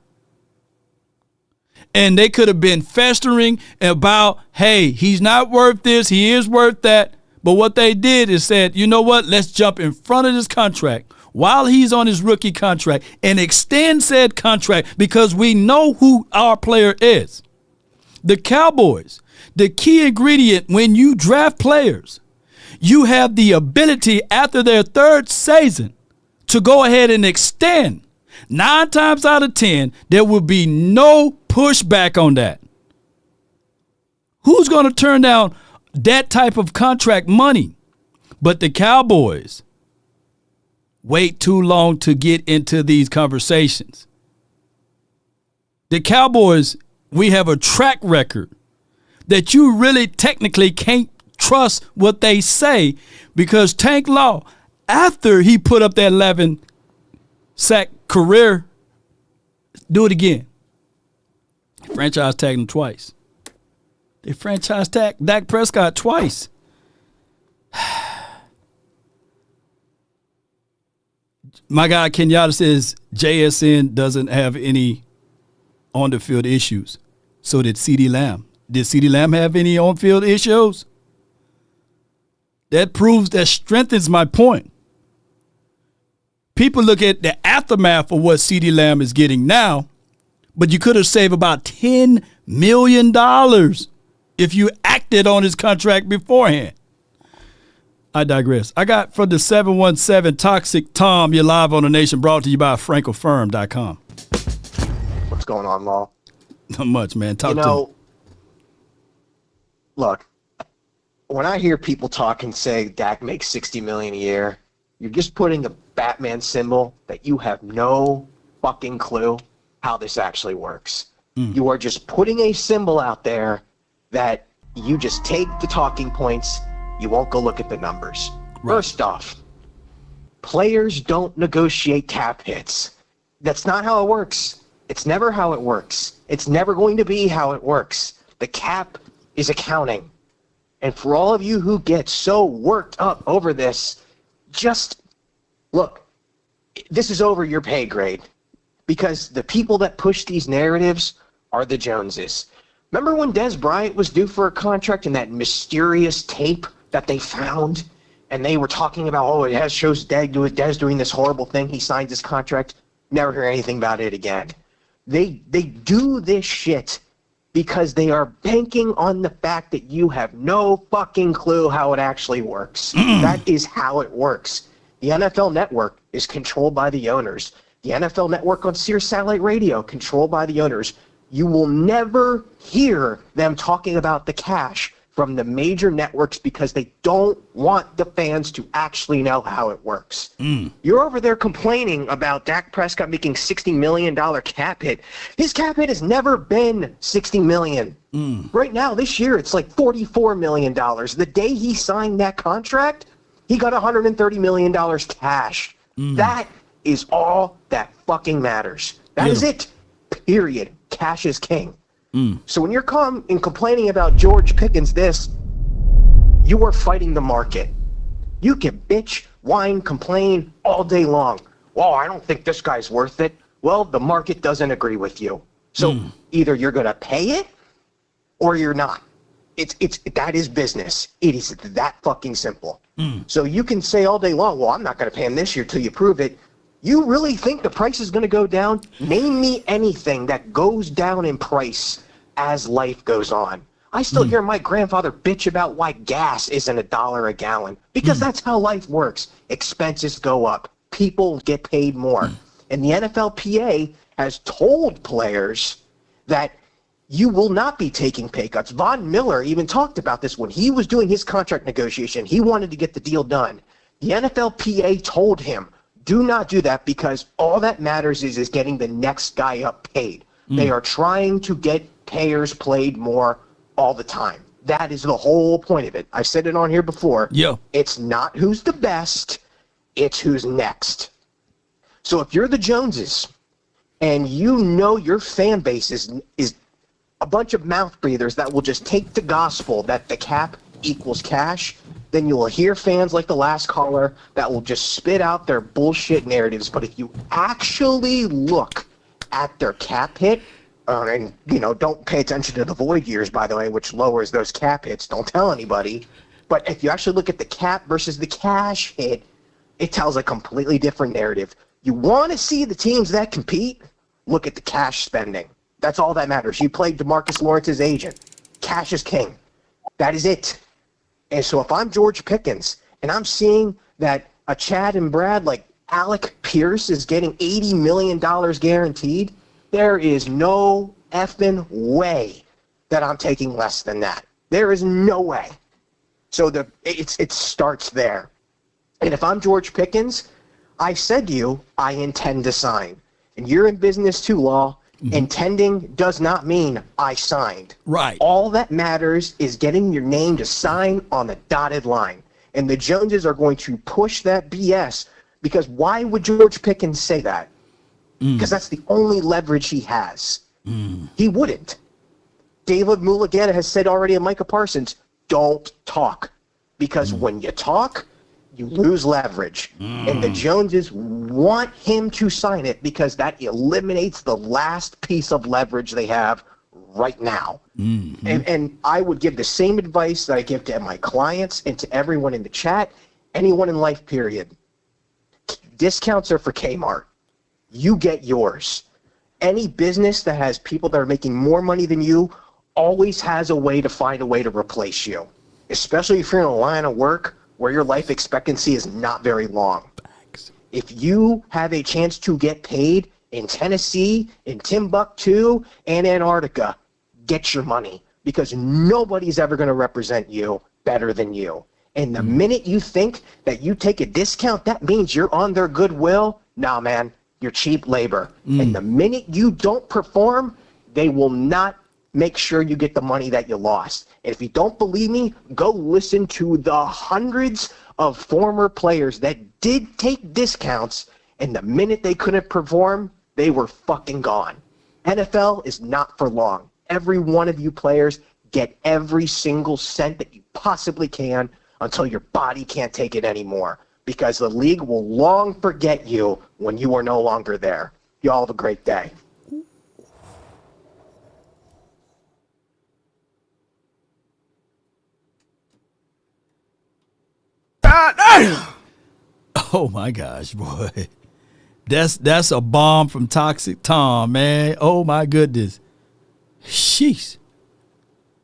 And they could have been festering about, hey, he's not worth this, he is worth that. But what they did is said, you know what, let's jump in front of this contract while he's on his rookie contract and extend said contract because we know who our player is. The Cowboys, the key ingredient when you draft players, you have the ability after their 3rd season to go ahead and extend. 9 times out of 10, there will be no pushback on that. Who's going to turn down that type of contract money? But the Cowboys wait too long to get into these conversations. The Cowboys, we have a track record that you really technically can't trust what they say because Tank Law, after he put up that 11 sack career, do it again. Franchise tagged him twice. They franchise tagged Dak Prescott twice. My guy Kenyatta says JSN doesn't have any on the field issues. So did CeeDee Lamb. Did CeeDee Lamb have any on field issues? That strengthens my point. People look at the aftermath of what CeeDee Lamb is getting now, but you could have saved about $10 million if you acted on his contract beforehand. I digress. I got from the 717 Toxic Tom, you're live on the Nation, brought to you by FrenkelFirm.com. What's going on, Law? Not much, man. Talk to me. Look, when I hear people talk and say Dak makes $60 million a year, you're just putting a Batman symbol that you have no fucking clue how this actually works. You are just putting a symbol out there that you just take the talking points. You won't go look at the numbers. Right. First off, players don't negotiate cap hits. That's not how it works. It's never how it works. It's never going to be how it works. The cap is accounting. And for all of you who get so worked up over this, just look, this is over your pay grade. Because the people that push these narratives are the Joneses. Remember when Des Bryant was due for a contract and that mysterious tape that they found? And they were talking about, oh, it shows Des doing this horrible thing. He signed this contract. Never hear anything about it again. They do this shit because they are banking on the fact that you have no fucking clue how it actually works. That is how it works. The NFL Network is controlled by the owners. The NFL Network on Sirius Satellite Radio, controlled by the owners. You will never hear them talking about the cash from the major networks because they don't want the fans to actually know how it works. You're over there complaining about Dak Prescott making $60 million cap hit. His cap hit has never been $60 million. Right now, this year, it's like $44 million. The day he signed that contract, he got $130 million cash. That is all that fucking matters. That is it. Period. Cash is king. So when you're complaining about George Pickens you are fighting the market. You can bitch, whine, complain all day long. Well, I don't think this guy's worth it. Well, the market doesn't agree with you. So either you're going to pay it or you're not. That is business. It is that fucking simple. So you can say all day long, well, I'm not going to pay him this year till you prove it. You really think the price is going to go down? Name me anything that goes down in price as life goes on. I still hear my grandfather bitch about why gas isn't $1 a gallon, because that's how life works. Expenses go up. People get paid more. And the NFLPA has told players that you will not be taking pay cuts. Von Miller even talked about this when he was doing his contract negotiation. He wanted to get the deal done. The NFLPA told him, do not do that, because all that matters is getting the next guy up paid. They are trying to get payers played more all the time. That is the whole point of it. I've said it on here before. It's not who's the best, it's who's next. So if you're the Joneses and you know your fan base is a bunch of mouth breathers that will just take the gospel that the cap equals cash, then you will hear fans like the last caller that will just spit out their bullshit narratives. But if you actually look at their cap hit, and don't pay attention to the void years, by the way, which lowers those cap hits. Don't tell anybody. But if you actually look at the cap versus the cash hit, it tells a completely different narrative. You want to see the teams that compete? Look at the cash spending. That's all that matters. You played DeMarcus Lawrence's agent. Cash is king. That is it. And so if I'm George Pickens and I'm seeing that a Chad and Brad like Alec Pierce is getting $80 million guaranteed, there is no effing way that I'm taking less than that. There is no way. So it starts there. And if I'm George Pickens, I said to you, I intend to sign. And you're in business too, Law. Intending does not mean I signed. Right. All that matters is getting your name to sign on the dotted line. And the Joneses are going to push that BS, because why would George Pickens say that? Because that's the only leverage he has. He wouldn't. David Mulligana has said already to Micah Parsons, don't talk. Because when you talk, you lose leverage. And the Joneses want him to sign it because that eliminates the last piece of leverage they have right now. And I would give the same advice that I give to my clients and to everyone in the chat, anyone in life, period. Discounts are for Kmart. You get yours. Any business that has people that are making more money than you always has a way to find a way to replace you, especially if you're in a line of work where your life expectancy is not very long. If you have a chance to get paid in Tennessee, in Timbuktu, and Antarctica, get your money, because nobody's ever going to represent you better than you. And the minute you think that you take a discount, that means you're on their goodwill. Nah, man, you're cheap labor. And the minute you don't perform, they will not make sure you get the money that you lost. And if you don't believe me, go listen to the hundreds of former players that did take discounts, and the minute they couldn't perform, they were fucking gone. NFL is not for long. Every one of you players get every single cent that you possibly can until your body can't take it anymore, because the league will long forget you when you are no longer there. Y'all have a great day. Oh my gosh, boy. That's a bomb from Toxic Tom, man. Oh my goodness. Sheesh.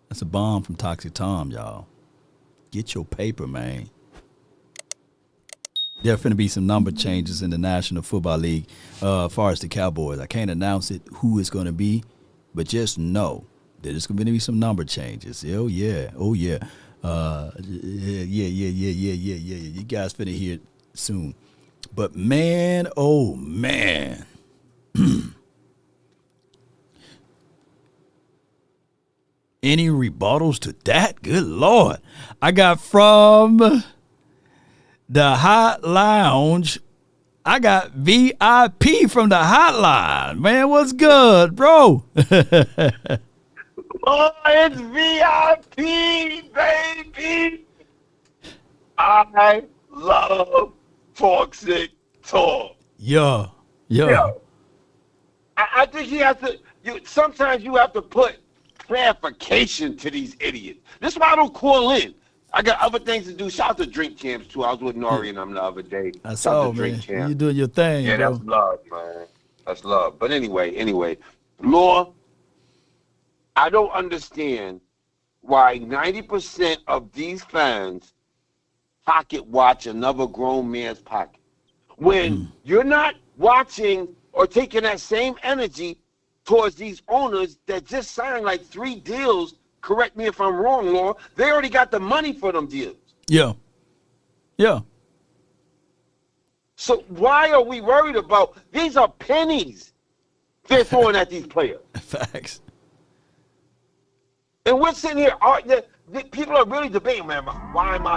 That's a bomb from Toxic Tom, y'all. Get your paper, man. There are finna be some number changes in the National Football League as far as the Cowboys. I can't announce it, who it's going to be, but just know There's going to be some number changes. Oh, yeah. Yeah. You guys finna hear it soon. But, man, oh, man. Any rebuttals to that? Good Lord. I got from the Hot Lounge. I got VIP from the hotline. Man, what's good, bro? Oh, it's VIP, baby. I love Toxic Talk. Yeah. I think he has to. Sometimes you have to put clarification to these idiots. This is why I don't call in. I got other things to do. Shout out to Drink Champs too. I was with Nori and them the other day. I saw, man. You doing your thing, yeah, bro. that's love, man. That's love. But anyway, Law, I don't understand why 90% of these fans pocket watch another grown man's pocket. When you're not watching or taking that same energy towards these owners that just signed like 3 deals. Correct me if I'm wrong, Laura. They already got the money for them deals. Yeah. So why are we worried about? These are pennies they're throwing at these players. Facts. And we're sitting here. People are really debating, man. Why am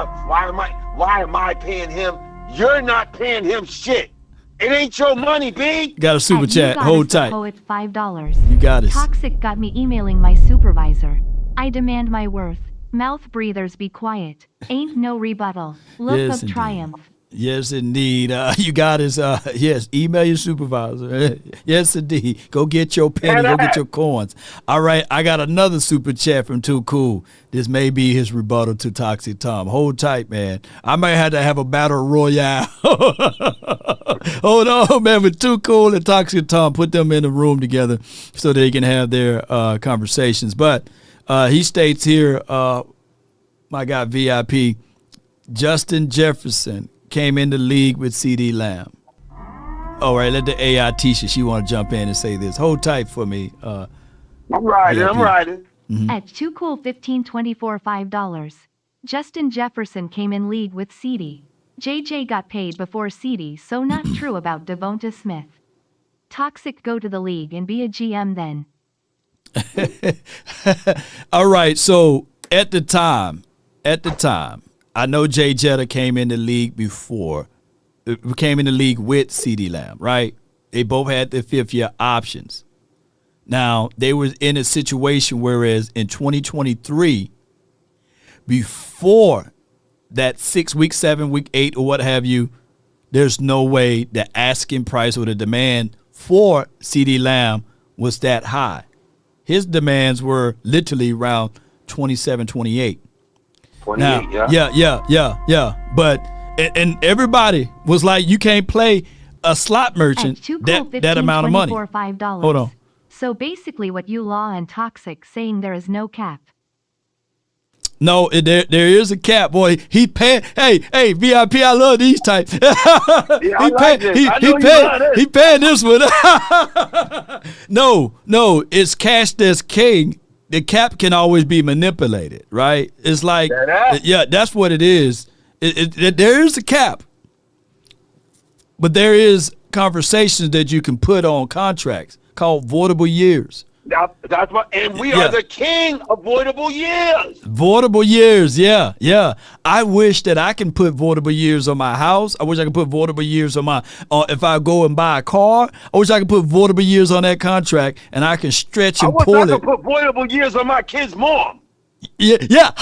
I paying him? You're not paying him shit. It ain't your money, B. Got a super chat. Hold tight. Poet $5. You got it. Toxic got me emailing my supervisor. I demand my worth. Mouth breathers be quiet. Ain't no rebuttal. Look Yes, of indeed. triumph. Yes, indeed. You got his, yes, email your supervisor. Yes, indeed. Go get your penny. Go get your coins. All right, I got another super chat from Too Cool. This may be his rebuttal to Toxic Tom. Hold tight, man. I might have to have a battle royale. Hold on, man. With Too Cool and Toxic Tom, put them in a room together so they can have their conversations. But he states here, my guy VIP, Justin Jefferson came in the league with CD Lamb. All right, let the AI Tisha, she want to jump in and say this. Hold tight for me. I'm riding. Mm-hmm. At Too Cool 1524 $5. Justin Jefferson came in league with CD. JJ got paid before CD, so not true about Devonta Smith. Toxic, go to the league and be a GM then. All right, so at the time, I know Jay Jetta came in the league with CeeDee Lamb, right? They both had their 5th-year options. Now, they were in a situation whereas in 2023, before that 6 week, 7 week, 8 or what have you, there's no way the asking price or the demand for CeeDee Lamb was that high. His demands were literally around 27, 28. 28, now, yeah. But and everybody was like, you can't play a slot merchant that amount of money. $5. Hold on. So basically, what you Law and Toxic saying there is no cap. No, there is a cap, boy. He paid. Hey, VIP. I love these types. He paying this one. No, it's cash that's king. The cap can always be manipulated, right? It's like, yeah, that's what it is. There is a cap, but there is conversations that you can put on contracts called voidable years. That's what, and we are the king of voidable years. Voidable years, yeah. I wish that I can put voidable years on my house. I wish I could put voidable years on my. If I go and buy a car, I wish I could put voidable years on that contract, and I can stretch and pull it. I wish I could put voidable years on my kid's mom. Yeah.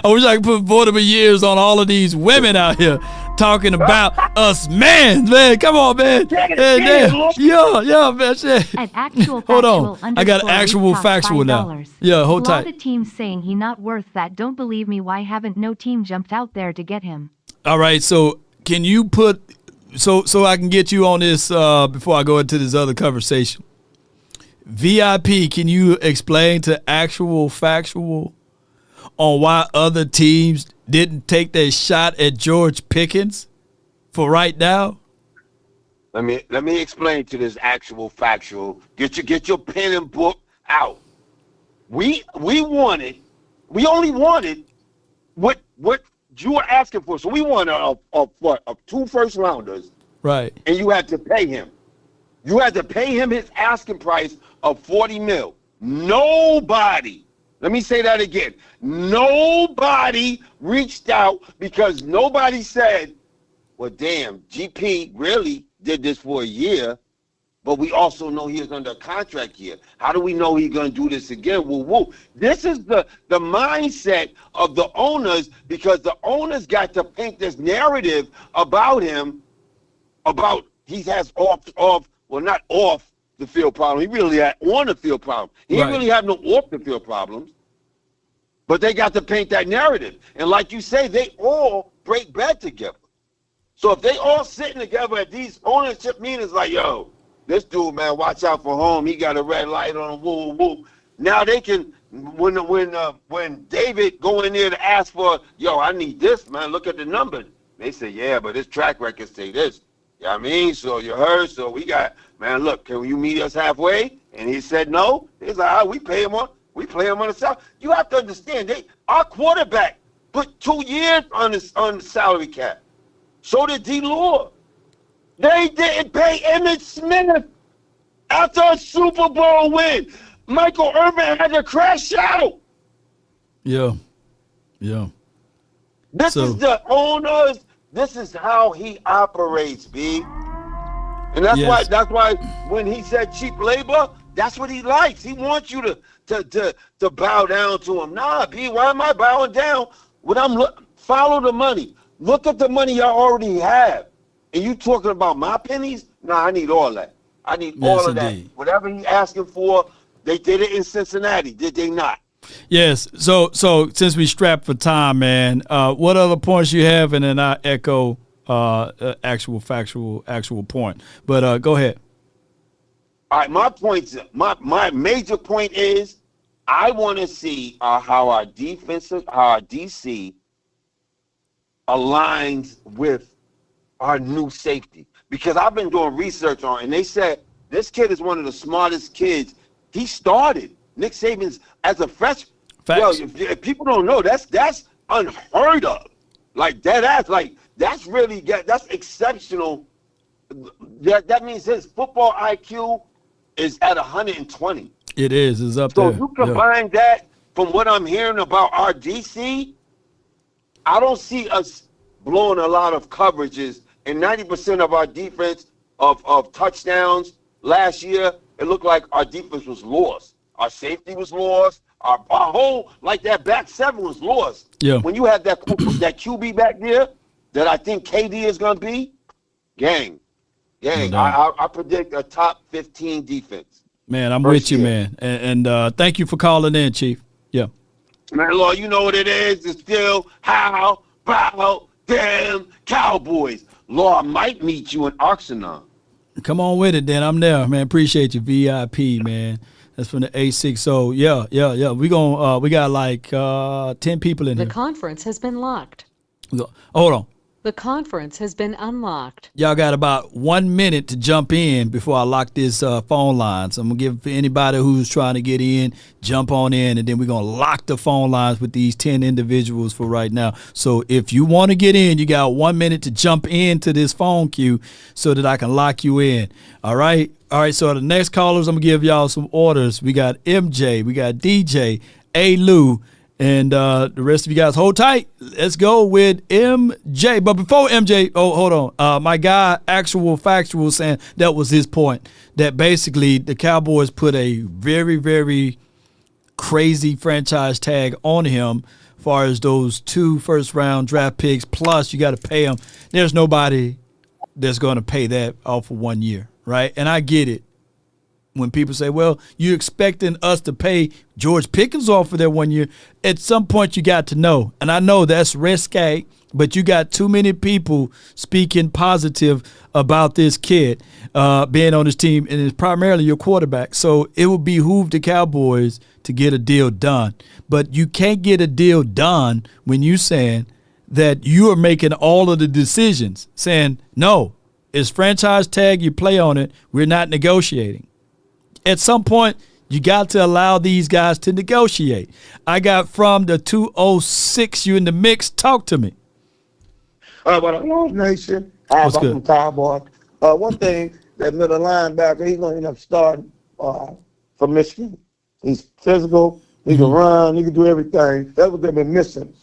I wish I could put voidable years on all of these women out here talking about us man. Come on, man. Yeah, man. At actual hold on. I got actual factual now. Yeah, hold tight. A lot of teams saying he not worth that. Don't believe me. Why haven't no team jumped out there to get him? All right, so can you put so I can get you on this before I go into this other conversation? VIP, can you explain to actual factual on why other teams didn't take their shot at George Pickens for right now? Let me explain to this actual factual. Get your pen and book out. We only wanted what you were asking for. So we wanted a 2 first rounders. Right. And you had to pay him. You had to pay him his asking price of $40 million. Nobody, let me say that again. Nobody reached out because nobody said, well, damn, GP really did this for a year, but we also know he is under a contract here. How do we know he's going to do this again? Woo. This is the mindset of the owners, because the owners got to paint this narrative about him, about he has not off the field problem. He really had on the field problem. He didn't really have no off the field problems, but they got to paint that narrative. And like you say, they all break bread together. So if they all sitting together at these ownership meetings like, yo, this dude, man, watch out for home. He got a red light on him, woo. Now they can, when David go in there to ask for, yo, I need this, man, look at the number. They say, yeah, but his track record say this. You know what I mean? So you heard, so we got, man, look, can you meet us halfway? And he said no. He's like, we play him on the salary. You have to understand, our quarterback put 2 years on the salary cap. So did D-Lure. They didn't pay Emmitt Smith after a Super Bowl win. Michael Irvin had to crash out. Yeah. This is the owners. This is how he operates, B. And that's why when he said cheap labor, that's what he likes. He wants you to bow down to him. Nah, B, why am I bowing down when follow the money? Look at the money y'all already have. And you talking about my pennies? Nah, I need all that. I need all of that. Whatever he asking for, they did it in Cincinnati, did they not? Yes. So since we strapped for time, man, what other points you have? And then I echo actual point. But go ahead. All right, my major point is I want to see how our DC aligns with our new safety, because I've been doing research on it, and they said this kid is one of the smartest kids. He started Nick Saban's as a freshman. Yo, if people don't know, that's unheard of. Like that's exceptional. That means his football IQ is at 120. It is. It's up there. So you combine that from what I'm hearing about our DC, I don't see us blowing a lot of coverages. And 90% of our defense of touchdowns last year, it looked like our defense was lost. Our safety was lost. Our whole, like that back seven was lost. Yeah. When you have that QB back there, that I think KD is going to be, gang. I predict a top 15 defense. Man, I'm with you, man. And thank you for calling in, Chief. Yeah. Man, Lord, you know what it is. It's still how about damn Cowboys. Lord, I might meet you in Oxnard. Come on with it, then. I'm there, man. Appreciate you, VIP, man. That's from the 860. Yeah. We got like 10 people in here. The conference has been locked. Hold on. The conference has been unlocked. Y'all got about 1 minute to jump in before I lock this phone line. So I'm going to give anybody who's trying to get in, jump on in, and then we're going to lock the phone lines with these 10 individuals for right now. So if you want to get in, you got 1 minute to jump into this phone queue so that I can lock you in. All right? All right, so the next callers, I'm going to give y'all some orders. We got MJ, we got DJ, A-Lou, and the rest of you guys, hold tight. Let's go with MJ. But before MJ, hold on. My guy, Actual Factual, saying that was his point, that basically the Cowboys put a very, very crazy franchise tag on him as far as those 2 first-round draft picks, plus you got to pay him. There's nobody that's going to pay that off for 1 year, right? And I get it. When people say, well, you're expecting us to pay George Pickens off for that 1 year, at some point you got to know. And I know that's risque, but you got too many people speaking positive about this kid being on this team, and it's primarily your quarterback. So it would behoove the Cowboys to get a deal done. But you can't get a deal done when you're saying that you are making all of the decisions, saying, no, It's franchise tag. You play on it. We're not negotiating. At some point, you got to allow these guys to negotiate. I got from the 206. You in the mix. Talk to me. But Law Nation, What's about good? from Cowboys. One thing, that middle linebacker, he's going to end up starting for Michigan. He's physical. He can run. He can do everything. That's what they've been missing.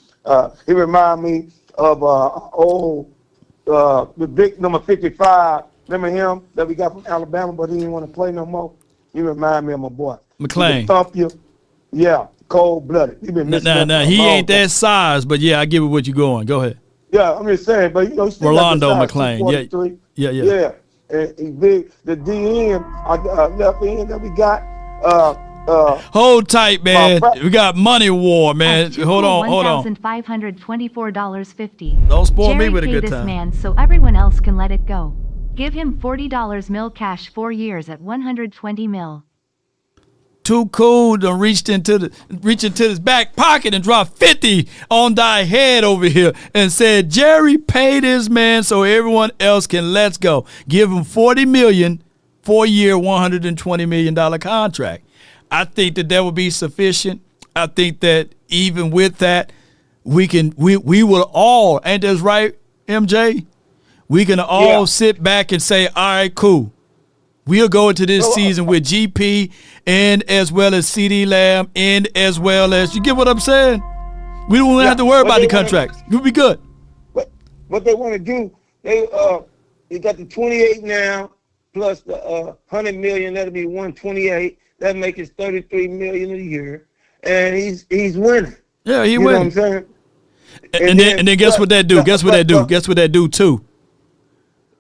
He remind me of the big number 55. Remember him that we got from Alabama, but he didn't want to play no more? He remind me of my boy. McClain. He can thump you. Yeah, cold-blooded. He been missing Nah, he ain't that size, but yeah, I give it what you going. Go ahead. Yeah, I'm just saying, but he's still Rolando got the size, McClain. Yeah. Yeah, and he's big. The DN, left end that we got. Hold tight, man. We got money war, man. Hold on. $1,524.50. Don't spoil me Jerry, with a pay good this time. man so everyone else can let it go. Give him $40 mil cash 4 years at $120 mil. Too cool to reach into his back pocket and drop 50 on thy head over here and said, Jerry, pay this man so everyone else can let's go. Give him $40 million, 4-year, $120 million contract. I think that would be sufficient. I think that even with that, we will all, ain't that right, MJ? We can all sit back and say, all right, cool. We'll go into this season with GP and as well as CD Lamb and as well as, you get what I'm saying? We don't have to worry about the contracts. We'll be good. What they want to do, they got the 28 now plus the 100 million. That'll be 128. That makes it 33 million a year, and he's winning. Yeah, he you winning. Know what I'm saying? And then guess what that do? Guess what that do too?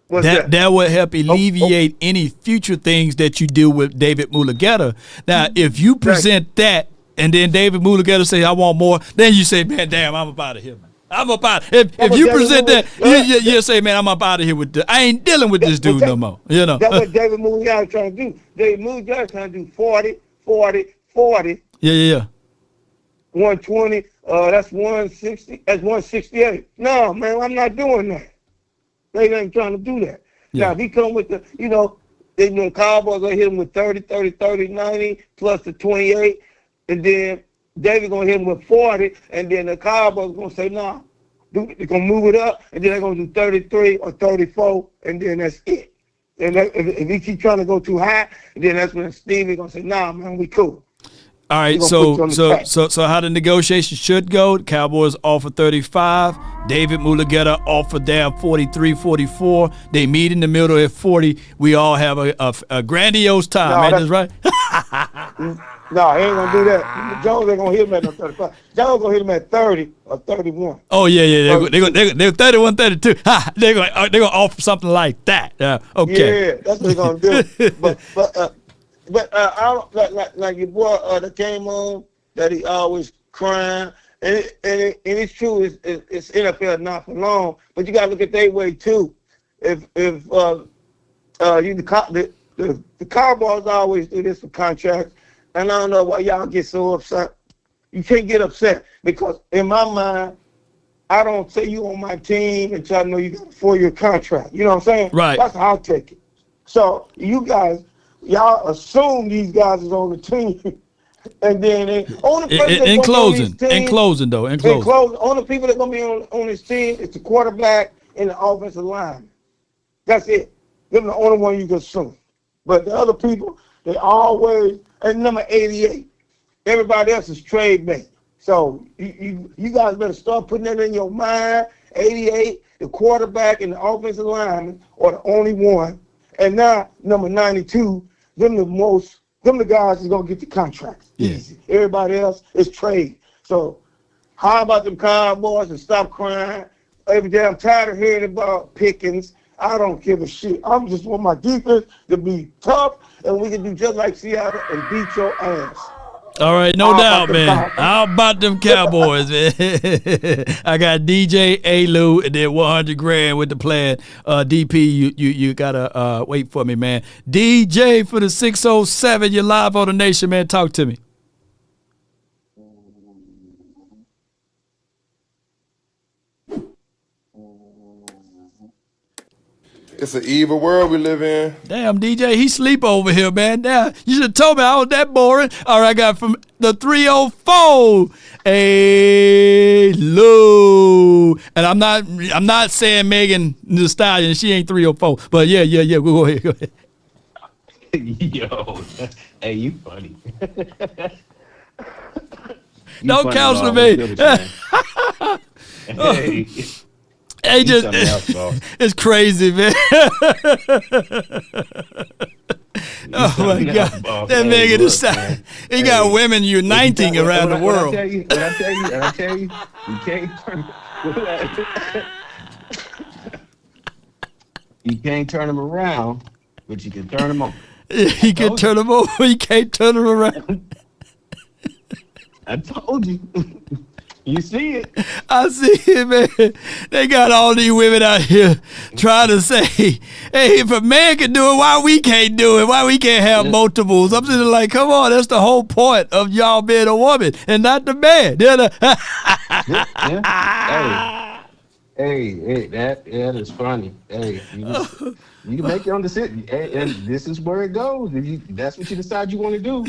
That would help alleviate any future things that you deal with David Mulugeta. Now, if you present that and then David Mulugeta say, I want more, then you say, man, damn, I'm up out of here, man. I'm up out. If you present that, you say, man, I'm up out of here with I ain't dealing with this dude no more. You know. That's what David Mulugeta is trying to do. David Mulugeta is trying to do 40, 40, 40. Yeah. 120, that's 160, that's 168. No, man, I'm not doing that. They ain't trying to do that. Yeah. Now, if he come with the, the Cowboys going to hit him with 30, 30, 30, 90, plus the 28, and then David going to hit him with 40, and then the Cowboys going to say, nah, they're going to move it up, and then they're going to do 33 or 34, and then that's it. And if he keep trying to go too high, then that's when Stevie going to say, nah, man, we cool. All right, so how the negotiations should go, the Cowboys offer 35, David Mulugeta offered down 43, 44. They meet in the middle at 40. We all have a grandiose time, man. That's right. No, he ain't going to do that. Jones ain't going to hit him at 35. Jones going to hit him at 30 or 31. Oh, yeah. They're 31, 32. They're going to offer something like that. Okay. Yeah, that's what they're going to do. But I don't like your boy that came on that he always crying, and it's true. It's NFL not for long, but you got to look at their way too. If the Cowboys always do this for contracts, and I don't know why y'all get so upset. You can't get upset because in my mind, I don't say you on my team until I know you got a 4-year contract. You know what I'm saying? Right. That's how I take it. So you guys. Y'all assume these guys is on the team, and then in closing, only people that gonna be on this team is the quarterback and the offensive line. That's it. They're the only one you can assume. But the other people, they always and number 88. Everybody else is trade bait. So you guys better start putting that in your mind. 88, the quarterback and the offensive lineman are the only one. And now, number 92, them the guys that's going to get the contracts. Yeah. Easy. Everybody else is trade. So, how about them Cowboys and stop crying? Every day I'm tired of hearing about Pickens. I don't give a shit. I'm just want my defense to be tough, and we can do just like Seattle and beat your ass. All right, no doubt, man. How about them Cowboys, man? I got DJ A-Lou and then $100,000 with the plan. DP, you gotta wait for me, man. DJ for the 607. You're live on the Nation, man. Talk to me. It's an evil world we live in. Damn, DJ, he sleep over here, man. Damn, you should have told me I was that boring. All right, I got from the 304. Hey, Lou. And I'm not saying Megan Thee Stallion. She ain't 304. But yeah. Go ahead. Yo, hey, you funny. Don't counsel me. Hey. Hey, just it's crazy, man. Oh my God, that Megan Thee Stallion. He got women uniting around the world. I tell you, you can't turn. You can't turn them around, but you can turn them over. He can turn them over. You can't turn them around. I told you. You see it. I see it, man. They got all these women out here trying to say, hey, if a man can do it, why we can't do it? Why we can't have multiples? I'm sitting like, come on, that's the whole point of y'all being a woman and not the man. Hey, that is funny. Hey, you can make your own decision, and this is where it goes. If that's what you decide you want to do,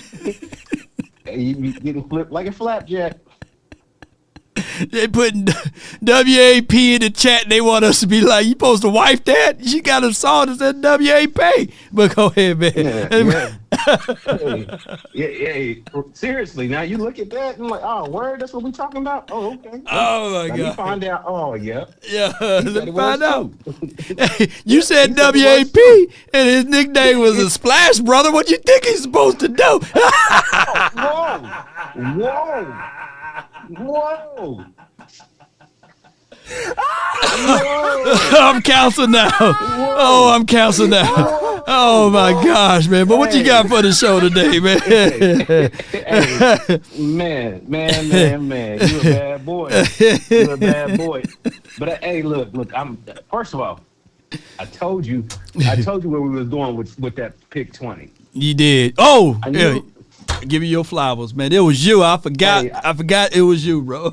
you can flip like a flapjack. They putting WAP in the chat. They want us to be like, you supposed to wife that? She got a song that said WAP. But go ahead, man. Yeah. Seriously, now you look at that and like, oh, word, that's what we talking about? Oh, okay. Oh, my God. You find out, oh, yeah. Yeah, let me find out. You said WAP, and his nickname was a Splash Brother. What you think he's supposed to do? Whoa. I'm counseling now. Oh, I'm counseling now. Oh my gosh, man! But what you got for the show today, man? Man, you a bad boy. You a bad boy. But hey, look. First of all, I told you where we was going with that pick 20. You did. Oh, yeah. Give me your flowers, man. It was you. I forgot. I forgot it was you, bro.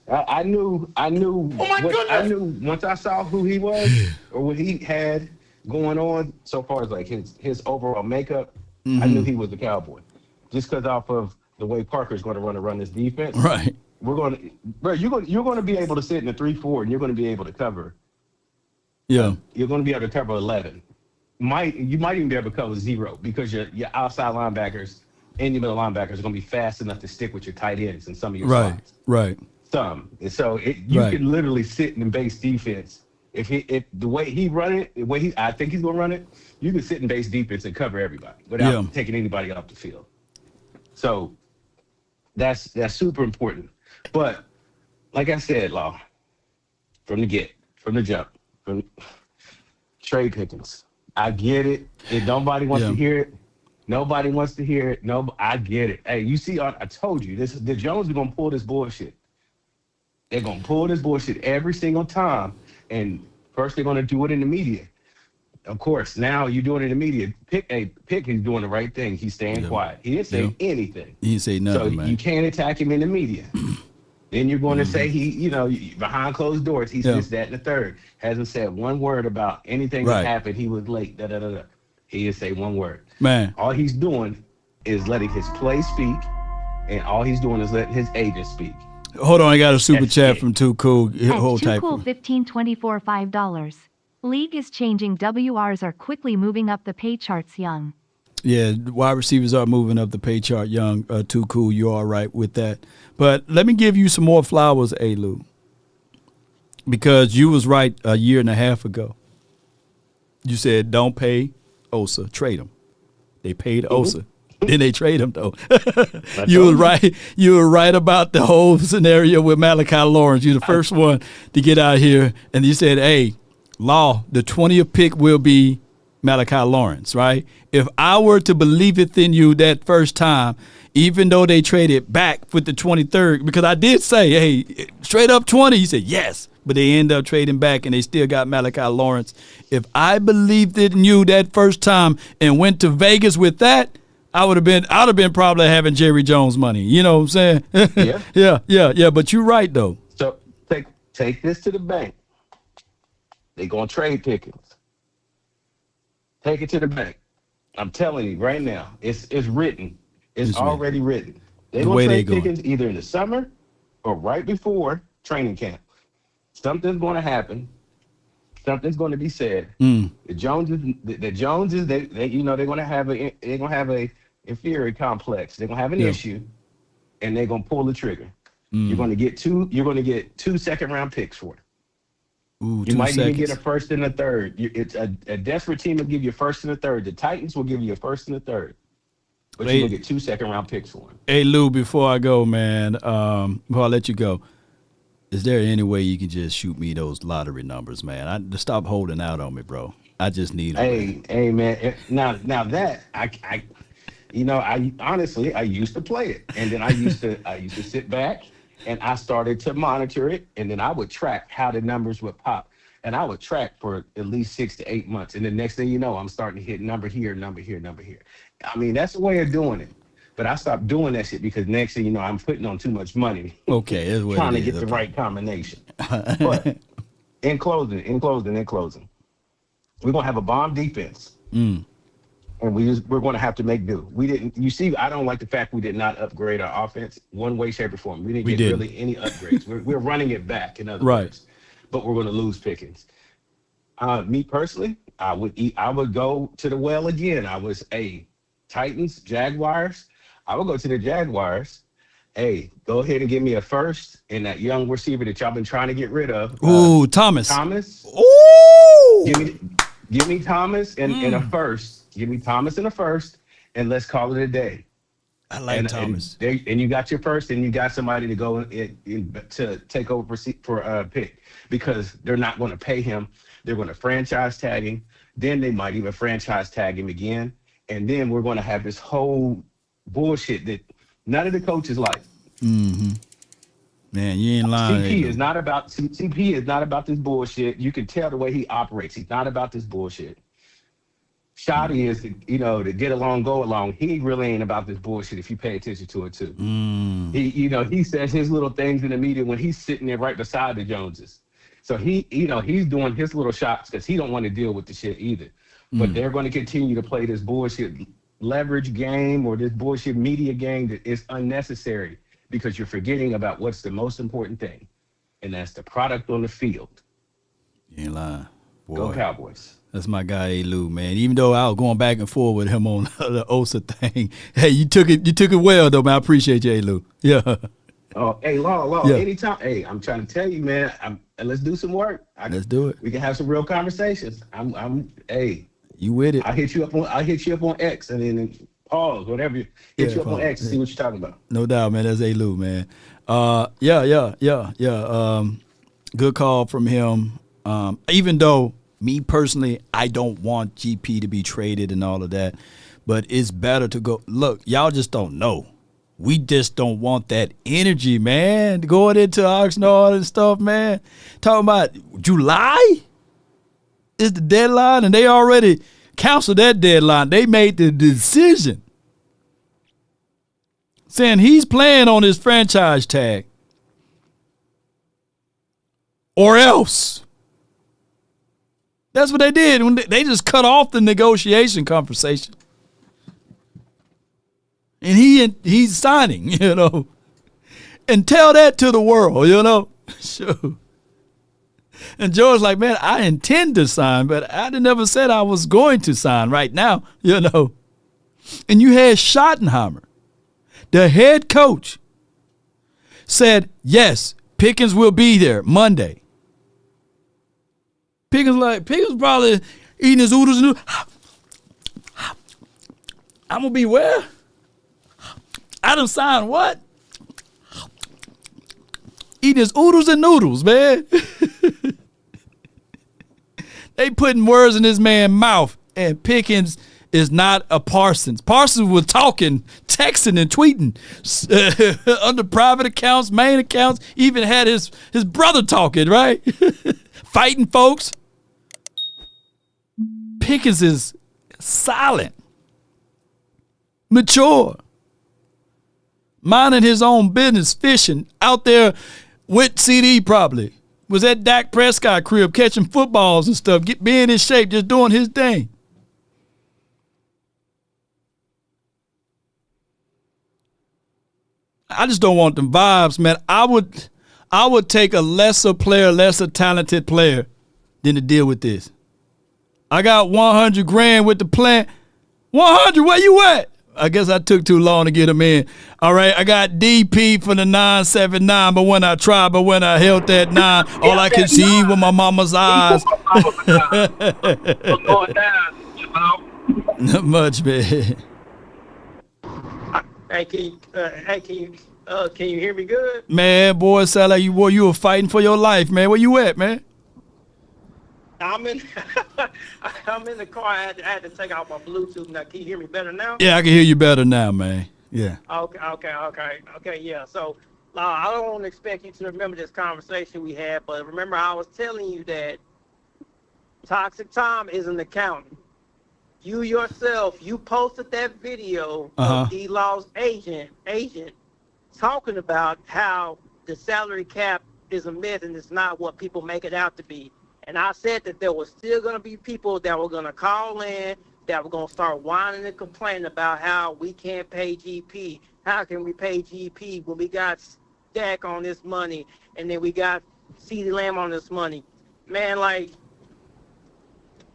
I knew. Oh my goodness! I knew once I saw who he was or what he had going on, so far as like his overall makeup. I knew he was a Cowboy, just because off of the way Parker's going to run this defense. Right. You're going to be able to sit in the 3-4, and you're going to be able to cover. Yeah. You're going to be able to cover 11. You might even be able to cover 0 because your outside linebackers and your middle linebackers are going to be fast enough to stick with your tight ends and some of your spots. Right. Some. And so you can literally sit in base defense. If the way he run it, I think he's going to run it, you can sit in base defense and cover everybody without taking anybody off the field. So that's super important. But like I said, Law, from the jump, from Trey Pickens. I get it. If nobody wants to hear it, nobody wants to hear it. No, I get it. Hey, you see, I told you, the Jones are going to pull this bullshit. They're going to pull this bullshit every single time. And first, they're going to do it in the media. Of course, now you're doing it in the media. Pick, he's doing the right thing. He's staying quiet. He didn't say anything. He didn't say nothing, man. You can't attack him in the media. Then you're going to say he, behind closed doors, he's this, that, and the third. Hasn't said one word about anything that happened. He was late, da-da-da-da. He didn't say one word. Man. All he's doing is letting his play speak, and all he's doing is letting his agent speak. Hold on, I got a super chat from Too Cool. Hold tight. Too Cool 1524 $5. League is changing. WRs are quickly moving up the pay charts, Young. Yeah, wide receivers are moving up the pay chart, Young. Too Cool, you all right with that. But let me give you some more flowers, A-Lou. Because you was right a year and a half ago. You said don't pay Osa, trade him. They paid Osa. Then they trade him, though. You were right. You were right about the whole scenario with Malachi Lawrence. You're the first one to get out here. And you said, hey, Law, the 20th pick will be Malachi Lawrence, right? If I were to believe it in you that first time, even though they traded back with the 23rd, because I did say, hey, straight up 20, you said yes, but they end up trading back and they still got Malachi Lawrence. If I believed it in you that first time and went to Vegas with that, I'd have been probably having Jerry Jones money. You know what I'm saying? Yeah. Yeah. But you're right though. So take this to the bank. They gonna trade Pickens. Take it to the bank. I'm telling you right now, it's written. It's already written. They're gonna trade Pickens either in the summer or right before training camp. Something's gonna happen. Something's going to be said. The Joneses, they're going to have a inferior complex. They're going to have an issue, and they're going to pull the trigger. You're going to get two second-round picks for it. You might even get a first and a third. It's a desperate team will give you a first and a third. The Titans will give you a first and a third, but you're going to get 2 second-round picks for them. Hey, Lou, before I go, man, before I let you go, is there any way you can just shoot me those lottery numbers, man? Stop holding out on me, bro. I just need them. Hey, man. Now that I honestly used to play it, and then I used to sit back and I started to monitor it, and then I would track how the numbers would pop, and I would track for at least 6 to 8 months, and the next thing you know, I'm starting to hit number here, number here, number here. I mean, that's the way of doing it. But I stopped doing that shit because next thing you know, I'm putting on too much money. Okay, that's what trying to get the right combination. But in closing, we're gonna have a bomb defense, and we're gonna have to make do. We didn't. You see, I don't like the fact we did not upgrade our offense one way, shape, or form. We didn't get really any upgrades. We're running it back, in other words. But we're gonna lose Pickens. Me personally, I would go to the well again. Titans, Jaguars. I would go to the Jaguars. Hey, go ahead and give me a first and that young receiver that y'all been trying to get rid of. Thomas. Ooh. Give me Thomas and a first. Give me Thomas and a first, and let's call it a day. I like Thomas. And you got your first, and you got somebody to go to take over for a pick, because they're not going to pay him. They're going to franchise tag him. Then they might even franchise tag him again. And then we're going to have this whole bullshit that none of the coaches like. Man, you ain't lying. CP is not about this bullshit. You can tell the way he operates. He's not about this bullshit. Shoddy is, to get along, go along. He really ain't about this bullshit if you pay attention to it too. He says his little things in the media when he's sitting there right beside the Joneses. So he's doing his little shots because he don't want to deal with the shit either. But they're going to continue to play this bullshit leverage game or this bullshit media game that is unnecessary, because you're forgetting about what's the most important thing, and that's the product on the field. You ain't lying. Boy. Go Cowboys. That's my guy, A. Lou, man. Even though I was going back and forth with him on the Osa thing, hey, you took it well, though, man. I appreciate you, A. Lou. Yeah. Oh, hey, Law, yeah. Anytime. Hey, I'm trying to tell you, man. Let's do some work. Let's do it. We can have some real conversations. Hey. You with it? I'll hit you up on X, and then pause, whatever. Hit you up on X and see what you're talking about. No doubt, man. That's A. Lou, man. Yeah. Good call from him. Even though me personally, I don't want GP to be traded and all of that, but it's better to go. Look, y'all just don't know. We just don't want that energy, man. Going into Oxnard and stuff, man. Talking about July is the deadline, and they already canceled that deadline. They made the decision saying he's playing on his franchise tag or else. That's what they did when they just cut off the negotiation conversation. And he's signing, and tell that to the world, Sure. And George's like, man, I intend to sign, but I never said I was going to sign right now, And you had Schottenheimer, the head coach, said, yes, Pickens will be there Monday. Pickens probably eating his oodles and noodles. I'm going to be where? I done signed what? Eating his oodles and noodles, man. They putting words in this man's mouth, and Pickens is not a Parsons. Parsons was talking, texting, and tweeting under private accounts, main accounts, even had his brother talking, right? Fighting folks. Pickens is silent, mature, minding his own business, fishing out there with CD probably, Was at Dak Prescott crib catching footballs and stuff, being in shape, just doing his thing. I just don't want them vibes, man. I would take a lesser talented player than to deal with this. I got $100,000 with the plan. 100, where you at? I guess I took too long to get him in. All right, I got DP for the 979, but when I held that 9, all I could see were my mama's eyes. Going down, Not much, man. Hey, can you hear me good? Man, boy, it sound like you were fighting for your life, man. Where you at, man? I'm in the car. I had to take out my Bluetooth. Now, can you hear me better now? Yeah, I can hear you better now, man. Yeah. Okay, yeah. So I don't expect you to remember this conversation we had, but remember I was telling you that Toxic Tom is an accountant. You yourself, you posted that video of D-Law's agent talking about how the salary cap is a myth and it's not what people make it out to be. And I said that there was still going to be people that were going to call in, that were going to start whining and complaining about how we can't pay GP. How can we pay GP when we got Dak on this money and then we got CeeDee Lamb on this money? Man, like,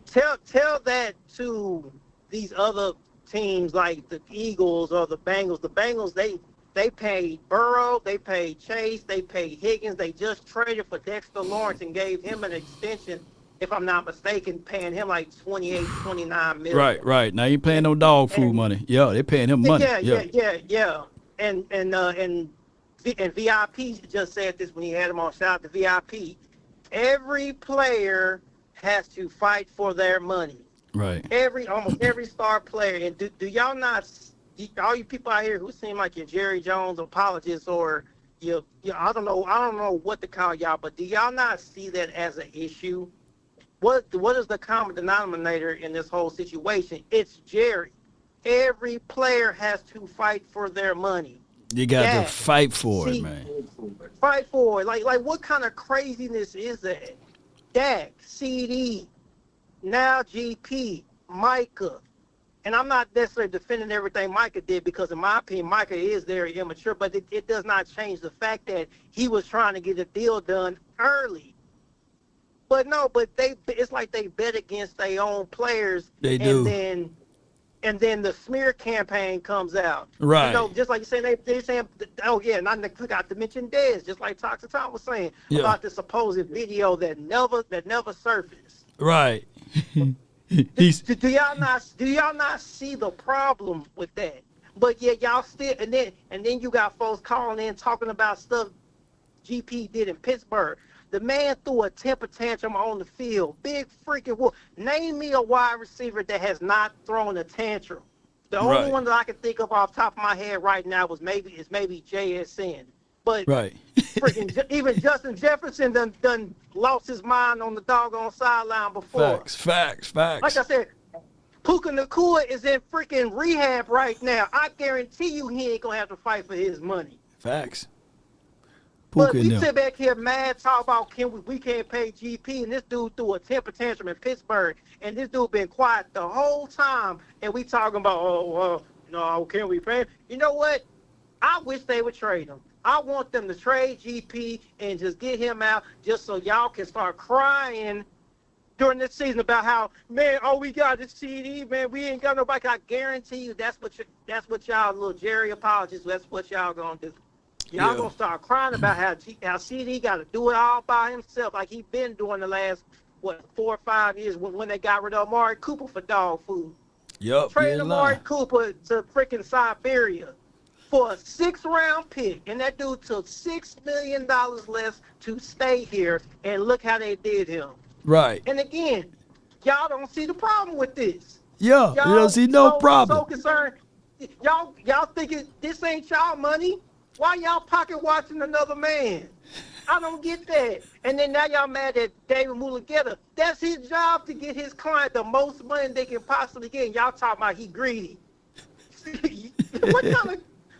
tell that to these other teams like the Eagles or the Bengals. The Bengals, they paid Burrow, they paid Chase, they paid Higgins. They just traded for Dexter Lawrence and gave him an extension, if I'm not mistaken, paying him like $28-29 million. Right. Now you paying no dog food money. Yeah, they paying him money. Yeah. And VIP just said this when he had him on. Shout out to VIP. Every player has to fight for their money. Right. Almost every star player. And do y'all not? All you people out here who seem like you're Jerry Jones apologists or you I don't know what to call y'all, but do y'all not see that as an issue? What is the common denominator in this whole situation? It's Jerry. Every player has to fight for their money. You got to fight for it, man. Fight for it. Like what kind of craziness is that? Dak, CD, now GP, Micah. And I'm not necessarily defending everything Micah did because, in my opinion, Micah is very immature, but it does not change the fact that he was trying to get a deal done early. But it's like they bet against their own players. They do. And then the smear campaign comes out. Right. You know, just like you saying, they're saying, oh, yeah, and I forgot to mention Dez, just like Toxic Tom was saying, about the supposed video that never surfaced. Right. Do y'all not see the problem with that? But yeah, y'all still and then you got folks calling in talking about stuff GP did in Pittsburgh. The man threw a temper tantrum on the field. Big freaking wolf. Name me a wide receiver that has not thrown a tantrum. The only one that I can think of off the top of my head right now is maybe JSN. But freaking even Justin Jefferson done lost his mind on the doggone sideline before. Facts. Like I said, Puka Nacua is in freaking rehab right now. I guarantee you he ain't gonna have to fight for his money. Facts. But we sit back here mad, talk about we can't pay GP, and this dude threw a temper tantrum in Pittsburgh, and this dude been quiet the whole time, and we talking about, no, can we pay him? You know what? I wish they would trade him. I want them to trade GP and just get him out just so y'all can start crying during this season about how, man, all we got is CD, man. We ain't got nobody. I guarantee you that's what y'all little Jerry apologists, that's what y'all gonna do. Y'all gonna start crying about how CD got to do it all by himself like he been doing the last, 4 or 5 years when they got rid of Amari Cooper for dog food. Yep. Trading Amari Cooper to freaking Siberia for a 6th-round pick, and that dude took $6 million less to stay here, and look how they did him. Right. And again, y'all don't see the problem with this. Yeah, you don't see no problem. So concerned. Y'all thinking this ain't y'all money? Why y'all pocket watching another man? I don't get that. And then now y'all mad at David Mulugeta. That's his job to get his client the most money they can possibly get. And y'all talking about he greedy.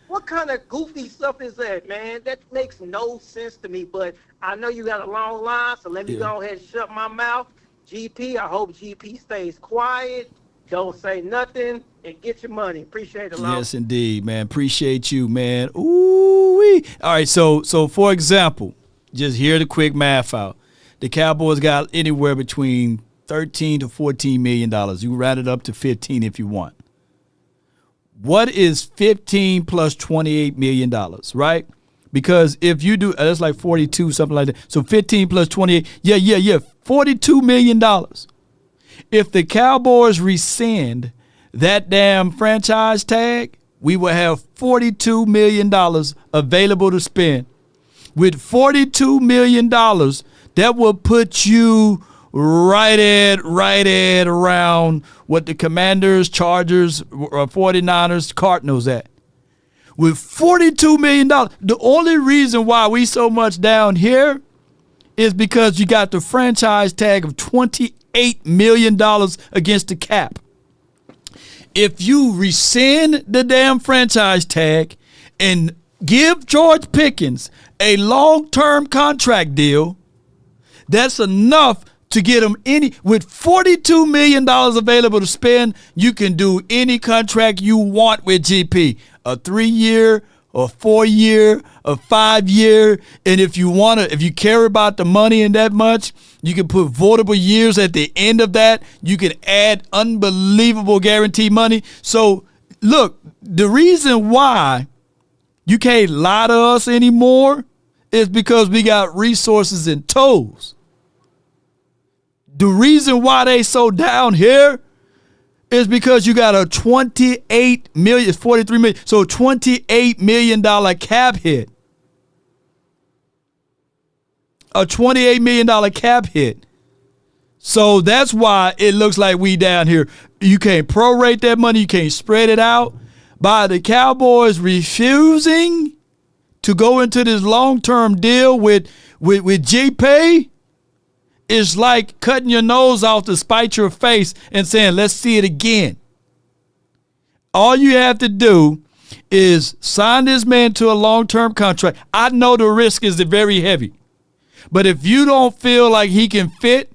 What kind of goofy stuff is that, man? That makes no sense to me. But I know you got a long line, so let me go ahead and shut my mouth. GP, I hope GP stays quiet. Don't say nothing and get your money. Appreciate it, Long. Yes, indeed, man. Appreciate you, man. Ooh-wee. All right, so for example, just hear the quick math out. The Cowboys got anywhere between $13 to $14 million. You round it up to 15 if you want. What is 15 plus $28 million, right? Because if you do, that's like 42, something like that. So 15 plus 28, $42 million. If the Cowboys rescind that damn franchise tag, we will have $42 million available to spend. With $42 million, that will put you right at around what the Commanders, Chargers, 49ers, Cardinals at. With $42 million, the only reason why we so much down here is because you got the franchise tag of $28 million against the cap. If you rescind the damn franchise tag and give George Pickens a long-term contract deal, that's enough to get him with $42 million available to spend. You can do any contract you want with GP, a 3-year, a 4-year, a 5-year. And if you care about the money and that much, you can put votable years at the end of that. You can add unbelievable guaranteed money. So look, the reason why you can't lie to us anymore is because we got resources in toes. The reason why they so down here is because you got a $28 million, it's $43 million, so $28 million cap hit. A $28 million cap hit. So that's why it looks like we down here. You can't prorate that money, you can't spread it out. By the Cowboys refusing to go into this long-term deal with GP, it's like cutting your nose off to spite your face and saying, let's see it again. All you have to do is sign this man to a long-term contract. I know the risk is very heavy. But if you don't feel like he can fit,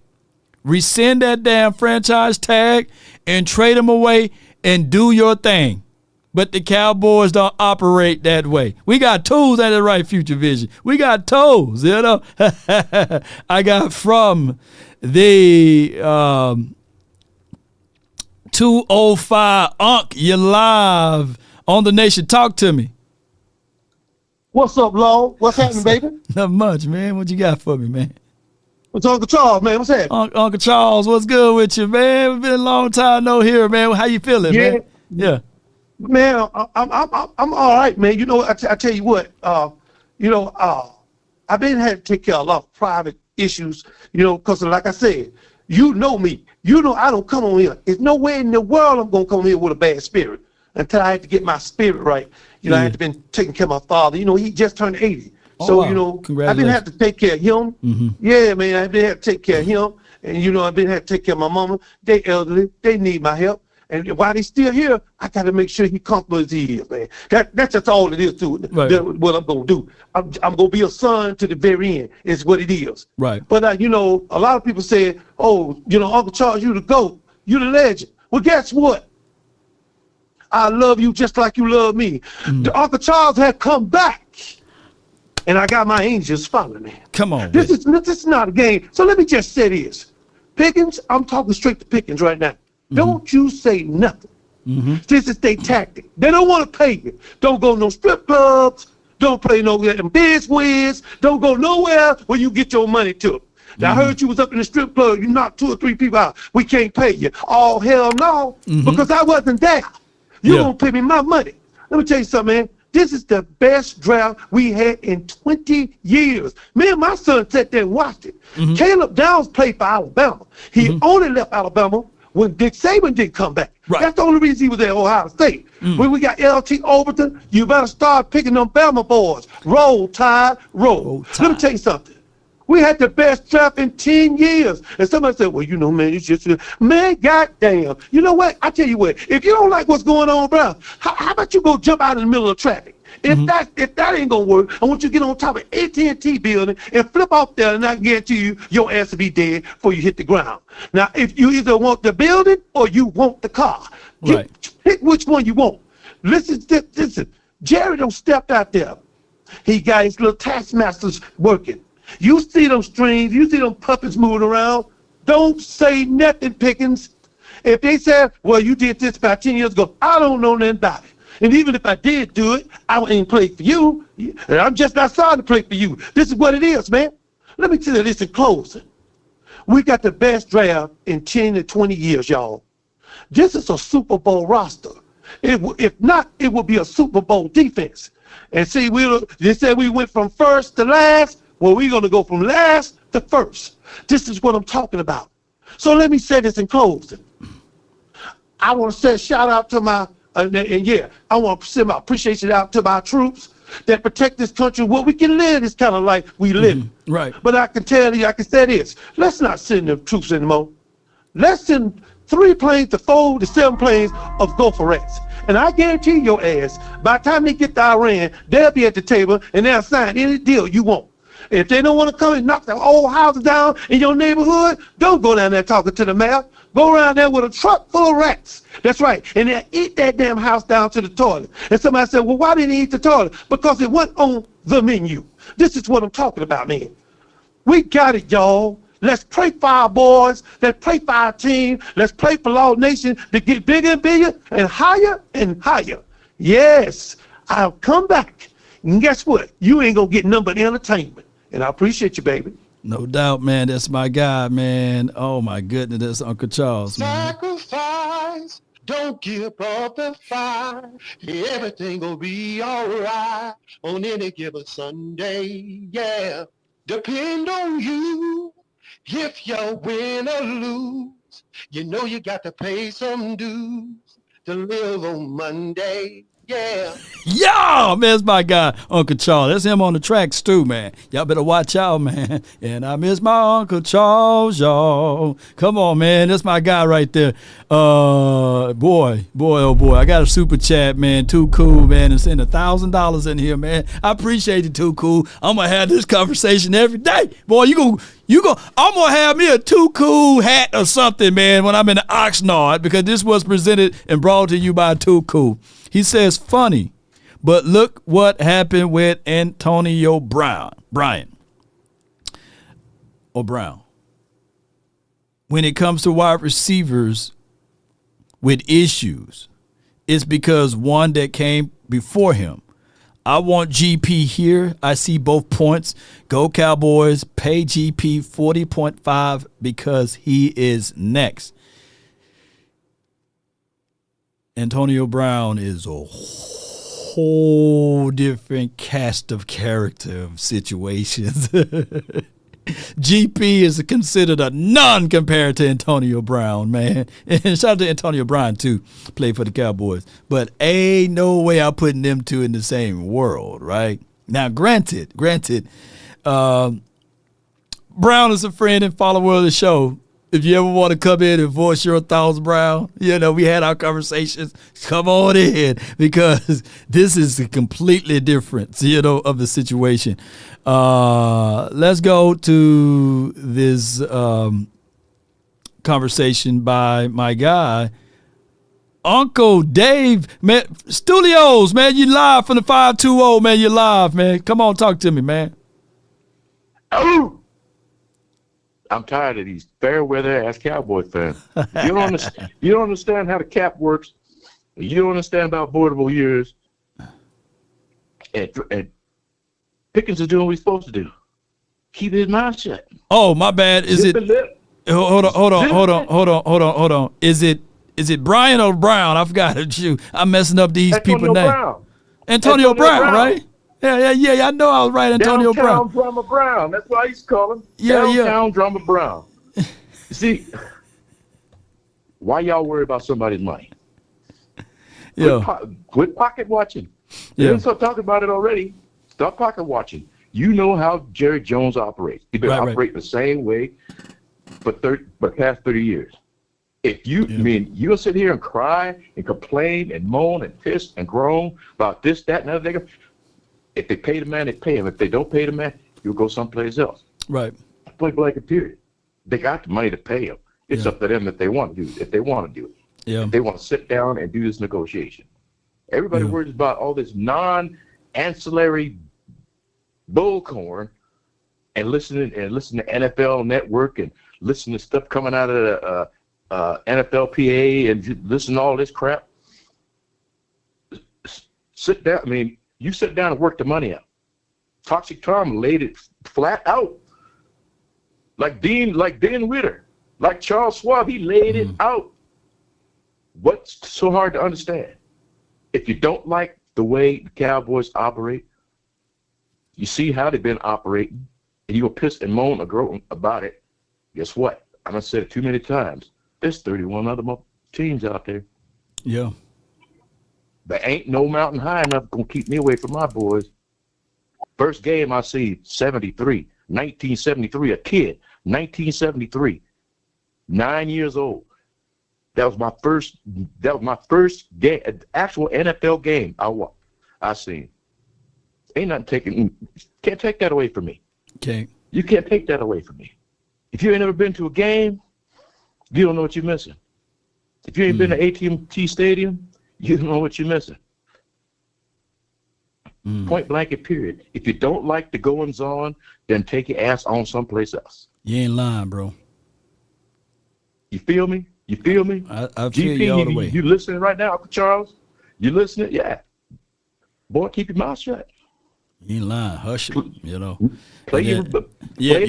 rescind that damn franchise tag and trade him away and do your thing. But the Cowboys don't operate that way. We got tools at the right future vision. We got toes, you know. I got from the 205 Unc, you're live on the Nation. Talk to me. What's up, Law? What's happening, baby? Not much, man. What you got for me, man? What's Uncle Charles, man? What's happening? Uncle Charles, what's good with you, man? It's been a long time no hear, man. How you feeling, man? Yeah. Man, I'm all right, man. You know, I tell you what, I've been having to take care of a lot of private issues, you know, because like I said, you know me. You know I don't come on here. There's no way in the world I'm going to come here with a bad spirit until I had to get my spirit right. You know, I had to been taking care of my father. You know, he just turned 80. So, you know, I've been having to take care of him. Mm-hmm. Yeah, man, I've been having to take care of him. And, you know, I've been having to take care of my mama. They elderly. They need my help. And while he's still here, I got to make sure he's comfortable as he is, man. That's just all it is to it. Right. That's what I'm going to do. I'm going to be a son to the very end is what it is. Right. But, you know, a lot of people say, oh, you know, Uncle Charles, you the GOAT. You the legend. Well, guess what? I love you just like you love me. The Uncle Charles had come back. And I got my angels following me. Come on. This is not a game. So let me just say this. Pickens, I'm talking straight to Pickens right now. Don't you say nothing. This is their tactic. They don't want to pay you. Don't go no strip clubs. Don't play no biz wiz. Don't go nowhere where you get your money to. Now, I heard you was up in the strip club. You knocked 2 or 3 people out. We can't pay you. Oh, hell no. Because I wasn't there. You don't pay me my money. Let me tell you something, man. This is the best draft we had in 20 years. Me and my son sat there and watched it. Caleb Downs played for Alabama. He only left Alabama when Dick Saban didn't come back. Right. That's the only reason he was at Ohio State. When we got L.T. Overton, you better start picking them Bama boys. Roll Tide, roll. Let me tell you something. We had the best draft in 10 years. And somebody said, well, you know, man, it's just, man, goddamn. You know what? I tell you what, if you don't like what's going on, bro, how about you go jump out in the middle of traffic? If that ain't gonna work, I want you to get on top of AT&T building and flip off there, and I guarantee you your ass will be dead before you hit the ground. Now, if you either want the building or you want the car, pick which one you want. Listen. Jerry done stepped out there. He got his little taskmasters working. You see them strings, you see them puppets moving around. Don't say nothing, Pickens. If they said, well, you did this about 10 years ago, I don't know nothing about it. And even if I did do it, I ain't play for you. And I'm just not starting to play for you. This is what it is, man. Let me tell you this in closing. We got the best draft in 10 to 20 years, y'all. This is a Super Bowl roster. If not, it will be a Super Bowl defense. And see, they said we went from first to last. Well, we're going to go from last to first. This is what I'm talking about. So let me say this in closing. I want to say a shout out to my, I want to send my appreciation out to my troops that protect this country where we can live this kind of life we live. Right. But I can tell you, I can say this. Let's not send them troops anymore. Let's send 3 planes to 4 to 7 planes of Gopher-Rats. And I guarantee your ass, by the time they get to Iran, they'll be at the table and they'll sign any deal you want. If they don't want to come and knock the old houses down in your neighborhood, don't go down there talking to the mayor. Go around there with a truck full of rats. That's right. And they'll eat that damn house down to the toilet. And somebody said, well, why didn't he eat the toilet? Because it wasn't on the menu. This is what I'm talking about, man. We got it, y'all. Let's pray for our boys. Let's pray for our team. Let's pray for Law Nation to get bigger and bigger and higher and higher. Yes, I'll come back. And guess what? You ain't going to get none but entertainment. And I appreciate you, baby. No doubt, man. That's my guy, man. Oh, my goodness. That's Uncle Charles, man. Sacrifice. Don't give up the fight. Everything will be all right on any given Sunday. Yeah. Depend on you. If you win or lose, you know you got to pay some dues to live on Monday. Yeah. Yeah, man, that's my guy, Uncle Charles. That's him on the tracks too, man. Y'all better watch out, man. And I miss my Uncle Charles, y'all. Come on, man. That's my guy right there. Boy, oh boy. I got a super chat, man. Too cool, man. And send $1,000 in here, man. I appreciate it, Too Cool. I'm gonna have this conversation every day. Boy, I'm gonna have me a Too Cool hat or something, man, when I'm in the Oxnard, because this was presented and brought to you by Too Cool. He says, funny, but look what happened with Antonio Brown. When it comes to wide receivers with issues, it's because one that came before him. I want GP here. I see both points. Go Cowboys. Pay GP 40.5 because he is next. Antonio Brown is a whole different cast of character of situations. GP is considered a none compared to Antonio Brown, man. And shout out to Antonio Brown, too, played for the Cowboys. But ain't no way I'm putting them two in the same world, right? Now, granted, Brown is a friend and follower of the show. If you ever want to come in and voice your thoughts, Brown, we had our conversations. Come on in, because this is a completely different, of the situation. Let's go to this conversation by my guy, Uncle Dave. Man, Studios, man, you live from the 520, man. You live, man. Come on, talk to me, man. Oh! I'm tired of these fair weather ass Cowboy fans. You don't understand how the cap works. You don't understand about voidable years. And Pickens is doing what he's supposed to do. Keep his mouth shut. Oh, my bad. Is it? Hold on. Is it Brian or Brown? I forgot it. I'm messing up these people's names. Antonio Brown, right? Yeah. I know I was right, Antonio Brown. Downtown Drummer Brown. That's why I used to call him. Yeah. Downtown Drummer Brown. You see, why y'all worry about somebody's money? Quit pocket watching. You didn't start talking about it already. Stop pocket watching. You know how Jerry Jones operates. He's been operating the same way for the past 30 years. If you're gonna sit here and cry and complain and moan and piss and groan about this, that, and other thing, If they pay the man, they pay him. If they don't pay the man, you'll go someplace else. Right. Point blank and period. They got the money to pay him. It's up to them if they want to do it. If they want to do it. Yeah. If they want to sit down and do this negotiation. Everybody worries about all this non-ancillary bullcorn and listen to NFL Network and listen to stuff coming out of the NFLPA and listen to all this crap. Sit down. I mean, you sit down and work the money out. Toxic Tom laid it flat out. Like Dean Witter, like Charles Schwab, he laid it out. What's so hard to understand? If you don't like the way the Cowboys operate, you see how they've been operating, and you'll piss and moan or groan about it. Guess what? I'm going to say it too many times. There's 31 other teams out there. Yeah. There ain't no mountain high enough going to keep me away from my boys. First game I see 1973, a kid, 1973, 9 years old. That was my first game, actual NFL game I seen. Ain't nothing can't take that away from me. Okay. You can't take that away from me. If you ain't ever been to a game, you don't know what you're missing. If you ain't been to AT&T Stadium, you don't know what you're missing. Point blank and period. If you don't like the goings on, then take your ass on someplace else. You ain't lying, bro. You feel me? You feel me? I feel you all the way. You listening right now, Uncle Charles? You listening? Yeah. Boy, keep your mouth shut. You ain't lying. Hush it, you know. Play the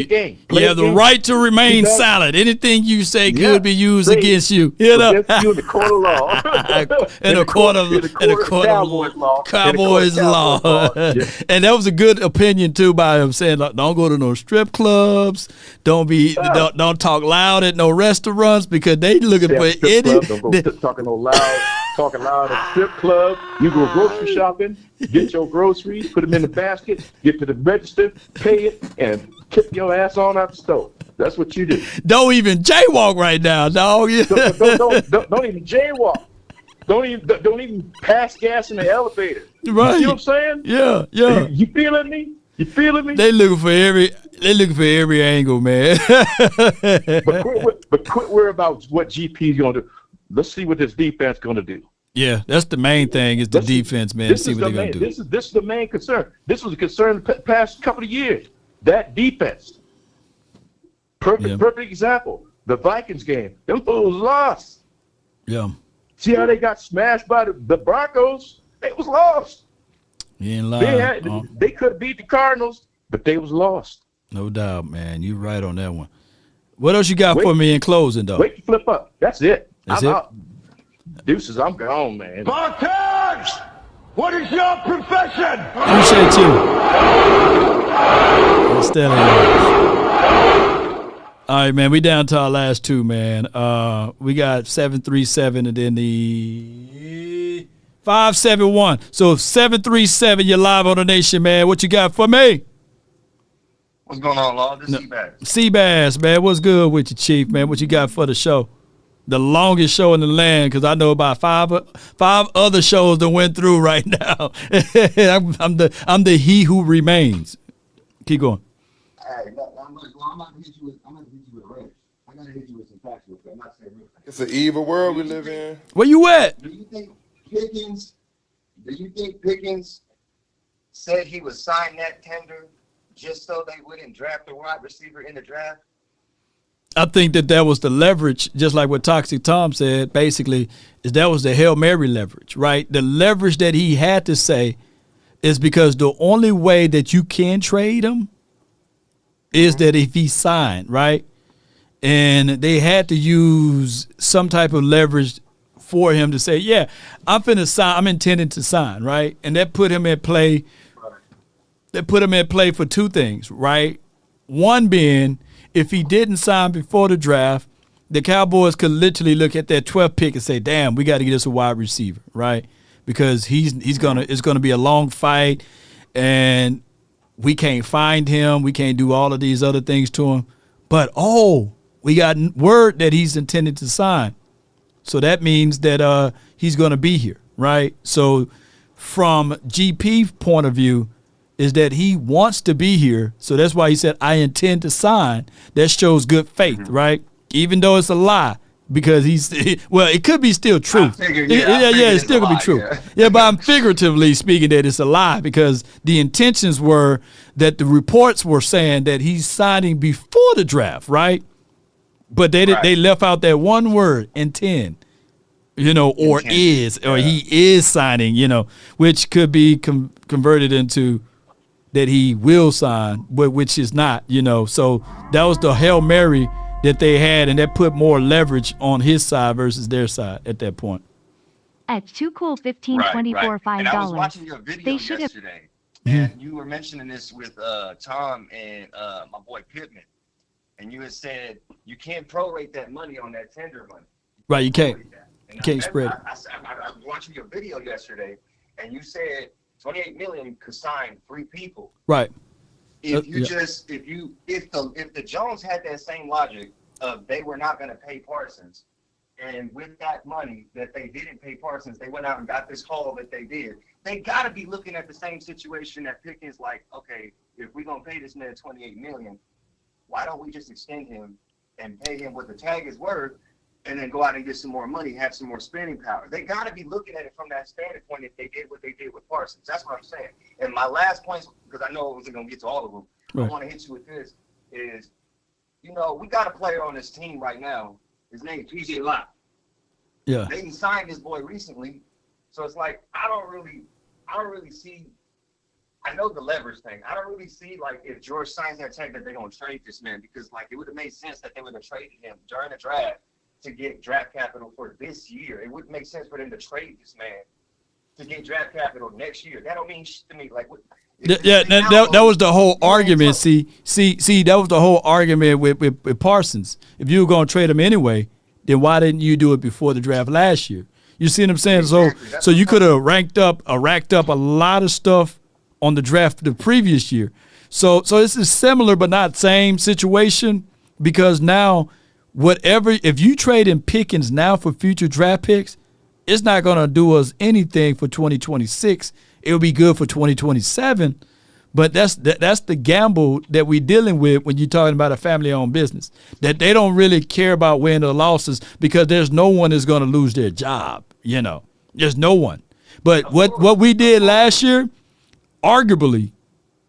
game. You have the right to remain silent. Anything you say could be used against you. You know? Against you in the court of law. in the court of Cowboys law. And that was a good opinion too by him saying, like, don't go to no strip clubs. Don't talk loud at no restaurants because they looking for any. Don't go talking loud at the strip club. You go grocery shopping, get your groceries, put them in the basket, get to the register, pay it, and kick your ass on out the store. That's what you do. Don't even jaywalk right now, dog. Don't even jaywalk. Don't even pass gas in the elevator. Right. You see what I'm saying? Yeah. You feeling me? You feeling me? They looking for every angle, man. but quit worrying about what GP's gonna do. Let's see what this defense gonna do. Yeah, that's the main thing is the defense, man. See what they're going to do. This is the main concern. This was a concern the past couple of years. That defense. Perfect example. The Vikings game. Them fools lost. Yeah. See how they got smashed by the Broncos? They was lost. You ain't lying. They could beat the Cardinals, but they was lost. No doubt, man. You right on that one. What else you got for me in closing, though? Wait to flip up. That's it. That's it? Deuces, I'm gone, man. Marquez! What is your profession? Appreciate you. All right, man. We down to our last two, man. We got 737 and then the 571. So 737, you're live on the nation, man. What you got for me? What's going on, Law? This is Seabass. Seabass, man. What's good with you, Chief, man? What you got for the show? The longest show in the land, because I know about five other shows that went through right now. I'm the he who remains. Keep going. All right, I'm not gonna hit you with a wrench. I'm gonna hit you with some facts real quick. I'm not saying real quick. It's an evil world we live in. Where you at? Do you think Pickens said he would sign that tender just so they wouldn't draft a wide receiver in the draft? I think that was the leverage, just like what Toxic Tom said, basically, is that was the Hail Mary leverage, right? The leverage that he had to say is because the only way that you can trade him is that if he signed, right? And they had to use some type of leverage for him to say, yeah, I'm intending to sign, right? And that put him at play. That put him at play for two things, right? One being, if he didn't sign before the draft, the Cowboys could literally look at that 12th pick and say, damn, we got to get us a wide receiver, right? Because it's gonna be a long fight and we can't find him. We can't do all of these other things to him. But, we got word that he's intended to sign. So that means that he's going to be here, right? So from GP's point of view, is that he wants to be here. So that's why he said, I intend to sign. That shows good faith, right? Even though it's a lie, because it could be still true. It still could be true. Yeah, but I'm figuratively speaking that it's a lie, because the intentions were that the reports were saying that he's signing before the draft, right? But they left out that one word, intend. Or he is signing, which could be converted into that he will sign, but which is not, So that was the Hail Mary that they had, and that put more leverage on his side versus their side at that point. At Too Cool 1524 $5. And I was watching your video yesterday, and you were mentioning this with Tom and my boy Pittman, and you had said you can't prorate that money on that tender money. Right, you can't. You can't spread it. I was watching your video yesterday, and you said 28 million could sign 3 people. Right. If the Jones had that same logic of they were not going to pay Parsons, and with that money that they didn't pay Parsons, they went out and got this haul that they did. They got to be looking at the same situation that Pickens, like, okay, if we're going to pay this man 28 million, why don't we just extend him and pay him what the tag is worth, and then go out and get some more money, have some more spending power? They got to be looking at it from that standpoint if they did what they did with Parsons. That's what I'm saying. And my last point, because I know I wasn't going to get to all of them, I want to hit you with this, is, we got a player on this team right now. His name is P.J. Lott. Yeah. They signed this boy recently. So it's like, I don't really see, I know the leverage thing. I don't really see, like, if George signs that tag that they're going to trade this man, because, like, it would have made sense that they would have traded him during the draft to get draft capital for this year. It wouldn't make sense for them to trade this man to get draft capital next year. That don't mean shit to me. Like, that was the whole argument. See, that was the whole argument with Parsons. If you were going to trade him anyway, then why didn't you do it before the draft last year? You see what I'm saying? Exactly. So you could have racked up a lot of stuff on the draft the previous year. So this is similar but not same situation, because now if you trade in Pickens now for future draft picks, it's not going to do us anything for 2026. It'll be good for 2027, but that's the gamble that we're dealing with when you're talking about a family-owned business, that they don't really care about winning or losses, because there's no one that's going to lose their job. There's no one. But what we did last year, arguably,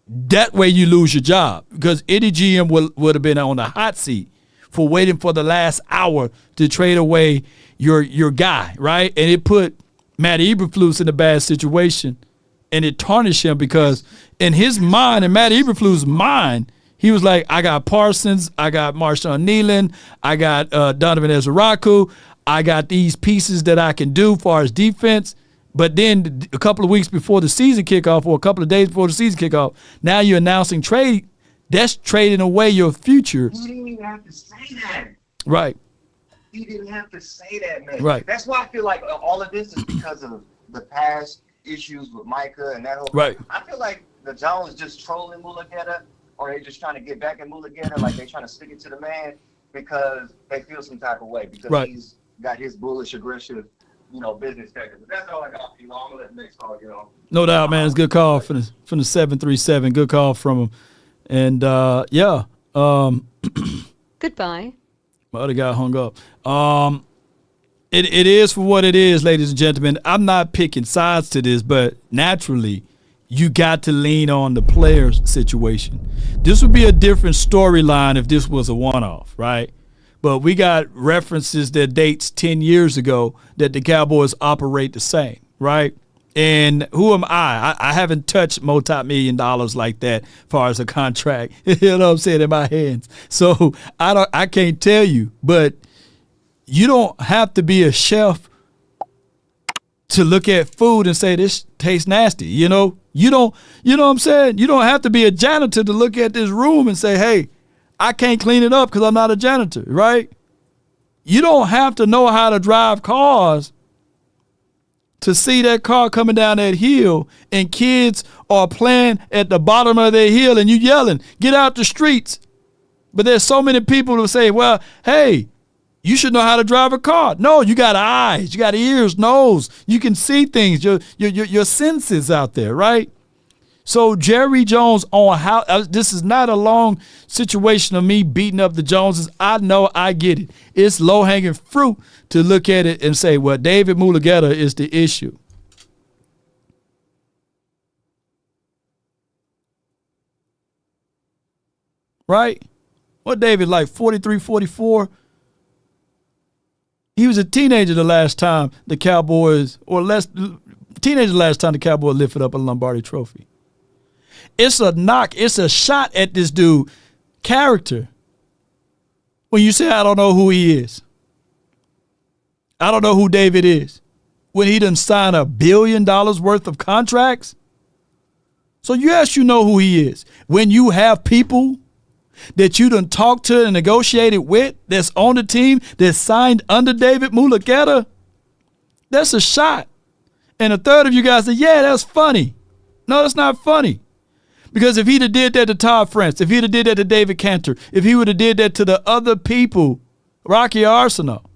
that way you lose your job, because any GM would have been on the hot seat for waiting for the last hour to trade away your guy, right? And it put Matt Eberflus in a bad situation, and it tarnished him, because in his mind, in Matt Eberflus' mind, he was like, I got Parsons, I got Marshawn Nealon, I got Donovan Ezraku, I got these pieces that I can do as far as defense. But then a couple of weeks before the season kickoff, or a couple of days before the season kickoff, now you're announcing trade. That's trading away your future. He didn't even have to say that. Right. He didn't have to say that, man. Right. That's why I feel like all of this is because of the past issues with Micah and that whole. Right. I feel like the Jones just trolling Mulugeta, or they just trying to get back at Mulugeta, like they trying to stick it to the man because they feel some type of way, because he's got his bullish, aggressive, business tactics. But that's all I got. I'm gonna let the next call get on. No doubt, man. It's a good call from the 737. Good call from him. And Goodbye. My other guy hung up. It is for what it is, ladies and gentlemen. I'm not picking sides to this, but naturally, you got to lean on the players' situation. This would be a different storyline if this was a one-off, right? But we got references that dates 10 years ago that the Cowboys operate the same, right? And who am I? I haven't touched multi-million dollars like that as far as a contract, you know what I'm saying, in my hands. So I can't tell you, but you don't have to be a chef to look at food and say this tastes nasty. You don't, what I'm saying? You don't have to be a janitor to look at this room and say, hey, I can't clean it up because I'm not a janitor, right? You don't have to know how to drive cars to see that car coming down that hill and kids are playing at the bottom of that hill and you yelling, get out the streets. But there's so many people who say, well, hey, you should know how to drive a car. No, you got eyes, you got ears, nose. You can see things, your senses out there, right? So Jerry Jones on how this is not a long situation of me beating up the Joneses. I know, I get it. It's low-hanging fruit to look at it and say, well, David Mulugeta is the issue. Right? What David, like 43, 44? He was a teenager the last time the Cowboys, teenager the last time the Cowboys lifted up a Lombardi trophy. It's a knock. It's a shot at this dude character. When you say, I don't know who he is. I don't know who David is. When he done signed $1 billion worth of contracts. So yes, you know who he is. When you have people that you done talked to and negotiated with that's on the team that's signed under David Mulugeta, that's a shot. And a third of you guys say, yeah, that's funny. No, that's not funny. Because if he'd have did that to Todd France, if he'd have did that to David Cantor, if he would have did that to the other people, Rocky Arsenal,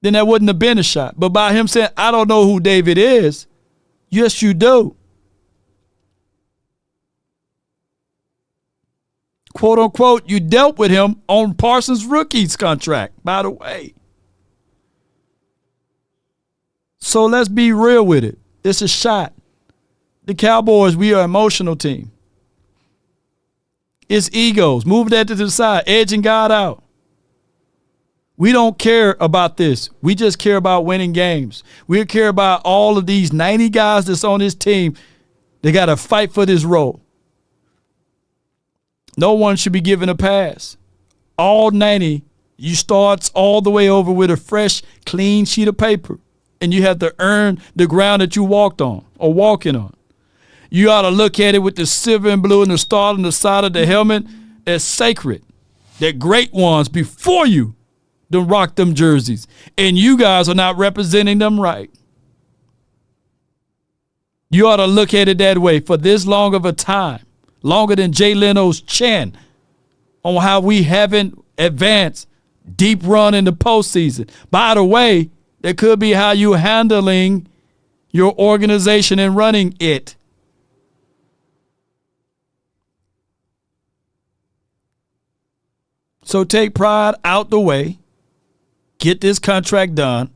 then that wouldn't have been a shot. But by him saying, I don't know who David is, yes, you do. Quote unquote, you dealt with him on Parsons' rookie's contract, by the way. So let's be real with it. It's a shot. The Cowboys, we are an emotional team. It's egos. Move that to the side. Edging God out. We don't care about this. We just care about winning games. We care about all of these 90 guys that's on this team. They got to fight for this role. No one should be given a pass. All 90, you start all the way over with a fresh, clean sheet of paper. And you have to earn the ground that you walked on or walking on. You ought to look at it with the silver and blue and the star on the side of the helmet as sacred. That great ones before you done rock them jerseys. And you guys are not representing them right. You ought to look at it that way for this long of a time. Longer than Jay Leno's chin on how we haven't advanced deep run in the postseason. By the way, that could be how you're handling your organization and running it. So take pride out the way. Get this contract done.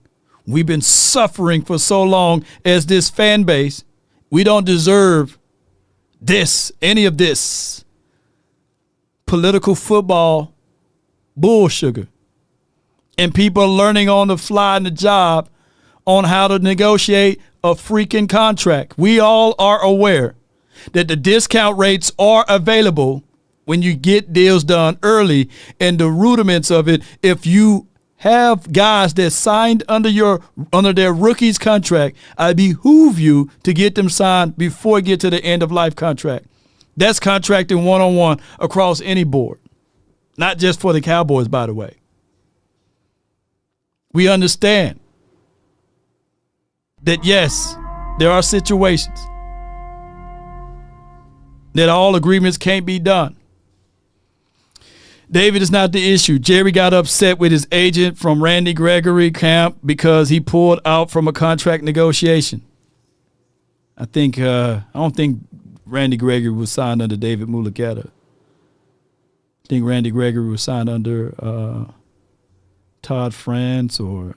We've been suffering for so long as this fan base. We don't deserve any of this political football bull sugar. And people are learning on the fly in the job on how to negotiate a freaking contract. We all are aware that the discount rates are available when you get deals done early, and the rudiments of it, if you have guys that signed under their rookie's contract, I behoove you to get them signed before you get to the end of life contract. That's contracting one-on-one across any board, not just for the Cowboys, by the way. We understand that, yes, there are situations that all agreements can't be done. David is not the issue. Jerry got upset with his agent from Randy Gregory camp because he pulled out from a contract negotiation. I don't think Randy Gregory was signed under David Mulugeta. I think Randy Gregory was signed under Todd France or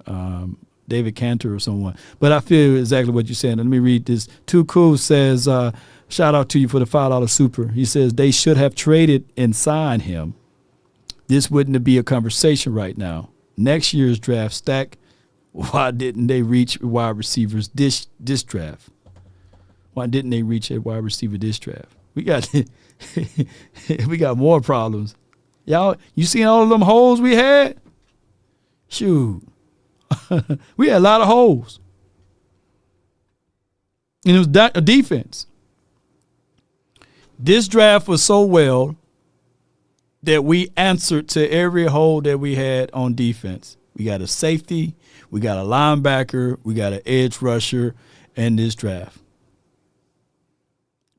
David Cantor or someone. But I feel exactly what you're saying. Let me read this. Too Cool says, shout out to you for the $5 super. He says they should have traded and signed him. This wouldn't be a conversation right now. Next year's draft stack, why didn't they reach wide receivers this draft? Why didn't they reach a wide receiver this draft? We got more problems. Y'all, you seen all of them holes we had? Shoot. We had a lot of holes. And it was a defense. This draft was so well that we answered to every hole that we had on defense. We got a safety, we got a linebacker, we got an edge rusher in this draft.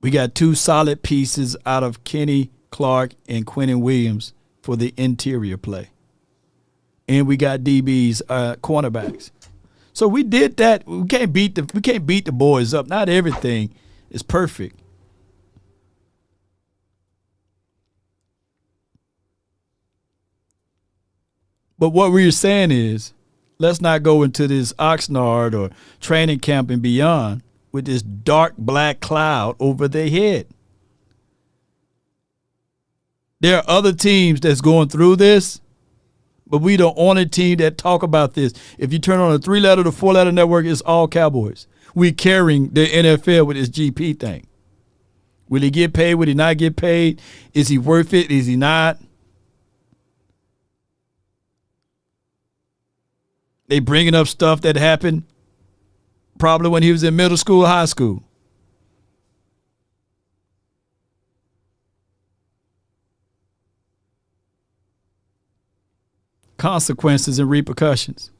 We got two solid pieces out of Kenny Clark and Quentin Williams for the interior play. And we got DBs, cornerbacks. So we did that. We can't beat the boys up. Not everything. is perfect. But what we're saying is, let's not go into this Oxnard or training camp and beyond with this dark black cloud over their head. There are other teams that's going through this, but we the only team that talk about this. If you turn on a 3-letter to 4-letter network, it's all Cowboys. We carrying the NFL with this GP thing. Will he get paid? Will he not get paid? Is he worth it? Is he not? They bringing up stuff that happened probably when he was in middle school, high school. Consequences and repercussions.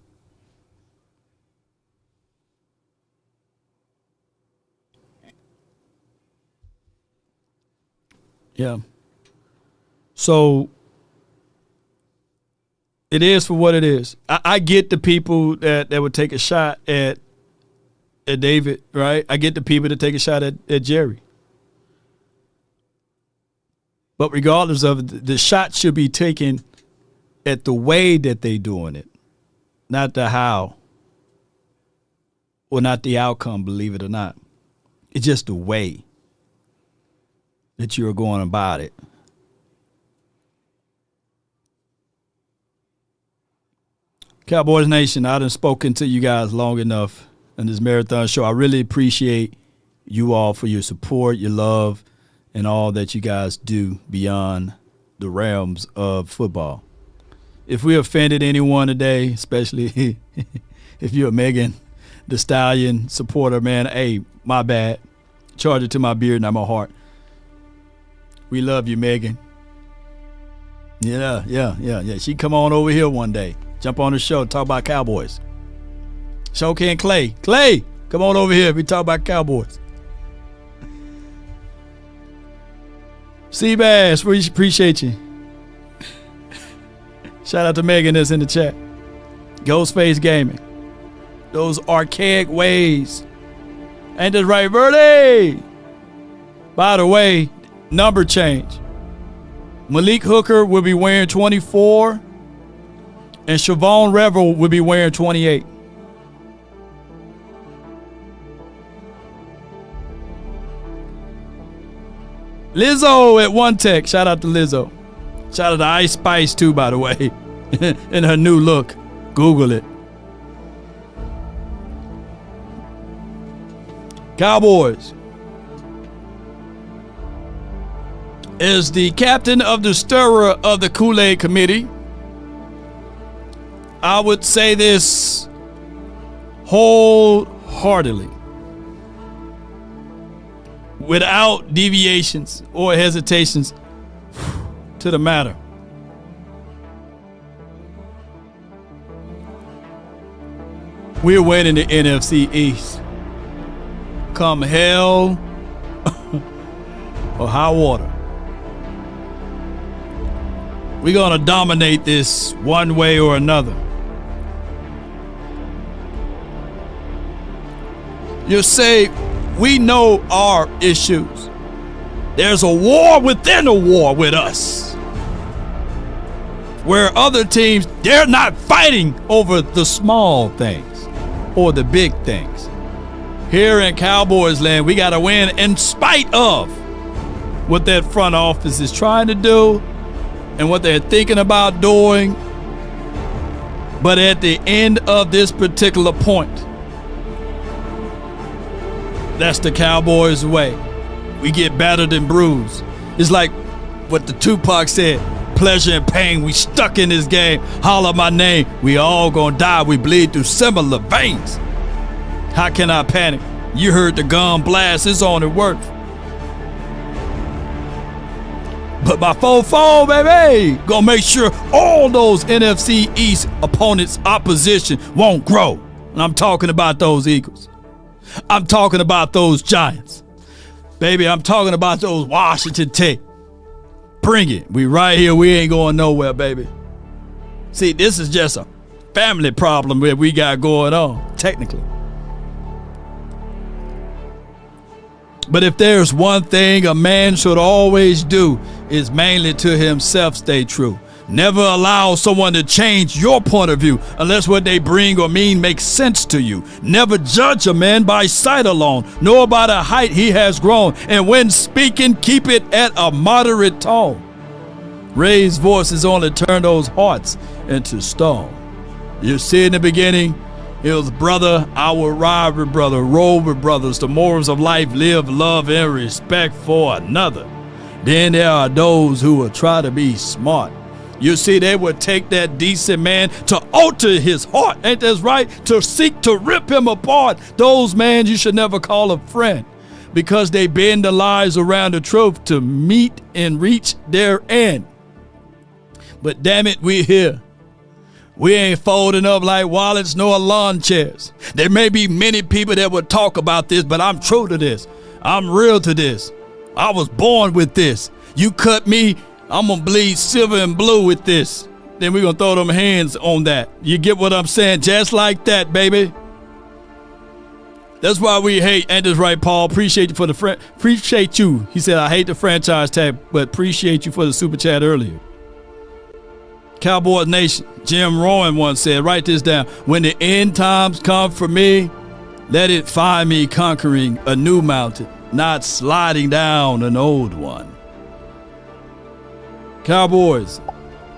Yeah. So it is for what it is. I get the people that would take a shot at David, right? I get the people that take a shot at Jerry. But regardless of it, the shot should be taken at the way that they doing it, not the how or not the outcome, believe it or not. It's just the way that you're going about it. Cowboys Nation, I done spoken to you guys long enough in this marathon show. I really appreciate you all for your support, your love, and all that you guys do beyond the realms of football. If we offended anyone today, especially if you're a Megan Thee Stallion supporter, man, hey, my bad. Charge it to my beard, not my heart. We love you, Megan. Yeah. She come on over here one day. Jump on the show, talk about Cowboys. Shokin and Clay. Clay, come on over here. We talk about Cowboys. Seabass, we appreciate you. Shout out to Megan that's in the chat. Ghostface Gaming. Those archaic ways. Ain't that right, Verde? By the way, number change. Malik Hooker will be wearing 24, and Siobhan Revel will be wearing 28. Lizzo at One Tech. Shout out to Lizzo. Shout out to Ice Spice too, by the way, in her new look. Google it. Cowboys. As the captain of the stirrer of the Kool-Aid Committee, I would say this wholeheartedly, without deviations or hesitations to the matter. We're winning the NFC East. Come hell or high water. We're going to dominate this one way or another. You say, we know our issues. There's a war within a war with us. Where other teams, they're not fighting over the small things or the big things. Here in Cowboys land, we got to win in spite of what that front office is trying to do and what they're thinking about doing. But at the end of this particular point, that's the Cowboys way. We get battered and bruised. It's like what the Tupac said, pleasure and pain, we stuck in this game. Holler my name, we all gonna die. We bleed through similar veins. How can I panic? You heard the gun blast, it's on at work. But by 4-4, baby, gonna make sure all those NFC East opponents' opposition won't grow. And I'm talking about those Eagles. I'm talking about those Giants. Baby, I'm talking about those Washington Tech. Bring it. We right here. We ain't going nowhere, baby. See, this is just a family problem that we got going on, technically. But if there's one thing a man should always do, is mainly to himself stay true. Never allow someone to change your point of view unless what they bring or mean makes sense to you. Never judge a man by sight alone, nor by the height he has grown. And when speaking, keep it at a moderate tone. Raised voices only turn those hearts into stone. You see, in the beginning, it was brother, our rival brother, Rover brothers, the morals of life, live, love, and respect for another. Then there are those who will try to be smart. You see, they would take that decent man to alter his heart. Ain't that right? To seek to rip him apart. Those men you should never call a friend, because they bend the lies around the truth to meet and reach their end. But damn it, we here. We ain't folding up like wallets nor lawn chairs. There may be many people that would talk about this, but I'm true to this. I'm real to this. I was born with this. You cut me, I'm going to bleed silver and blue with this. Then we're going to throw them hands on that. You get what I'm saying? Just like that, baby. That's why we hate. Ain't this right, Paul? Appreciate you for the appreciate you. He said, I hate the franchise tag, but appreciate you for the super chat earlier. Cowboys Nation, Jim Rowan once said, write this down. When the end times come for me, let it find me conquering a new mountain, not sliding down an old one. Cowboys,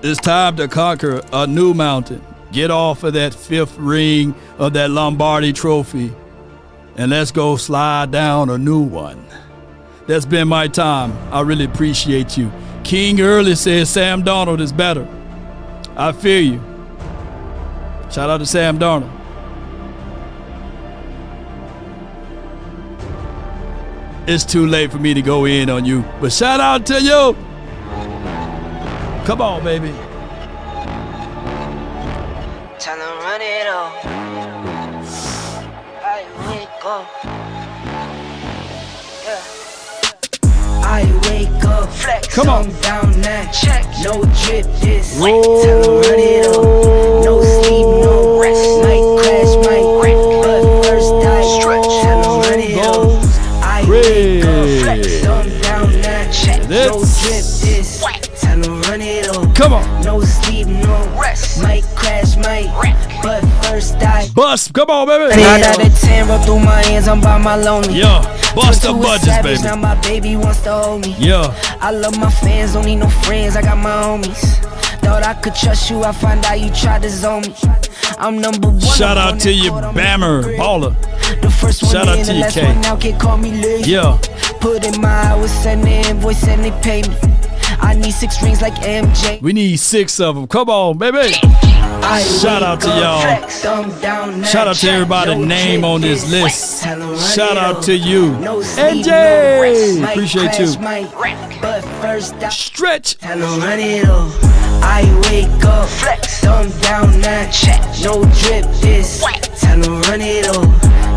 it's time to conquer a new mountain. Get off of that fifth ring of that Lombardi trophy, and let's go slide down a new one. That's been my time. I really appreciate you. King Early says Sam Darnold is better. I feel you. Shout out to Sam Darnold. It's too late for me to go in on you, but shout out to you. Come on, baby. Tell them run it off. I wake up. I wake up, flex. Come on. Down that check. No drip, this wet. Tell them run it up. No sleep, no rest. Might crash, might wreck. But first I stretch. Tell them run it up. I wake up, flex. Down that check. No drip, this wet. Tell them run it up. Come on. No sleep, no rest. Might crash, might wreck. But first I bust. Come on, baby. 9 out of 10, roll through my hands. I'm by my lonely. Yeah. Bust the budgets, baby. Now my baby wants to hold me. Yeah. I love my fans, don't need no friends. I got my homies. Thought I could trust you, I find out you tried to zone me. I'm number one. Shout out to you, Bammer, baller. The first one shout out in, to the you, last K. one out, can't call me Lee. Yeah. Put in my hours, send the invoice and they pay me. I need 6 rings like MJ. We need 6 of them. Come on, baby. Shout out to y'all. Shout out to everybody name on this list. Shout out to you. NJ. Appreciate you. Stretch. I wake up, flex, thumb down that check. No drip, this tell them run it up.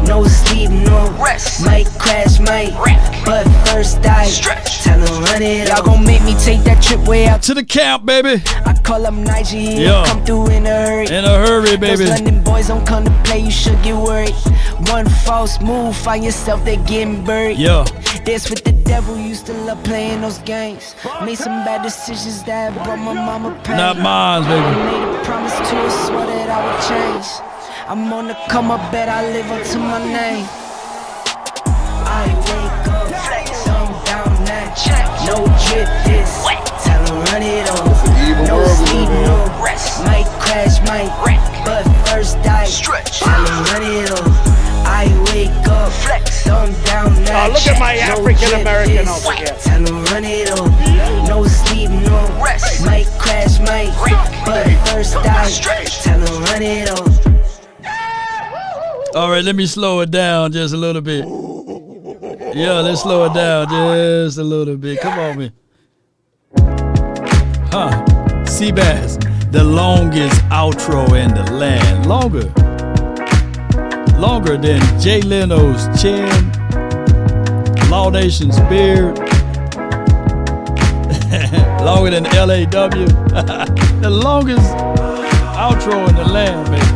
No sleep, no rest. Might crash, might wreck. But first I stretch. Tell them run it up. Y'all gon' make me take that trip way out to the camp, baby. I call up Nigeria, yeah. Come through in a hurry. In a hurry, baby. Those London boys don't come to play, you should get worried. One false move, find yourself they getting buried. Yeah. This with the devil, used to love playing those games. Made some bad decisions that brought my mama pain. Not mine, baby. I made a promise to her, swore that I would change. I'm on the come up, bet I live up to my name. I wake up, flex, thumb down that check. No drip, this tell them run it on. No sleep, no rest. Might crash, might wreck. But first I stretch. Tell them run it on. I wake up, flex, thumb down that look at my African American over here. Tell them run it on. No sleep, no rest. Might crash, might wreck. But first I stretch. Tell them run it on. All right, let me slow it down just a little bit. Yeah, let's slow it down just a little bit. Come on, man. Seabass, the longest outro in the land. Longer than Jay Leno's chin, Law Nation's beard, longer than LAW. The longest outro in the land, baby.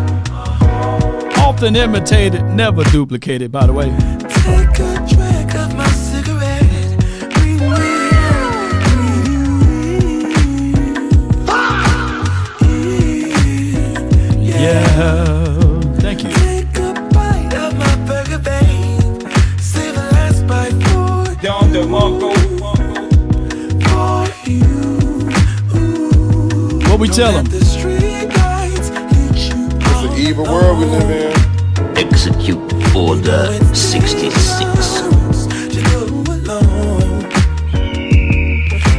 Often imitated, never duplicated, by the way. Take a drink of my Yeah. Thank you. Take a bite of my burger, babe. Save the last bite for Don DeMarco. you. What we tell them? The street lights lead you It's an evil world we live in. Execute Order 66. to go alone.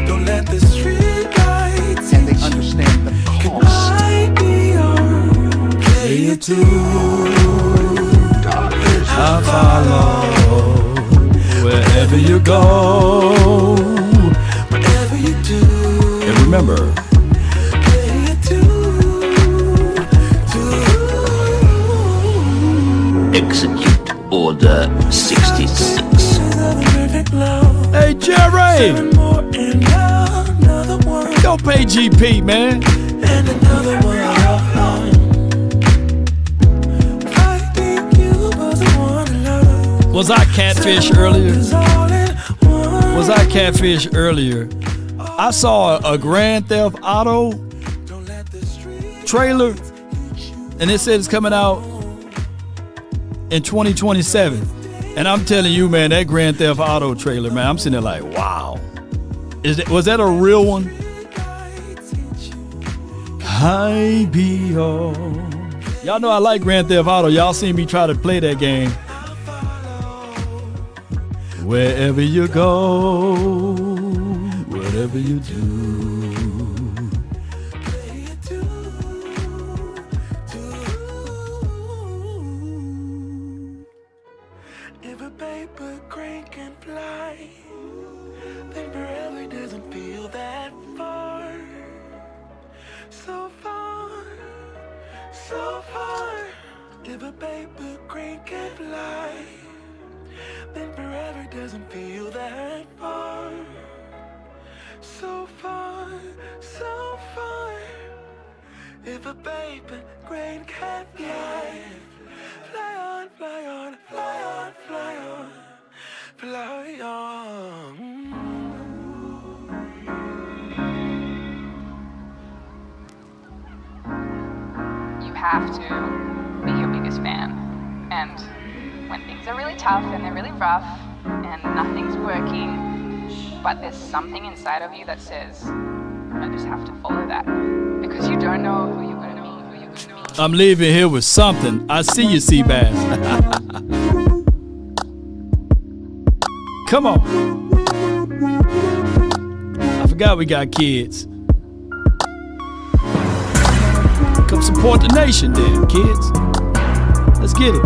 Don't let the street lights And they understand the cost. I be your player too. I follow wherever you go. Whatever you do, And remember, player Execute Order 66. hey Jerry, go pay GP, man. and another one. Finding you was the one I love. Was I catfish earlier? Was I catfish earlier? I saw a Grand Theft Auto trailer, and it said it's coming out in 2027. And I'm telling you, man, that Grand Theft Auto trailer, man, I'm sitting there like, wow. Was that a real one? I be all. Y'all know I like Grand Theft Auto. Y'all seen me try to play that game. Wherever you go, whatever you do. If a paper crane can fly, then forever doesn't feel that far. So far, so far. If a paper crane can fly, then forever doesn't feel that far. So far, so far. If a paper crane can fly, fly on, fly on, fly on, fly on, fly on. You have to be your biggest fan. And when things are really tough and they're really rough and nothing's working, but there's something inside of you that says, I just have to follow that. Because you don't know who you're going to be. I'm leaving here with something. I see you, Seabass. Come on. I forgot we got kids. Come support the nation then, kids. Let's get it.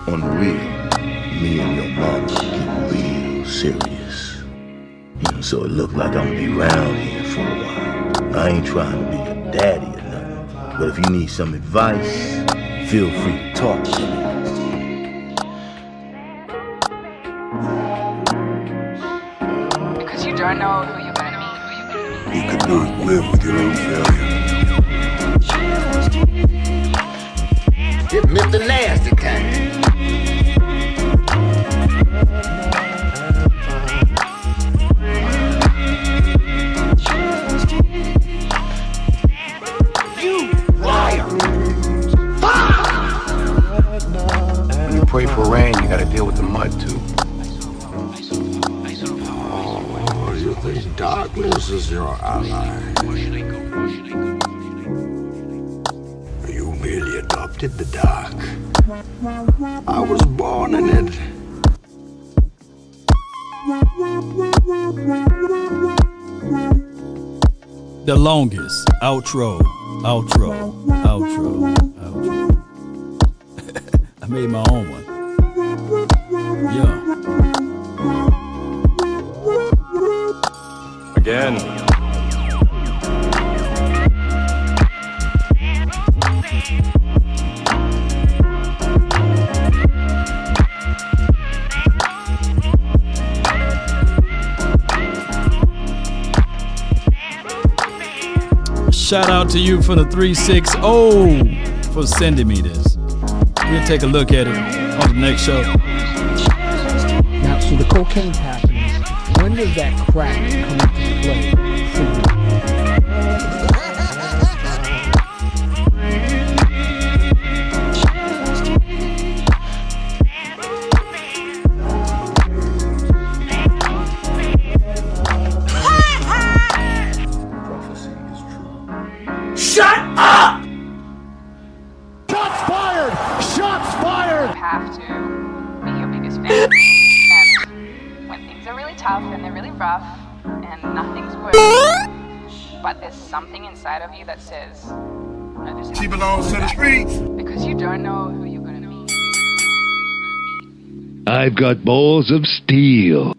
On the real, me and your mama get real serious. You know, so it look like I'm gonna be around here for a while. I ain't trying to be your daddy or nothing, but if you need some advice, feel free to talk to me. Because you don't know who you're going to be. You could do it well with your own failure. It's Mr. Nasty kind. When you pray for rain, you gotta deal with the mud too. Oh, you think darkness is your ally? You merely adopted the dark. I was born in it. The longest outro. I made my own one. Yeah. Again. Shout out to you for the 360 for sending me this. We'll take a look at it on the next show. Now, so the cocaine's happening. When does that crack come into play for you? Shut up! Shots fired! Shots fired! You have to be your biggest fan. And when things are really tough and they're really rough and nothing's working, but there's something inside of you that says, no, this She belongs to the streets. because you don't know who you're going to meet. I've got balls of steel.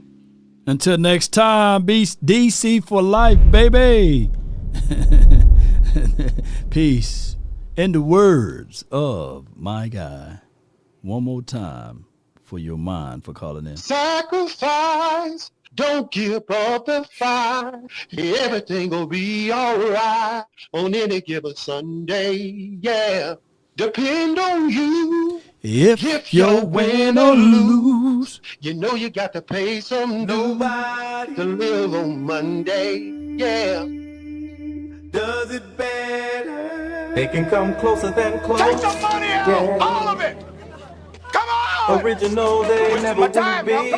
Until next time, be DC for life, baby. Peace. In the words of my guy, one more time for your mind for calling in. Sacrifice, don't give up the fight. Everything will be alright on any given Sunday. Yeah, depend on you. If you win or lose, you know you got to pay some dues to live on Monday. Yeah, does it better. They can come closer than close. take the money out, all of it. Come on. Original, they never will be.